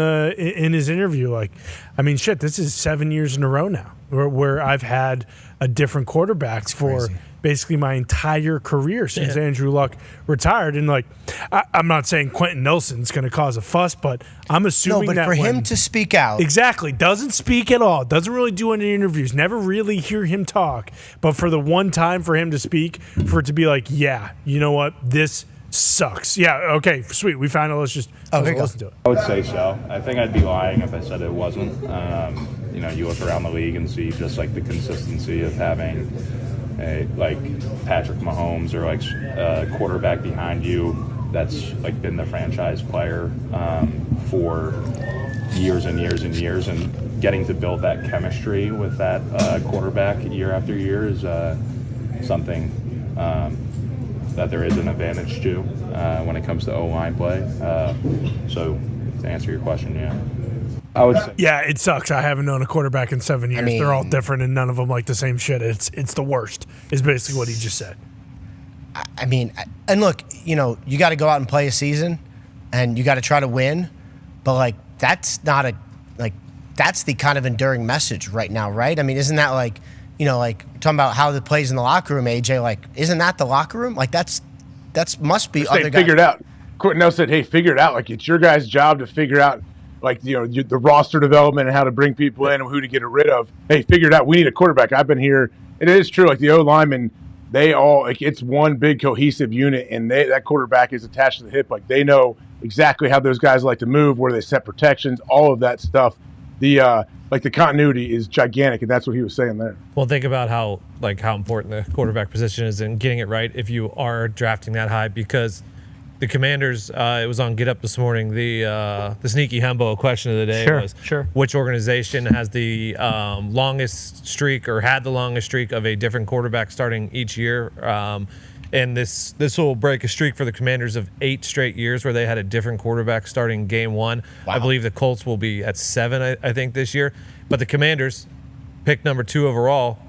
his interview, this is 7 years in a row now where I've had a different quarterbacks for basically my entire career since Andrew Luck retired. And I'm not saying Quentin Nelson's going to cause a fuss, but I'm assuming that for him to speak out. Exactly. Doesn't speak at all. Doesn't really do any interviews. Never really hear him talk. But for the one time for him to speak, for it to be yeah, you know what? This sucks. Yeah, okay, sweet. We found it. Let's listen to it. I would say so. I think I'd be lying if I said it wasn't. You look around the league and see just the consistency of having Patrick Mahomes or a quarterback behind you that's been the franchise player for years and years and years, and getting to build that chemistry with that quarterback year after year is something that there is an advantage to when it comes to O-line play. So to answer your question, yeah. I would say. Yeah, it sucks. I haven't known a quarterback in 7 years. They're all different, and none of them like the same shit. It's the worst, is basically what he just said. And look, you got to go out and play a season, and you got to try to win, but that's not that's the kind of enduring message right now, right? Isn't that talking about how the plays in the locker room, AJ? Isn't that the locker room? That's must be other guys. Figure it out. Quentin Nelson said, "Hey, figure it out. It's your guys' job to figure out." The roster development and how to bring people in and who to get rid of. Hey, figure it out. We need a quarterback. I've been here. And it is true. The O linemen, they all it's one big cohesive unit, and that quarterback is attached to the hip. They know exactly how those guys like to move, where they set protections, all of that stuff. The continuity is gigantic, and that's what he was saying there. Well, think about how important the quarterback position is and getting it right if you are drafting that high, because the Commanders, it was on Get Up this morning, the sneaky Hembo question of the day was which organization has the longest streak or had the longest streak of a different quarterback starting each year. And this will break a streak for the Commanders of 8 straight years where they had a different quarterback starting game one. Wow. I believe the Colts will be at 7, I think, this year. But the Commanders, pick number 2 overall,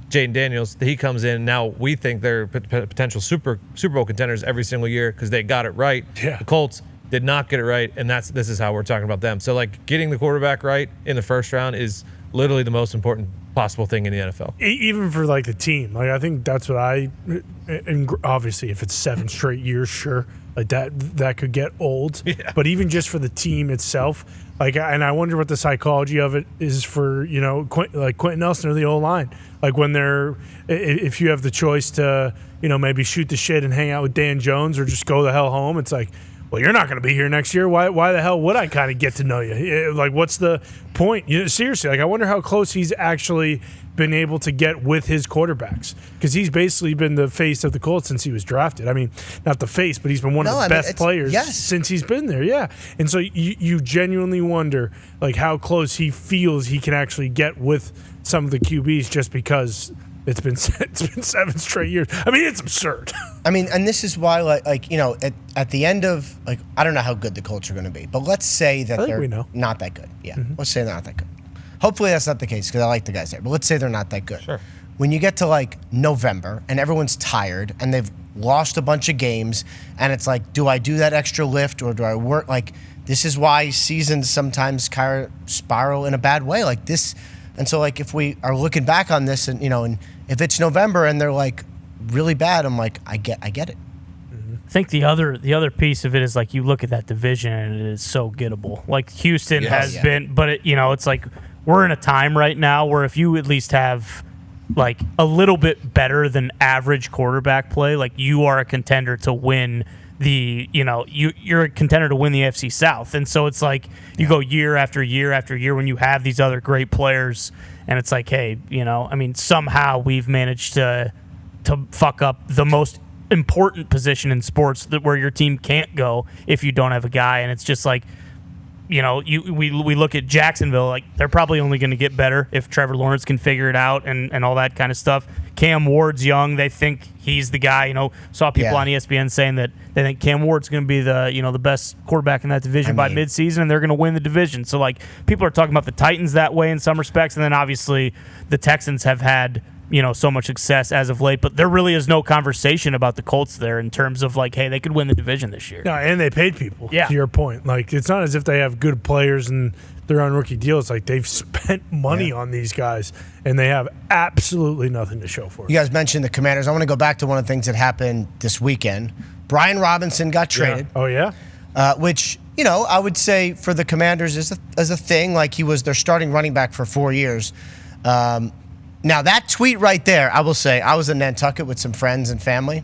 Jaden Daniels, he comes in. Now we think they're potential Super Bowl contenders every single year because they got it right. Yeah. The Colts did not get it right, and this is how we're talking about them. So getting the quarterback right in the first round is literally the most important possible thing in the NFL. Even for the team, I think that's what and obviously if it's 7 straight years, sure, that could get old. Yeah. But even just for the team itself, and I wonder what the psychology of it is for Quentin Nelson or the O-line. When if you have the choice to maybe shoot the shit and hang out with Dan Jones or just go the hell home, it's well, you're not going to be here next year. Why the hell would I kind of get to know you? What's the point? Seriously, I wonder how close he's actually been able to get with his quarterbacks, because he's basically been the face of the Colts since he was drafted. Not the face, but he's been one of the best players since he's been there. Yeah, and so you genuinely wonder how close he feels he can actually get with some of the QBs just because it's been 7 straight years. It's absurd. And this is why, at the end of, I don't know how good the Colts are going to be, but let's say that they're not that good. Yeah, let's say they're not that good. Hopefully that's not the case because I like the guys there, but let's say they're not that good. Sure. When you get to November and everyone's tired and they've lost a bunch of games, and it's do I do that extra lift or do I work? This is why seasons sometimes kind of spiral in a bad way like this. And so if we are looking back on this and and if it's November and they're really bad, I'm I get it. I think the other piece of it is you look at that division and it is so gettable. Houston has been, but it's we're in a time right now where if you at least have a little bit better than average quarterback play, you are a contender to win you're a contender to win the AFC South. And so it's like you go year after year after year when you have these other great players, and it's like, hey, somehow we've managed to fuck up the most important position in sports where your team can't go if you don't have a guy. And it's just like, we look at Jacksonville, like they're probably only going to get better if Trevor Lawrence can figure it out and all that kind of stuff. Cam Ward's young. They think he's the guy. Saw people on ESPN saying that they think Cam Ward's going to be the best quarterback in that division by midseason, and they're going to win the division. So like people are talking about the Titans that way in some respects, and then obviously the Texans have had so much success as of late, but there really is no conversation about the Colts there in terms of like, hey, they could win the division this year. No, and they paid people. Yeah. To your point, like it's not as if they have good players and they're on rookie deals. Like they've spent money on these guys, and they have absolutely nothing to show for it. You guys mentioned the Commanders. I want to go back to one of the things that happened this weekend. Brian Robinson got traded. Oh yeah. Which I would say for the Commanders is a thing. Like he was their starting running back for 4 years. Now, that tweet right there, I will say, I was in Nantucket with some friends and family.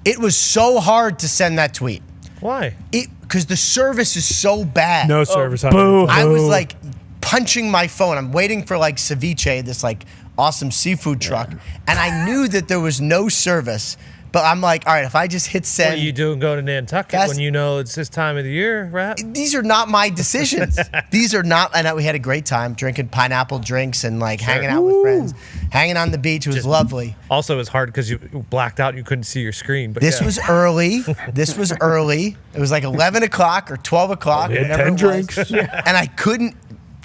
It was so hard to send that tweet. Why? Because the service is so bad. No service. I was like punching my phone. I'm waiting for like ceviche, this like awesome seafood truck. And I knew that there was no service. But I'm like, all right, if I just hit send. What are you doing going to Nantucket when you know it's this time of the year, right? These are not my decisions. These are not. And we had a great time drinking pineapple drinks and like hanging out with friends, hanging on the beach. It was lovely. Also, it was hard because you blacked out. You couldn't see your screen. But this was early. This was early. It was like 11 o'clock or 12 o'clock. We had 10 drinks. And I couldn't.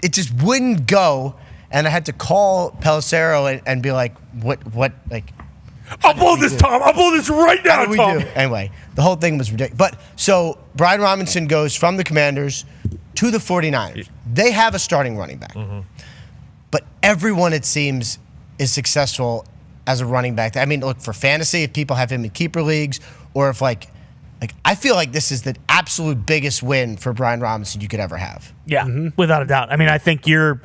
It just wouldn't go. And I had to call Pelissero and be like, what, like. Upload this, Tom. Upload this right now, Tom. Anyway, the whole thing was ridiculous. But so Brian Robinson goes from the Commanders to the 49ers. They have a starting running back. Mm-hmm. But everyone, it seems, is successful as a running back. I mean, look, for fantasy, if people have him in keeper leagues, or if like I feel like this is the absolute biggest win for Brian Robinson you could ever have. Yeah, without a doubt. I mean, I think you're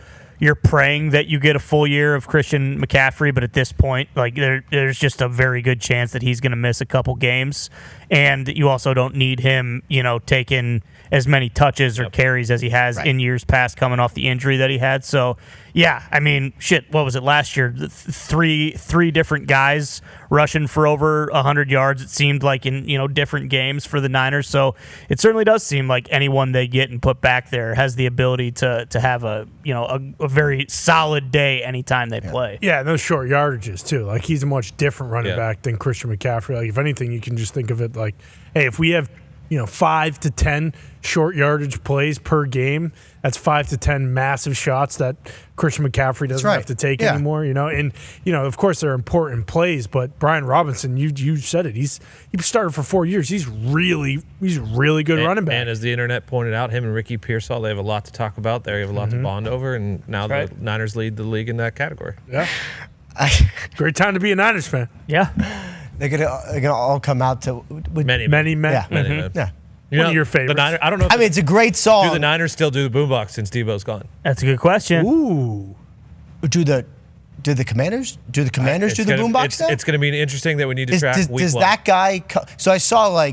praying that you get a full year of Christian McCaffrey, but at this point, like there's just a very good chance that he's going to miss a couple games, and you also don't need him, taking as many touches or carries as he has in years past, coming off the injury that he had. So, yeah, I mean, what was it last year? Three different guys rushing for over 100 yards. It seemed like in different games for the Niners. So it certainly does seem like anyone they get and put back there has the ability to have a very solid day anytime they play. Yeah, and those short yardages too. Like he's a much different running back than Christian McCaffrey. Like if anything, you can just think of it like, hey, if we have 5 to 10 short yardage plays per game, that's 5 to 10 massive shots that Christian McCaffrey doesn't have to take anymore. And of course they're important plays, but Brian Robinson, you said it. He started for 4 years. He's really good running back. And as the internet pointed out, him and Ricky Pearsall, they have a lot to talk about. They have a lot to bond over, and now the Niners lead the league in that category. Yeah, great time to be a Niners fan. Yeah. They're gonna all come out to many men. Yeah. Yeah. You One of your favorites. The Niners, I don't know. I mean, it's a great song. Do the Niners still do the boombox since Debo's gone? That's a good question. Ooh. Do the Commanders? Do the Commanders do the boombox now? It's going to be interesting that we need to track week does one. that guy? So I saw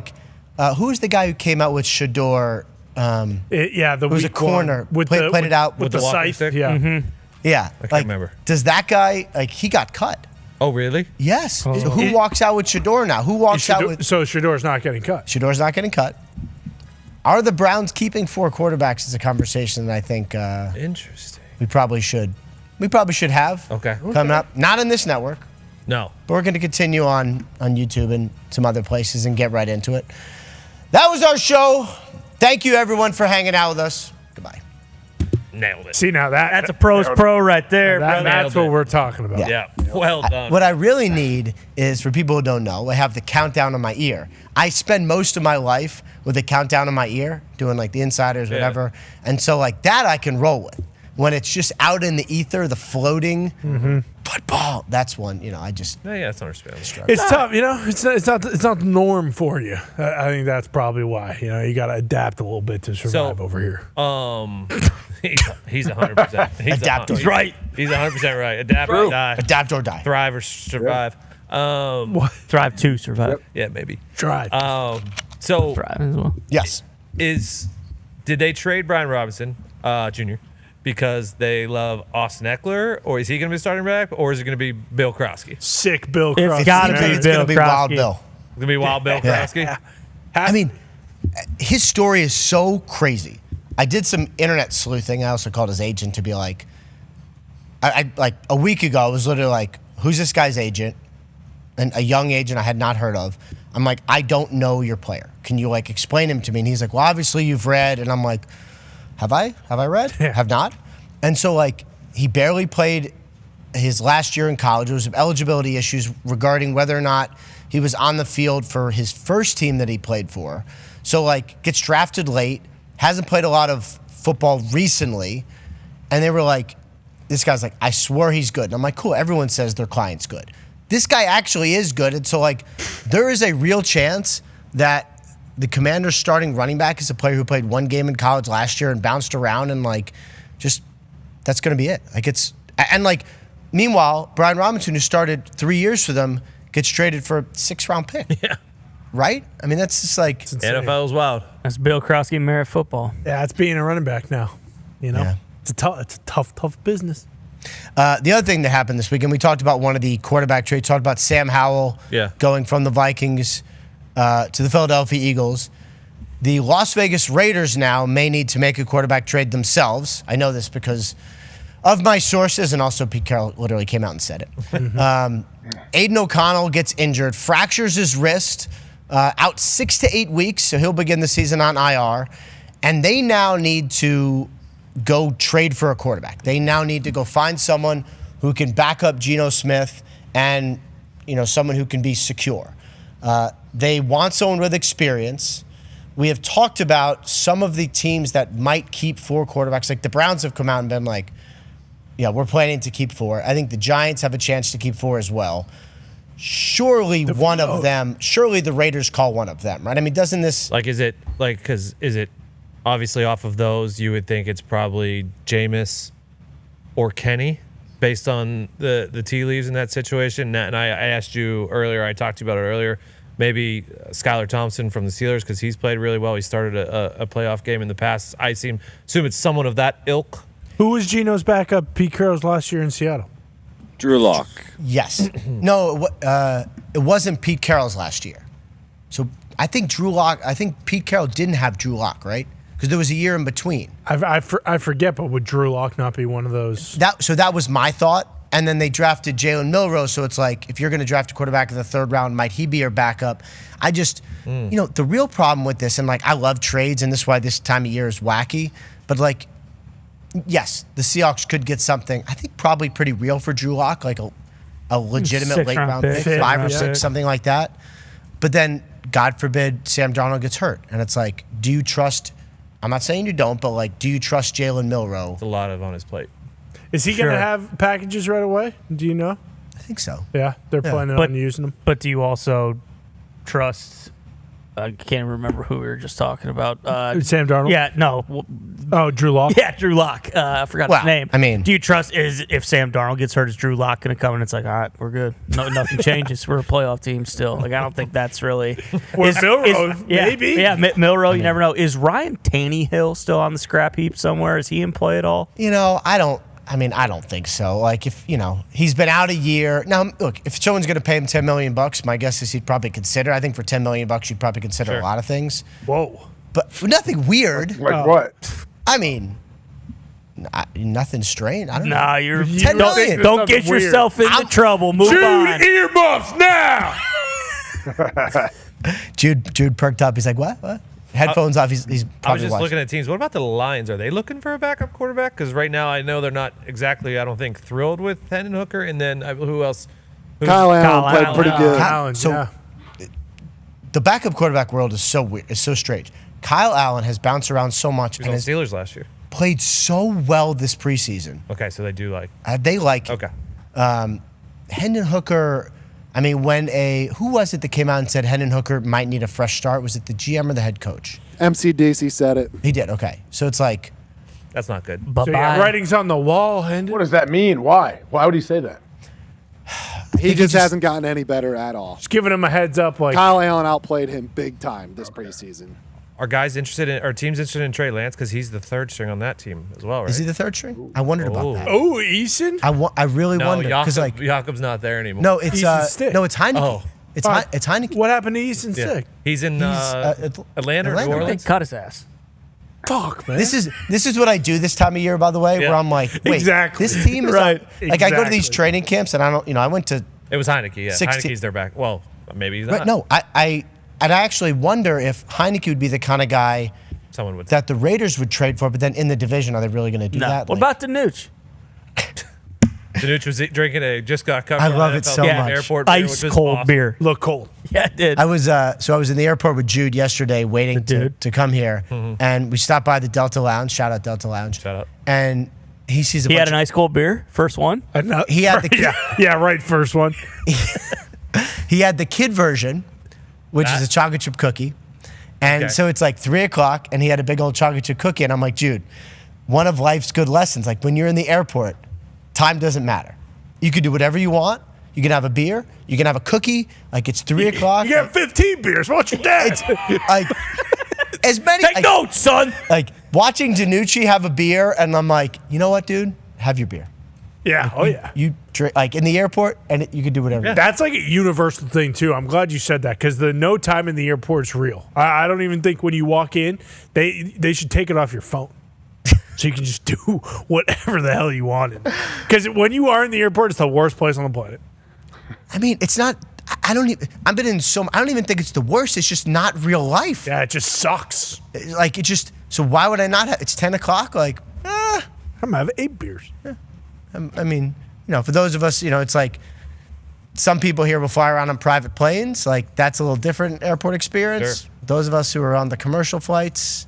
who's the guy who came out with Shador? The who's a corner played it out with the scythe. stick? Yeah. Mm-hmm. Yeah. I can't remember. Does that guy he got cut? Oh, really? Yes. So who walks out with Shador now? Who walks out with? So Shador's not getting cut. Shador's not getting cut. Are the Browns keeping 4 quarterbacks? Is a conversation that I think interesting. We probably should have. Okay. Coming up, not in this network. No. But we're going to continue on YouTube and some other places and get right into it. That was our show. Thank you, everyone, for hanging out with us. Goodbye. Nailed it. See, now that's a pro's pro right there. That's what we're talking about. Yeah. Well done. What I really need is, for people who don't know, I have the countdown on my ear. I spend most of my life with a countdown in my ear, doing like the insiders, whatever. And so like that I can roll with. When it's just out in the ether, the floating football, that's one, I just... Yeah, it's understandable. It's tough, it's not the norm for you. I think that's probably why, you got to adapt a little bit to survive over here. He's 100%. Adapt. He's right. He's 100% right. Adapt or die. Adapt or die. Thrive or survive. Thrive to survive. Yeah, maybe. Drive. So as well. Yes. Did they trade Brian Robinson Jr. because they love Austin Eckler, or is he going to be starting back, or is it going to be Bill Krosky? Sick Bill Krosky. It's got to be It's Bill going to be Krosky. Wild Bill. It's going to be Wild Bill Krosky? Yeah. I mean, his story is so crazy. I did some internet sleuthing. I also called his agent to be like, I like a week ago, I was literally like, who's this guy's agent? And a young agent I had not heard of. I'm like, I don't know your player. Can you like explain him to me? And he's like, well, obviously you've read. And I'm like, have I read? Have not. And so like, he barely played his last year in college. There was some eligibility issues regarding whether or not he was on the field for his first team that he played for. So like, gets drafted late, hasn't played a lot of football recently. And they were like, this guy's like, I swear he's good. And I'm like, cool, everyone says their client's good. This guy actually is good. And so, like, there is a real chance that the Commanders' starting running back is a player who played one game in college last year and bounced around and, like, just that's going to be it. Like, it's – and, like, meanwhile, Brian Robinson, who started 3 years for them, gets traded for a 6th-round pick. Yeah. Right? I mean, that's just like – NFL's wild. That's Bill Krosky merit football. Yeah, it's being a running back now. You know? Yeah. It's a tough business. The other thing that happened this weekend, we talked about one of the quarterback trades, talked about Sam Howell going from the Vikings to the Philadelphia Eagles. The Las Vegas Raiders now may need to make a quarterback trade themselves. I know this because of my sources, and also Pete Carroll literally came out and said it. Aiden O'Connell gets injured, fractures his wrist, out 6 to 8 weeks, so he'll begin the season on IR. And they now need to go trade for a quarterback. They now need to go find someone who can back up Geno Smith and, you know, someone who can be secure. They want someone with experience. We have talked about some of the teams that might keep 4 quarterbacks. Like the Browns have come out and been like, yeah, we're planning to keep 4. I think the Giants have a chance to keep 4 as well. Surely one of them, surely the Raiders call one of them, right? I mean, doesn't this... Like, is it obviously off of those, you would think it's probably Jameis or Kenny based on the tea leaves in that situation. And I asked you earlier, I talked to you about it earlier, maybe Skylar Thompson from the Steelers because he's played really well. He started a playoff game in the past. I assume it's someone of that ilk. Who was Geno's backup Pete Carroll's last year in Seattle? Drew Lock. Yes. No, it wasn't Pete Carroll's last year. So I think Pete Carroll didn't have Drew Lock, right? Because there was a year in between. I forget, but would Drew Lock not be one of those? So that was my thought. And then they drafted Jalen Milroe. So it's like, if you're going to draft a quarterback in the 3rd round, might he be your backup? I just, you know, the real problem with this, and like, I love trades, and this is why this time of year is wacky. But like, yes, the Seahawks could get something, I think probably pretty real for Drew Lock, like a legitimate late round pick, 5 or 6, something like that. But then, God forbid, Sam Darnold gets hurt. And it's like, do you trust, I'm not saying you don't, but like, do you trust Jalen Milroe? It's a lot on his plate. Is he going to have packages right away? Do you know? I think so. Yeah, they're planning on using them. But do you also trust? I can't remember who we were just talking about. Sam Darnold? Yeah, no. Oh, Drew Lock? Yeah, Drew Lock. I forgot his name. I mean, do you trust if Sam Darnold gets hurt, is Drew Lock going to come and it's like, all right, we're good. No, nothing changes. We're a playoff team still. Like, I don't think that's really. Milroe, maybe. Yeah, Milroe, you never know. Is Ryan Tannehill still on the scrap heap somewhere? Is he in play at all? You know, I don't think so. Like, if, you know, he's been out a year. Now, look, if someone's going to pay him $10 million, my guess is he'd probably consider. I think for $10 million, you'd probably consider a lot of things. Whoa. But nothing weird. Like what? I mean, nothing strange. I don't know. Nah, you're $10 million. Don't get yourself into trouble. Move on. Jude, earmuffs now! Jude perked up. He's like, what? Headphones off. He's I was probably just watching. looking at teams. What about the Lions? Are they looking for a backup quarterback? Because right now I know they're not exactly, I don't think, thrilled with Hendon Hooker. And then who else? Kyle Allen played pretty good. The backup quarterback world is so weird. It's so strange. Kyle Allen has bounced around so much. He was on the Steelers last year. Played so well this preseason. Okay, so they do like. They like. Okay. Hendon Hooker. I mean, who was it that came out and said Hendon Hooker might need a fresh start? Was it the GM or the head coach? MCDC said it. He did. Okay, so it's like. That's not good. So yeah, writing's on the wall, Hendon. What does that mean? Why? Why would he say that? He just hasn't gotten any better at all. Just giving him a heads up. Like Kyle Allen outplayed him big time this preseason. Are guys interested in? Are teams interested in Trey Lance because he's the third string on that team as well, right? Is he the third string? I wondered about that. Oh, Eason? I really wonder because Jakob's not there anymore. No, it's it's Heineke. Oh. It's Heineke. What happened to Eason sick? He's in Atlanta or New Orleans. They cut his ass. Fuck, man. This is what I do this time of year, by the way, where I'm like, wait, Exactly. this team is Right. like I go to these training camps and I don't, I went to. It was Heineke. Yeah, 16 Heineke's their back. Well, maybe he's not. Right, no, I actually wonder if Heineke would be the kind of guy someone would that the Raiders would trade for, but then in the division, are they really going to do that? What about Danucci? Danucci was drinking just got covered. I love it so much. Airport beer, Ice cold beer. Look cold. Yeah, it did. I was in the airport with Jude yesterday, waiting to come here, and we stopped by the Delta Lounge. Shout out Delta Lounge. Shout out. And he sees He had an ice cold beer, first one. He had the right, first one. He had the kid version, which is a chocolate chip cookie. And so it's like 3 o'clock, and he had a big old chocolate chip cookie. And I'm like, Jude, one of life's good lessons, like when you're in the airport, time doesn't matter. You can do whatever you want. You can have a beer. You can have a cookie. Like it's 3 o'clock. You got 15 beers. What's your dad? It's like as many. Take notes, son. Like watching Danucci have a beer, and I'm like, you know what, dude? Have your beer. Yeah. You drink like in the airport, and you can do whatever. Yeah. That's like a universal thing too. I'm glad you said that because the no time in the airport is real. I don't even think when you walk in, they should take it off your phone. So you can just do whatever the hell you wanted. Because when you are in the airport, it's the worst place on the planet. I mean, it's not. I don't even. I've been in so. I don't even think it's the worst. It's just not real life. Yeah, it just sucks. Like it just. So why would I not have? It's 10 o'clock. Like, I'm gonna have 8 beers. Yeah. I mean, for those of us, it's like some people here will fly around on private planes. Like that's a little different airport experience. Sure. Those of us who are on the commercial flights,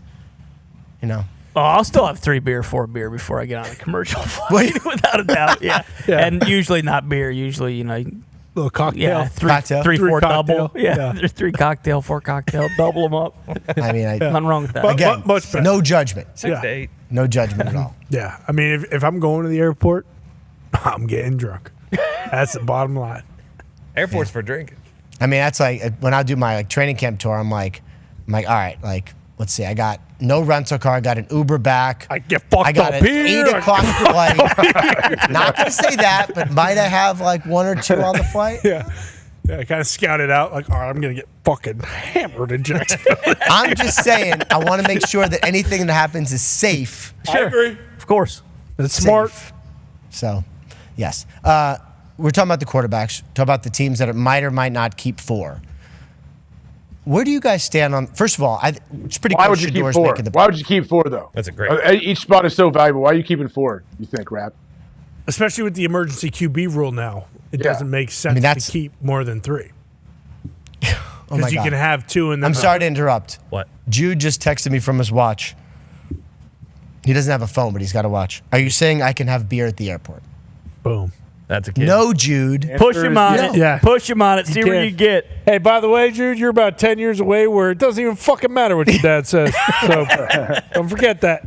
Oh, I'll still have 3 beer, 4 beer before I get on a commercial flight, without a doubt. Yeah. And usually not beer. Usually, little cocktail. Yeah, Cocktail. 3, 4 cocktail. double. Yeah, there's 3 cocktail, 4 cocktail, double them up. I mean, nothing wrong with that. Again, much better. No judgment. 6 to 8. No judgment at all. Yeah, I mean, if I'm going to the airport, I'm getting drunk. That's the bottom line. Airport's for drinking. I mean, that's like when I do my training camp tour. I'm like, all right, like let's see, I got no rental car, I got an Uber back. I get fucked I got up an here. 8 o'clock flight. Not gonna say that, but might I have like 1 or 2 on the flight? Yeah, I kind of scouted out like, all right, I'm gonna get fucking hammered in Jacksonville. I'm just saying, I want to make sure that anything that happens is safe. I agree. Of course. That's smart. So, yes. We're talking about the quarterbacks, talking about the teams that might or might not keep 4. Where do you guys stand on? First of all, it's pretty Why close. would you keep Shador's 4? making the Why would you keep 4 though? That's a great. Each spot is so valuable. Why are you keeping 4? You think, Rap? Especially with the emergency QB rule now, it doesn't make sense to keep more than 3. Oh my you God. can have 2 and then. I'm sorry to interrupt. What? Jude just texted me from his watch. He doesn't have a phone, but he's got a watch. Are you saying I can have beer at the airport? Boom. That's a kid. No, Jude. Push him on it. Yeah. Push him on it. See what you get. Hey, by the way, Jude, you're about 10 years away where it doesn't even fucking matter what your dad says. So don't forget that.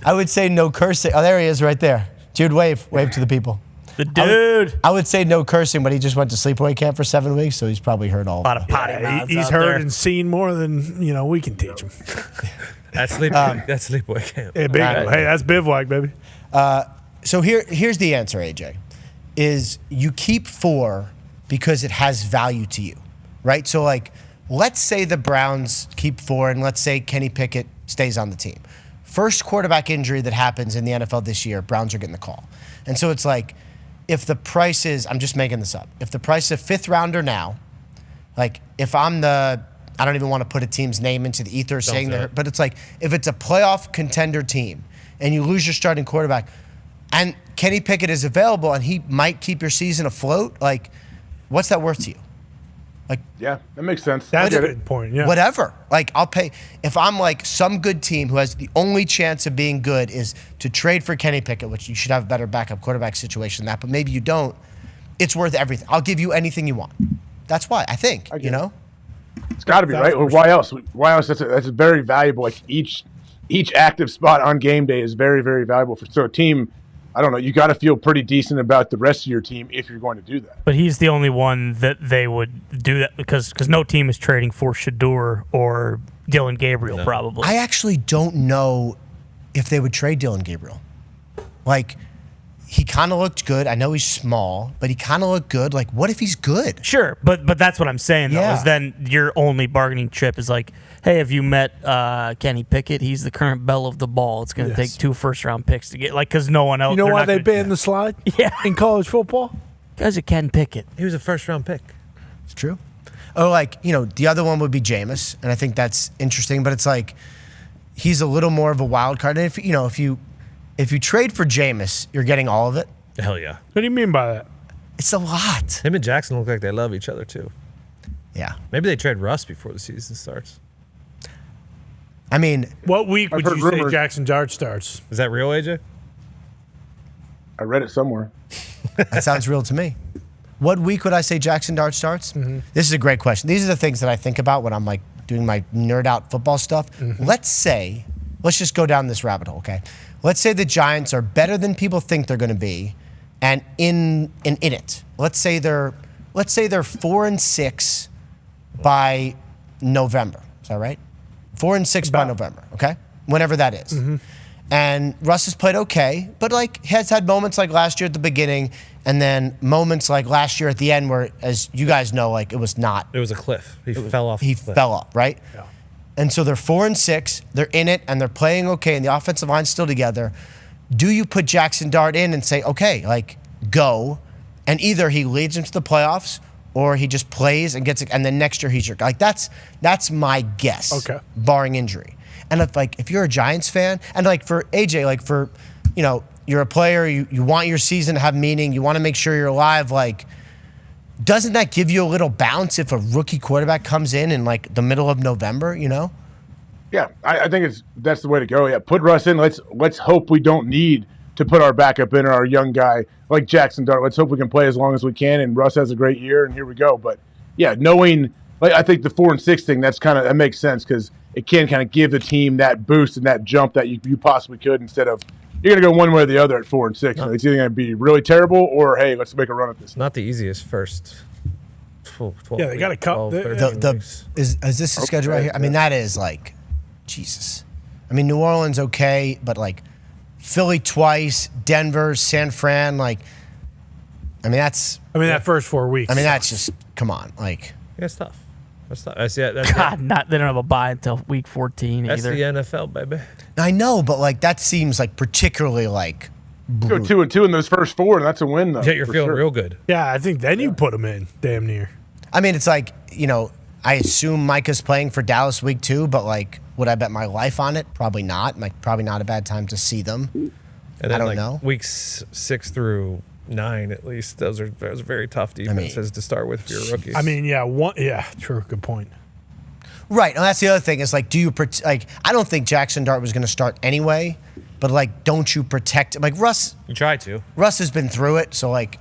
I would say no cursing. Oh, there he is right there. Jude, wave to the people. The dude. I would say no cursing, but he just went to sleepaway camp for 7 weeks, so he's probably heard all. A lot of potty mouths He's out heard there. and seen more than we can teach him. That's sleepaway camp. Yeah, hey, that's bivouac, baby. So here's the answer, AJ. Is you keep 4 because it has value to you, right? So like, let's say the Browns keep 4, and let's say Kenny Pickett stays on the team. First quarterback injury that happens in the NFL this year, Browns are getting the call. And so it's like, if the price is, I'm just making this up, if the price is a 5th rounder now, like if I'm I don't even want to put a team's name into the ether saying that, but it's like, if it's a playoff contender team and you lose your starting quarterback, and Kenny Pickett is available and he might keep your season afloat, like, what's that worth to you? Like, yeah, that makes sense. That's a good point, yeah. Whatever. Like, I'll pay. If I'm like some good team who has the only chance of being good is to trade for Kenny Pickett, which you should have a better backup quarterback situation than that, but maybe you don't, it's worth everything. I'll give you anything you want. That's why, I think, It's got to be, right? Or why else? Why else? That's very valuable. Like each active spot on game day is very, very valuable. So a team I don't know. You got to feel pretty decent about the rest of your team if you're going to do that. But he's the only one that they would do that because no team is trading for Shador or Dylan Gabriel, probably. I actually don't know if they would trade Dylan Gabriel. Like, he kind of looked good. I know he's small, but he kind of looked good. Like, what if he's good? Sure, but that's what I'm saying, though, is then your only bargaining chip is like, hey, have you met Kenny Pickett? He's the current belle of the ball. It's going to take 2 first-round picks to get, like, because no one else. You know why they banned the slide? Yeah. In college football? Because of Ken Pickett. He was a first-round pick. It's true. Oh, like, the other one would be Jameis, and I think that's interesting, but it's like he's a little more of a wild card. And if you trade for Jameis, you're getting all of it. Hell yeah. What do you mean by that? It's a lot. Him and Jackson look like they love each other, too. Yeah. Maybe they trade Russ before the season starts. I mean, what week would you say Jackson Dart starts? Is that real, AJ? I read it somewhere. That sounds real to me. What week would I say Jackson Dart starts? Mm-hmm. This is a great question. These are the things that I think about when I'm like doing my nerd out football stuff. Mm-hmm. Let's just go down this rabbit hole, okay? Let's say the Giants are better than people think they're going to be, and in it. Let's say they're 4-6 by November. Is that right? 4-6 by November, okay? Whenever that is. Mm-hmm. And Russ has played okay, but like has had moments like last year at the beginning, and then moments like last year at the end where, as you guys know, like it was not. It was a cliff. He fell off. He fell off, right? Yeah. And so they're 4-6, they're in it, and they're playing okay, and the offensive line's still together. Do you put Jackson Dart in and say, okay, like go, and either he leads them to the playoffs or he just plays and gets it, and then next year he's your guy. Like that's my guess. Okay. Barring injury. And if you're a Giants fan, and like for AJ, like for, you're a player, you want your season to have meaning, you want to make sure you're alive, like, doesn't that give you a little bounce if a rookie quarterback comes in like the middle of November, Yeah, I think that's the way to go. Yeah, put Russ in. Let's hope we don't need to put our backup in or our young guy like Jackson Dart. Let's hope we can play as long as we can, and Russ has a great year, and here we go. But yeah, knowing, like, I think the 4-6 thing, that makes sense because it can kind of give the team that boost and that jump that you possibly could instead of you're going to go one way or the other at 4-6. No. It's either going to be really terrible or, hey, let's make a run at this. Not the easiest first 12 yeah, they got to cut. Is this the schedule right here? I mean, that is like, Jesus. I mean, New Orleans, okay, but like Philly twice, Denver, San Fran, like, that first 4 weeks. I mean, that's just, come on. Like, that's tough. That's they don't have a bye until week 14 that's either. That's the NFL, baby. I know, but like that seems like particularly like go 2-2 in those first 4, and that's a win, though. Yeah, you're feeling real good. Yeah, I think then you put them in, damn near. I mean, it's like, I assume Micah's playing for Dallas week 2, but like, would I bet my life on it? Probably not. Like, probably not a bad time to see them. And then, I don't know. Weeks 6 through 9, at least, those are very tough defenses to start with for your rookies. I mean, true, good point. Right, and that's the other thing is like, I don't think Jackson Dart was going to start anyway, but like, don't you protect like Russ? You try to. Russ has been through it, so like,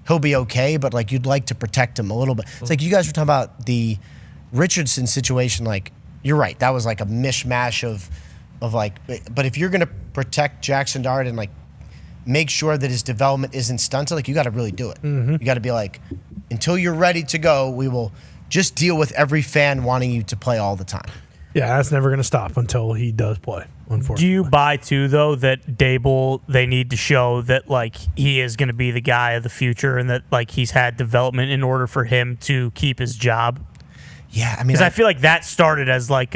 he'll be okay, but like, you'd like to protect him a little bit. It's like you guys were talking about the Richardson situation. Like, you're right, that was like a mishmash of like, but if you're going to protect Jackson Dart and like make sure that his development isn't stunted, like you got to really do it. Mm-hmm. You got to be like, until you're ready to go, we will just deal with every fan wanting you to play all the time. Yeah, that's never going to stop until he does play, unfortunately. Do you buy, too, though, that Dable, they need to show that, like, he is going to be the guy of the future and that, like, he's had development in order for him to keep his job? Yeah, I mean... Because I feel like that started as, like,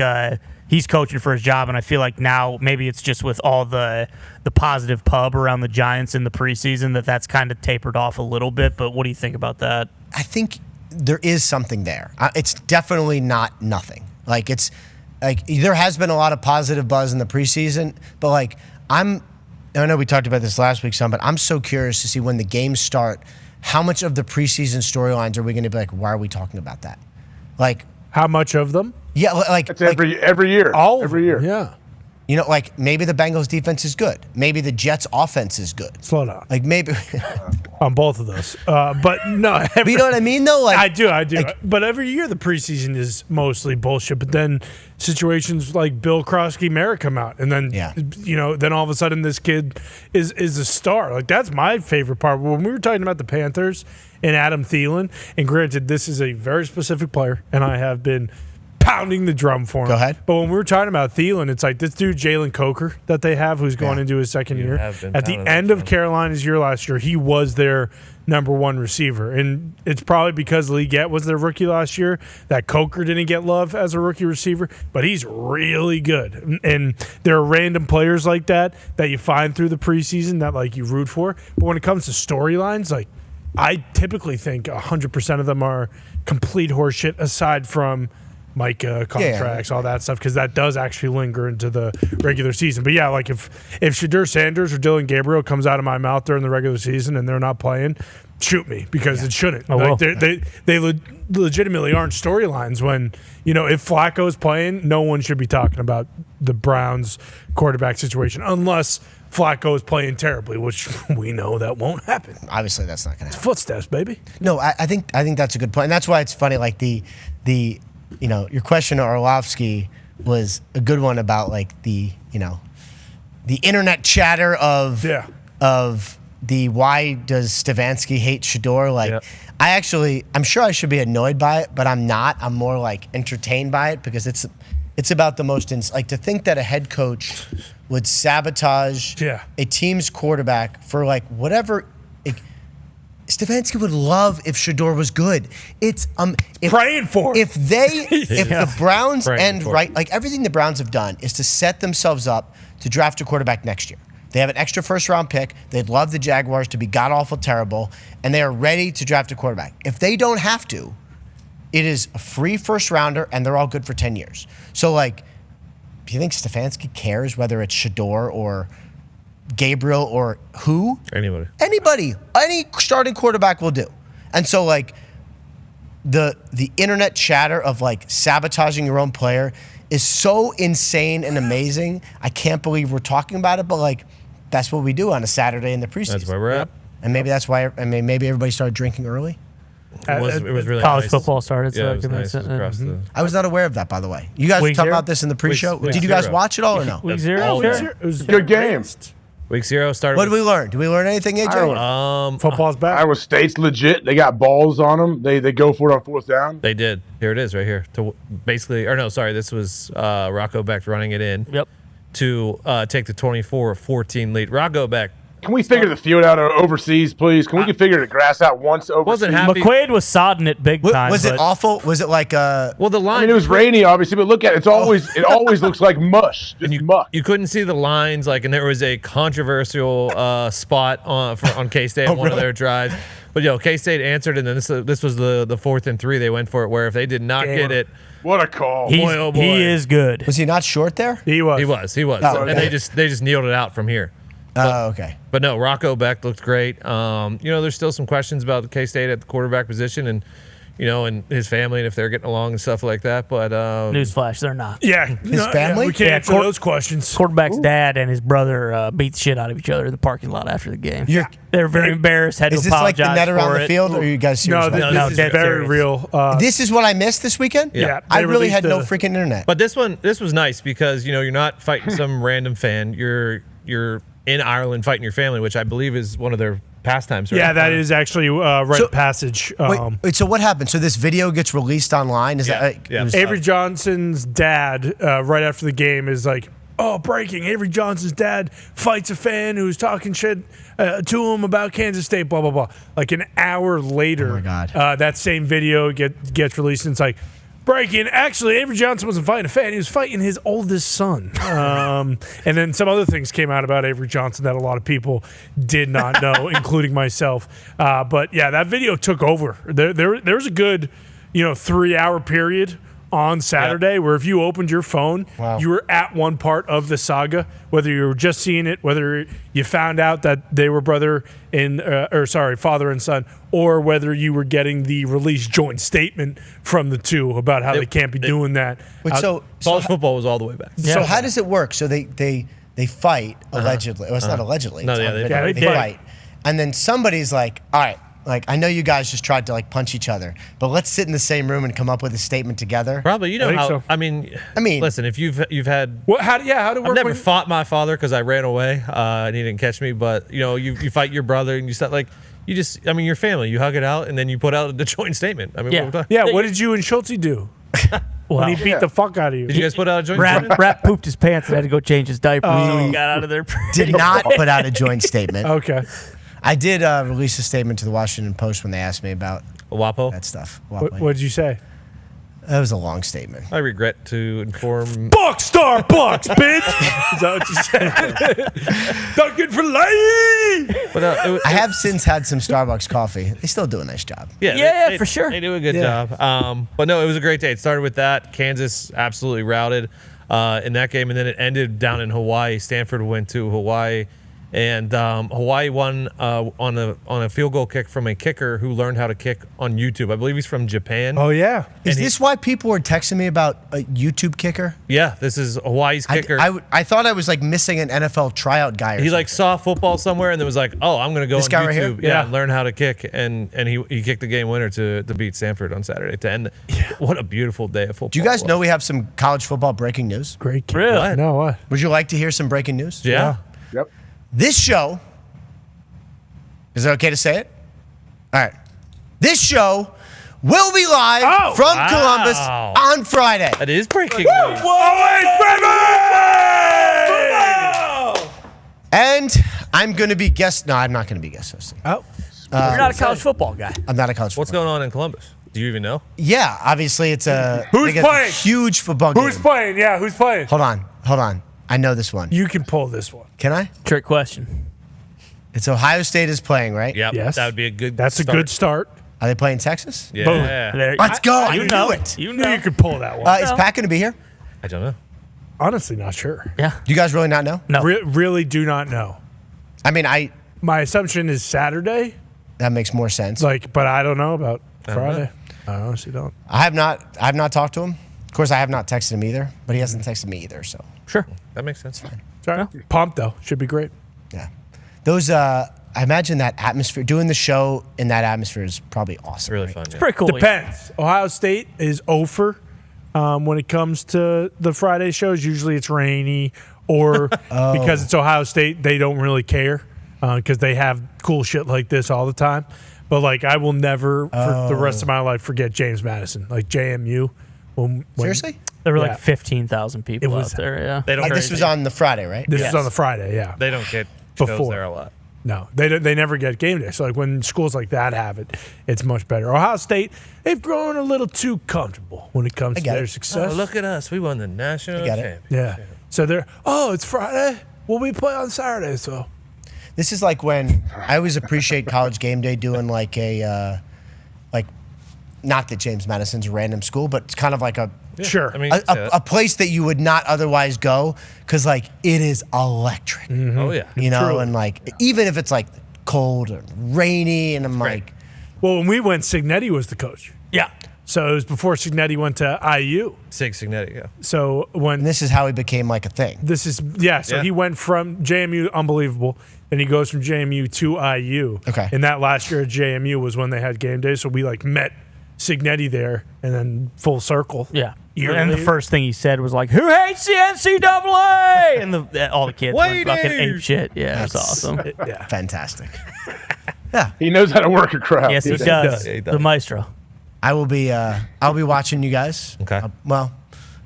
he's coaching for his job, and I feel like now maybe it's just with all the positive pub around the Giants in the preseason that's kind of tapered off a little bit, but what do you think about that? I think there is something there. It's definitely not nothing. Like, it's like there has been a lot of positive buzz in the preseason, but like I know we talked about this last week some, but I'm so curious to see when the games start, how much of the preseason storylines are we going to be like, why are we talking about that? Like, how much of them? Yeah, like it's every year. Every year. Yeah. You know, like maybe the Bengals defense is good. Maybe the Jets offense is good. Slow down. Like maybe on both of those. But no. But you know what I mean, though? Like I do. like- But every year the preseason is mostly bullshit. But then situations like Bill Krosky-Merritt come out, and then then all of a sudden this kid is a star. Like that's my favorite part. When we were talking about the Panthers and Adam Thielen, and granted this is a very specific player, and I have been pounding the drum for him. Go ahead. But when we were talking about Thielen, it's like this dude, Jalen Coker, that they have, who's going into his second year. At the end of Carolina's year last year, he was their number one receiver. And it's probably because Leggett was their rookie last year that Coker didn't get love as a rookie receiver, but he's really good. And there are random players like that you find through the preseason that like you root for. But when it comes to storylines, like I typically think 100% of them are complete horseshit aside from Micah contracts, all that stuff, because that does actually linger into the regular season. But yeah, like if Shador Sanders or Dylan Gabriel comes out of my mouth during the regular season and they're not playing, shoot me, because it shouldn't. Like they legitimately aren't storylines when, if Flacco's playing, no one should be talking about the Browns quarterback situation unless Flacco is playing terribly, which we know that won't happen. Obviously, that's not going to happen. Footsteps, baby. No, I think that's a good point, and that's why it's funny. Like the your question to Orlovsky was a good one about like the internet chatter of the why does Stefanski hate Shador? Like I'm sure I should be annoyed by it, but I'm not. I'm more like entertained by it because it's about the most like to think that a head coach would sabotage a team's quarterback for like whatever. Stefanski would love if Shador was good. It's praying for if the Browns like everything the Browns have done is to set themselves up to draft a quarterback next year. They have an extra first-round pick. They'd love the Jaguars to be god-awful terrible, and they are ready to draft a quarterback. If they don't have to, it is a free first-rounder, and they're all good for 10 years. So, like, do you think Stefanski cares whether it's Shador or Gabriel or who? Anybody. Any starting quarterback will do. And so, like, the internet chatter of, like, sabotaging your own player is so insane and amazing. I can't believe we're talking about it, but, like, that's what we do on a Saturday in the preseason. That's where we're at. And maybe that's why. I mean, maybe everybody started drinking early. It was really college nice. football started. Yeah, So it was nice across the- I was not aware of that, by the way. You guys were talking about this in the pre-show. Week Did you guys zero. watch it all or no? Week zero. It was a good game. Week 0 started. What did we learn? Did we learn anything, AJ? Football's back. Iowa State's legit. They got balls on them. They go for it on fourth down. They did. Here it is right here. To basically, or no, sorry, this was Rocco Beck running it in. Yep. To take the 24-14 lead. Rocco Beck. Can we figure the field out overseas, please? Can we figure the grass out once overseas? Wasn't happy. McQuaid was sodding it big time. Was it awful? Was it like Well, the line. I mean, it was rainy, obviously, but look at it. It always looks like mush. Just muck. You couldn't see the lines, and there was a controversial spot on K-State on one of their drives. But K-State answered, and then this was the 4th and 3. They went for it, where if they did not get it. What a call! He is good. Was he not short there? He was. He was. Oh, And okay. they just kneeled it out from here. Oh, okay. But no, Rocco Beck looked great. There's still some questions about K-State at the quarterback position and his family and if they're getting along and stuff like that. But Newsflash, they're not. Yeah. His family? We can't answer those questions. Quarterback's dad and his brother beat the shit out of each other in the parking lot after the game. They were very embarrassed. Had Is to this like apologize the net around for the it. field, or are you guys serious? No, about this no, is dead very serious. real. This is what I missed this weekend? Yeah. I They really had no released freaking internet. But this was nice because you're not fighting some random fan. You're in Ireland fighting your family, which I believe is one of their pastimes. Right? Yeah, that is actually rite of passage. Wait, so what happened? So this video gets released online? Is that it was- Avery Johnson's dad, right after the game, is like, "Oh, breaking! Avery Johnson's dad fights a fan who's talking shit to him about Kansas State." Blah blah blah. Like an hour later, Oh my God. That same video gets released, and it's like, breaking! Actually, Avery Johnson wasn't fighting a fan; he was fighting his oldest son. And then some other things came out about Avery Johnson that a lot of people did not know, including myself. But yeah, that video took over. There was a good 3-hour period on Saturday where if you opened your phone, you were at one part of the saga, whether you were just seeing it, whether you found out that they were father and son, or whether you were getting the released joint statement from the two about how they can't be doing that. College football was all the way back. So how does it work? So they fight allegedly. Well, it's not allegedly. No, They fight. And then somebody's like, all right, like, I know you guys just tried to like punch each other, but let's sit in the same room and come up with a statement together. Probably, you know how. So. I mean, listen, if you've had. How did it work? I've never fought my father because I ran away and he didn't catch me. But you fight your brother and you start like you just. I mean, your family. You hug it out and then you put out the joint statement. I mean, what did you and Schulte do? When he beat the fuck out of you. Did you guys put out a joint statement? Rap pooped his pants and had to go change his diaper. So he got out of there. Did not put out a joint statement. Okay. I did release a statement to the Washington Post when they asked me about WAPO? That stuff. What did you say? That was a long statement. I regret to inform. Buckstar Bucks, bitch! Is that what you said? Duncan for life! But, I have since had some Starbucks coffee. They still do a nice job. Yeah, for sure. They do a good job. But no, it was a great day. It started with that. Kansas absolutely routed in that game, and then it ended down in Hawaii. Stanford went to Hawaii. And Hawaii won on a field goal kick from a kicker who learned how to kick on YouTube. I believe he's from Japan. Oh, yeah. Is this why people were texting me about a YouTube kicker? Yeah, this is Hawaii's kicker. I thought I was like missing an NFL tryout guy. He like saw football somewhere and then was like, "Oh, I'm going to go This on guy YouTube, right here? yeah, and learn how to kick." And he kicked the game winner to beat Stanford on Saturday to end. What a beautiful day of football! Do you guys know we have some college football breaking news? Great. Really? No, what? Would you like to hear some breaking news? Yeah. Yep. This show. Is it okay to say it? All right. This show will be live from Columbus on Friday. That is breaking news. And I'm going to be guest. No, I'm not going to be guest hosting. Oh. You're not a college football guy. I'm not a college football. What's going on in Columbus? Do you even know? Yeah, obviously it's a Who's playing? Huge football game. Who's playing? Yeah, who's playing? Hold on. I know this one. You can pull this one. Can I? Trick question. It's Ohio State is playing, right? Yep. Yes. That would be a good That's start. a good start. Are they playing Texas? Yeah. Boom. Let's go. I knew it. You knew you could pull that one. Is Pat going to be here? I don't know. Honestly, not sure. Yeah. Do you guys really not know? No. Really do not know. I mean, My assumption is Saturday. that makes more sense. But I don't know about don't know. Friday. I honestly don't. I have not talked to him. Of course, I have not texted him either, but he hasn't texted me either, so. Sure. That makes sense. Fine. Sorry. Pumped though. Should be great. Yeah. Those I imagine that atmosphere, doing the show in that atmosphere is probably awesome. It's really right? fun. It's pretty cool. Depends. Ohio State is over when it comes to the Friday shows. Usually it's rainy or because it's Ohio State, they don't really care because they have cool shit like this all the time. But like I will never for the rest of my life forget James Madison, like JMU. Seriously? There were like 15,000 people It was- out there. Yeah. They don't. This was on the Friday, right? This Yes. is on the Friday, yeah. They don't get shows Before. there a lot. No, they never get game day. So like when schools like that have it, it's much better. Ohio State, they've grown a little too comfortable when it comes to their success. Oh, look at us. We won the national championship. Yeah. So they're it's Friday. Well, we play on Saturday, so. This is like when I always appreciate College Game Day doing like a, not that James Madison's a random school, but it's kind of like a Sure. I mean, a place that you would not otherwise go because like it is electric. Oh yeah. You know, Truly. and like even if it's like cold or rainy, and I'm like, Well, when we went, Signetti was the coach. Yeah. So it was before Signetti went to IU. Signetti, yeah. So when and this is how he became like a thing. This is So he went from JMU, unbelievable, and he goes from JMU to IU. Okay. And that last year at JMU was when they had game day, so we like met Signetti there, and then full circle. Yeah. Year And the later. first thing he said was like, "Who hates the NCAA?" And all the kids went fucking ape shit. Yeah, it's awesome. Yeah. Fantastic. He knows how to work a crowd. Yes, he does. The maestro. I will be. I'll be watching you guys. Okay. Well,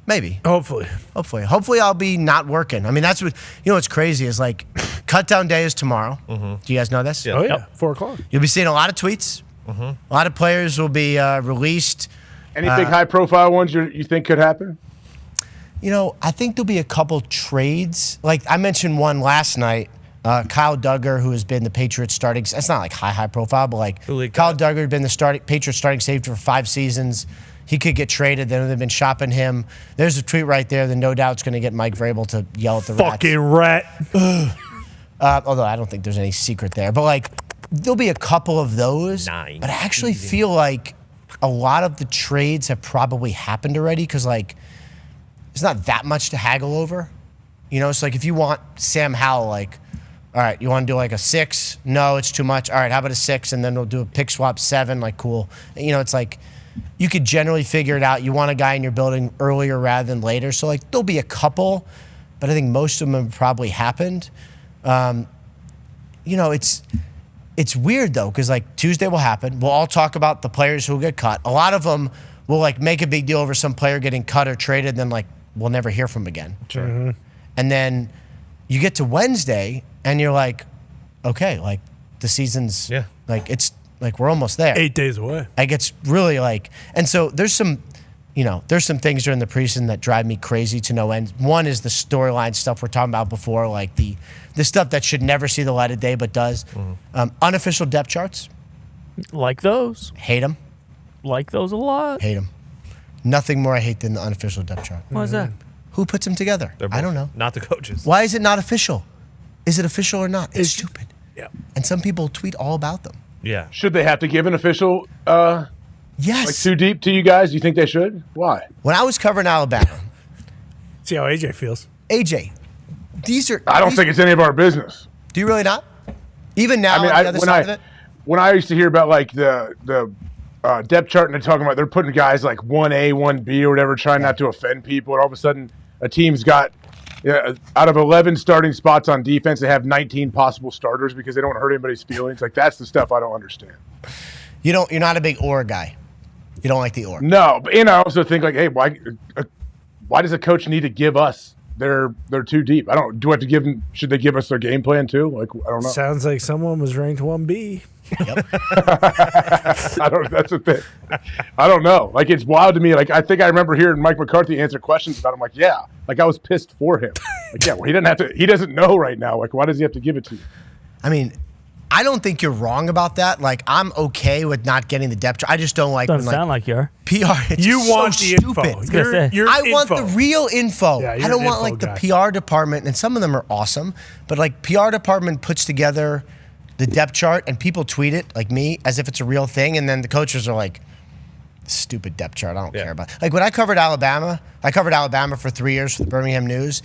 maybe. Hopefully. Hopefully, I'll be not working. I mean, that's what what's crazy is like, cut down day is tomorrow. Mm-hmm. Do you guys know this? Yeah. Oh yeah, 4:00. You'll be seeing a lot of tweets. Mm-hmm. A lot of players will be released. Any big high-profile ones you think could happen? I think there'll be a couple trades. Like I mentioned one last night. Kyle Duggar, who has been the Patriots starting. That's not like high profile, but like Kyle Duggar had been the Patriots starting safety for 5 seasons. He could get traded. Then they've been shopping him. There's a tweet right there that no doubt's going to get Mike Vrabel to yell at the fucking rat. Although I don't think there's any secret there. But, like, there'll be a couple of those. But I actually feel like a lot of the trades have probably happened already because, like, it's not that much to haggle over. You know, it's like if you want Sam Howell, like, all right, you want to do like a 6? No, it's too much. All right, how about a 6? And then we'll do a pick swap 7. Like, cool. You know, it's like you could generally figure it out. You want a guy in your building earlier rather than later. So, like, there'll be a couple, but I think most of them have probably happened. You know, it's weird, though, because, like, Tuesday will happen. We'll all talk about the players who will get cut. A lot of them will, like, make a big deal over some player getting cut or traded, then, like, we'll never hear from again. Sure. Mm-hmm. And then you get to Wednesday, and you're like, okay, like, the season's, like, it's, like, we're almost there. 8 days away. Like, it's really, like, and so there's some, you know, there's some things during the preseason that drive me crazy to no end. One is the storyline stuff we're talking about before, like the stuff that should never see the light of day but does. Unofficial depth charts. Like those. Hate them. Like those a lot. Hate them. Nothing more I hate than the unofficial depth chart. Why is that? Who puts them together? I don't know. Not the coaches. Why is it not official? Is it official or not? It's stupid. Yeah. And some people tweet all about them. Yeah. Should they have to give an official yes. like too deep to you guys? Do you think they should? Why? When I was covering Alabama. See how AJ feels. AJ, these are. I don't think it's any of our business. Do you really not? Even now, I mean, on the other side of it? When I used to hear about like the depth chart and they're talking about they're putting guys like 1A, 1B or whatever, trying not to offend people, and all of a sudden a team's got out of 11 starting spots on defense, they have 19 possible starters because they don't want to hurt anybody's feelings. Like, that's the stuff I don't understand. You're not a big or guy. You don't like the or. No, and I also think like, hey, why does a coach need to give us? They're too deep. Do I have to give them? Should they give us their game plan too? Like, I don't know. Sounds like someone was ranked 1B. Yep. That's the thing. I don't know. Like, it's wild to me. Like, I think I remember hearing Mike McCarthy answer questions about him. Like, yeah. Like, I was pissed for him. Like, yeah. Well, he doesn't have to. He doesn't know right now. Like, why does he have to give it to you? I mean, I don't think you're wrong about that. Like, I'm okay with not getting the depth chart. I just don't like. Doesn't sound like you are. PR. It's you so want the stupid. info. I want the real info. Yeah, I don't want like the PR department, and some of them are awesome, but like PR department puts together the depth chart and people tweet it like me as if it's a real thing, and then the coaches are like, stupid depth chart. I don't care about. Like when I covered Alabama for 3 years for the Birmingham News,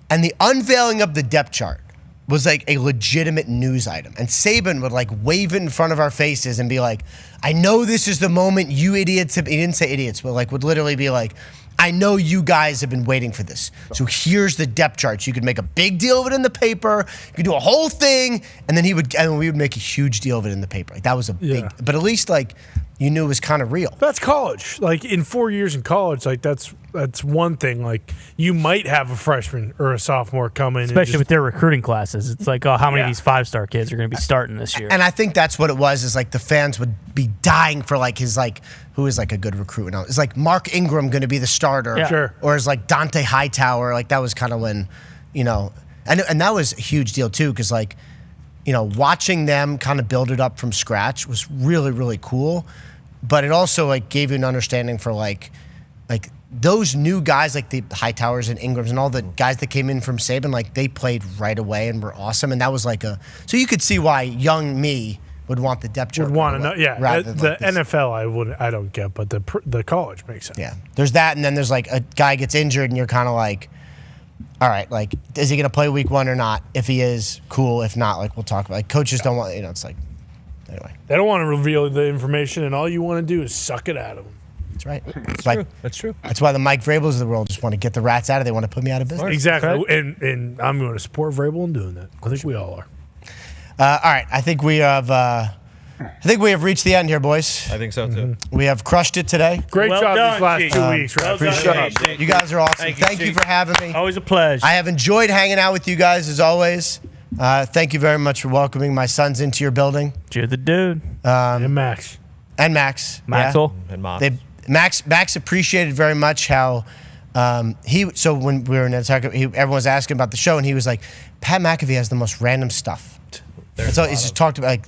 and the unveiling of the depth chart was like a legitimate news item. And Saban would like wave it in front of our faces and be like, I know this is the moment you idiots have, he didn't say idiots, but like would literally be like, I know you guys have been waiting for this. So here's the depth charts. You could make a big deal of it in the paper. You could do a whole thing. And then we would make a huge deal of it in the paper. Like that was a big, but at least like you knew it was kind of real. That's college. Like in 4 years in college, like that's one thing. Like you might have a freshman or a sophomore come in. Especially with their recruiting classes. It's like, oh, how many of these 5-star kids are going to be starting this year? And I think that's what it was, is like the fans would be dying for like his like, who is like a good recruit. Is like Mark Ingram going to be the starter? Yeah. Sure. Or is like Dante Hightower? Like that was kind of when, you know, and that was a huge deal too, because like, you know, watching them kind of build it up from scratch was really, really cool. But it also like gave you an understanding for like those new guys, like the Hightowers and Ingrams and all the guys that came in from Saban, like they played right away and were awesome. And that was like so you could see why young me would want the depth chart. Would want to know, yeah. The like NFL, I don't get, but the college makes sense. Yeah, there's that, and then there's like a guy gets injured, and you're kind of like, all right, like is he gonna play week 1 or not? If he is, cool. If not, like we'll talk about. Like coaches don't want, you know, it's like. Anyway. They don't want to reveal the information, and all you want to do is suck it out of them. That's right. That's true. That's why the Mike Vrabels of the world just want to get the rats out of. They want to put me out of business. Exactly, right? and I'm going to support Vrabel in doing that. I think we all are. All right, I think we have reached the end here, boys. I think so too. We have crushed it today. Great job these last 2 weeks. Right? Appreciate it. You guys are awesome. Thank you for having me. Always a pleasure. I have enjoyed hanging out with you guys as always. Thank you very much for welcoming my sons into your building. You're the dude. And Max. And Max. Maxwell. Yeah. And Mox. Max appreciated very much how so when we were in Nantucket, everyone was asking about the show, and he was like, Pat McAfee has the most random stuff. And so he's just talked about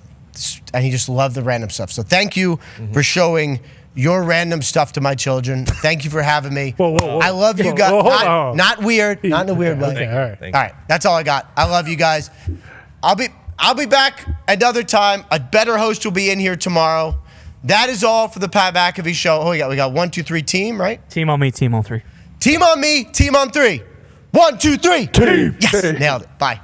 and he just loved the random stuff. So thank you for showing your random stuff to my children. Thank you for having me. Whoa. I love you guys. Not weird. Not in a weird way. Okay, all right. All right. That's all I got. I love you guys. I'll be back another time. A better host will be in here tomorrow. That is all for the Pat McAfee Show. Oh, we got 1, 2, 3 team, right? Team on me, team on 3. Team on me, team on 3. 1, 2, 3. Team. Yes, nailed it. Bye.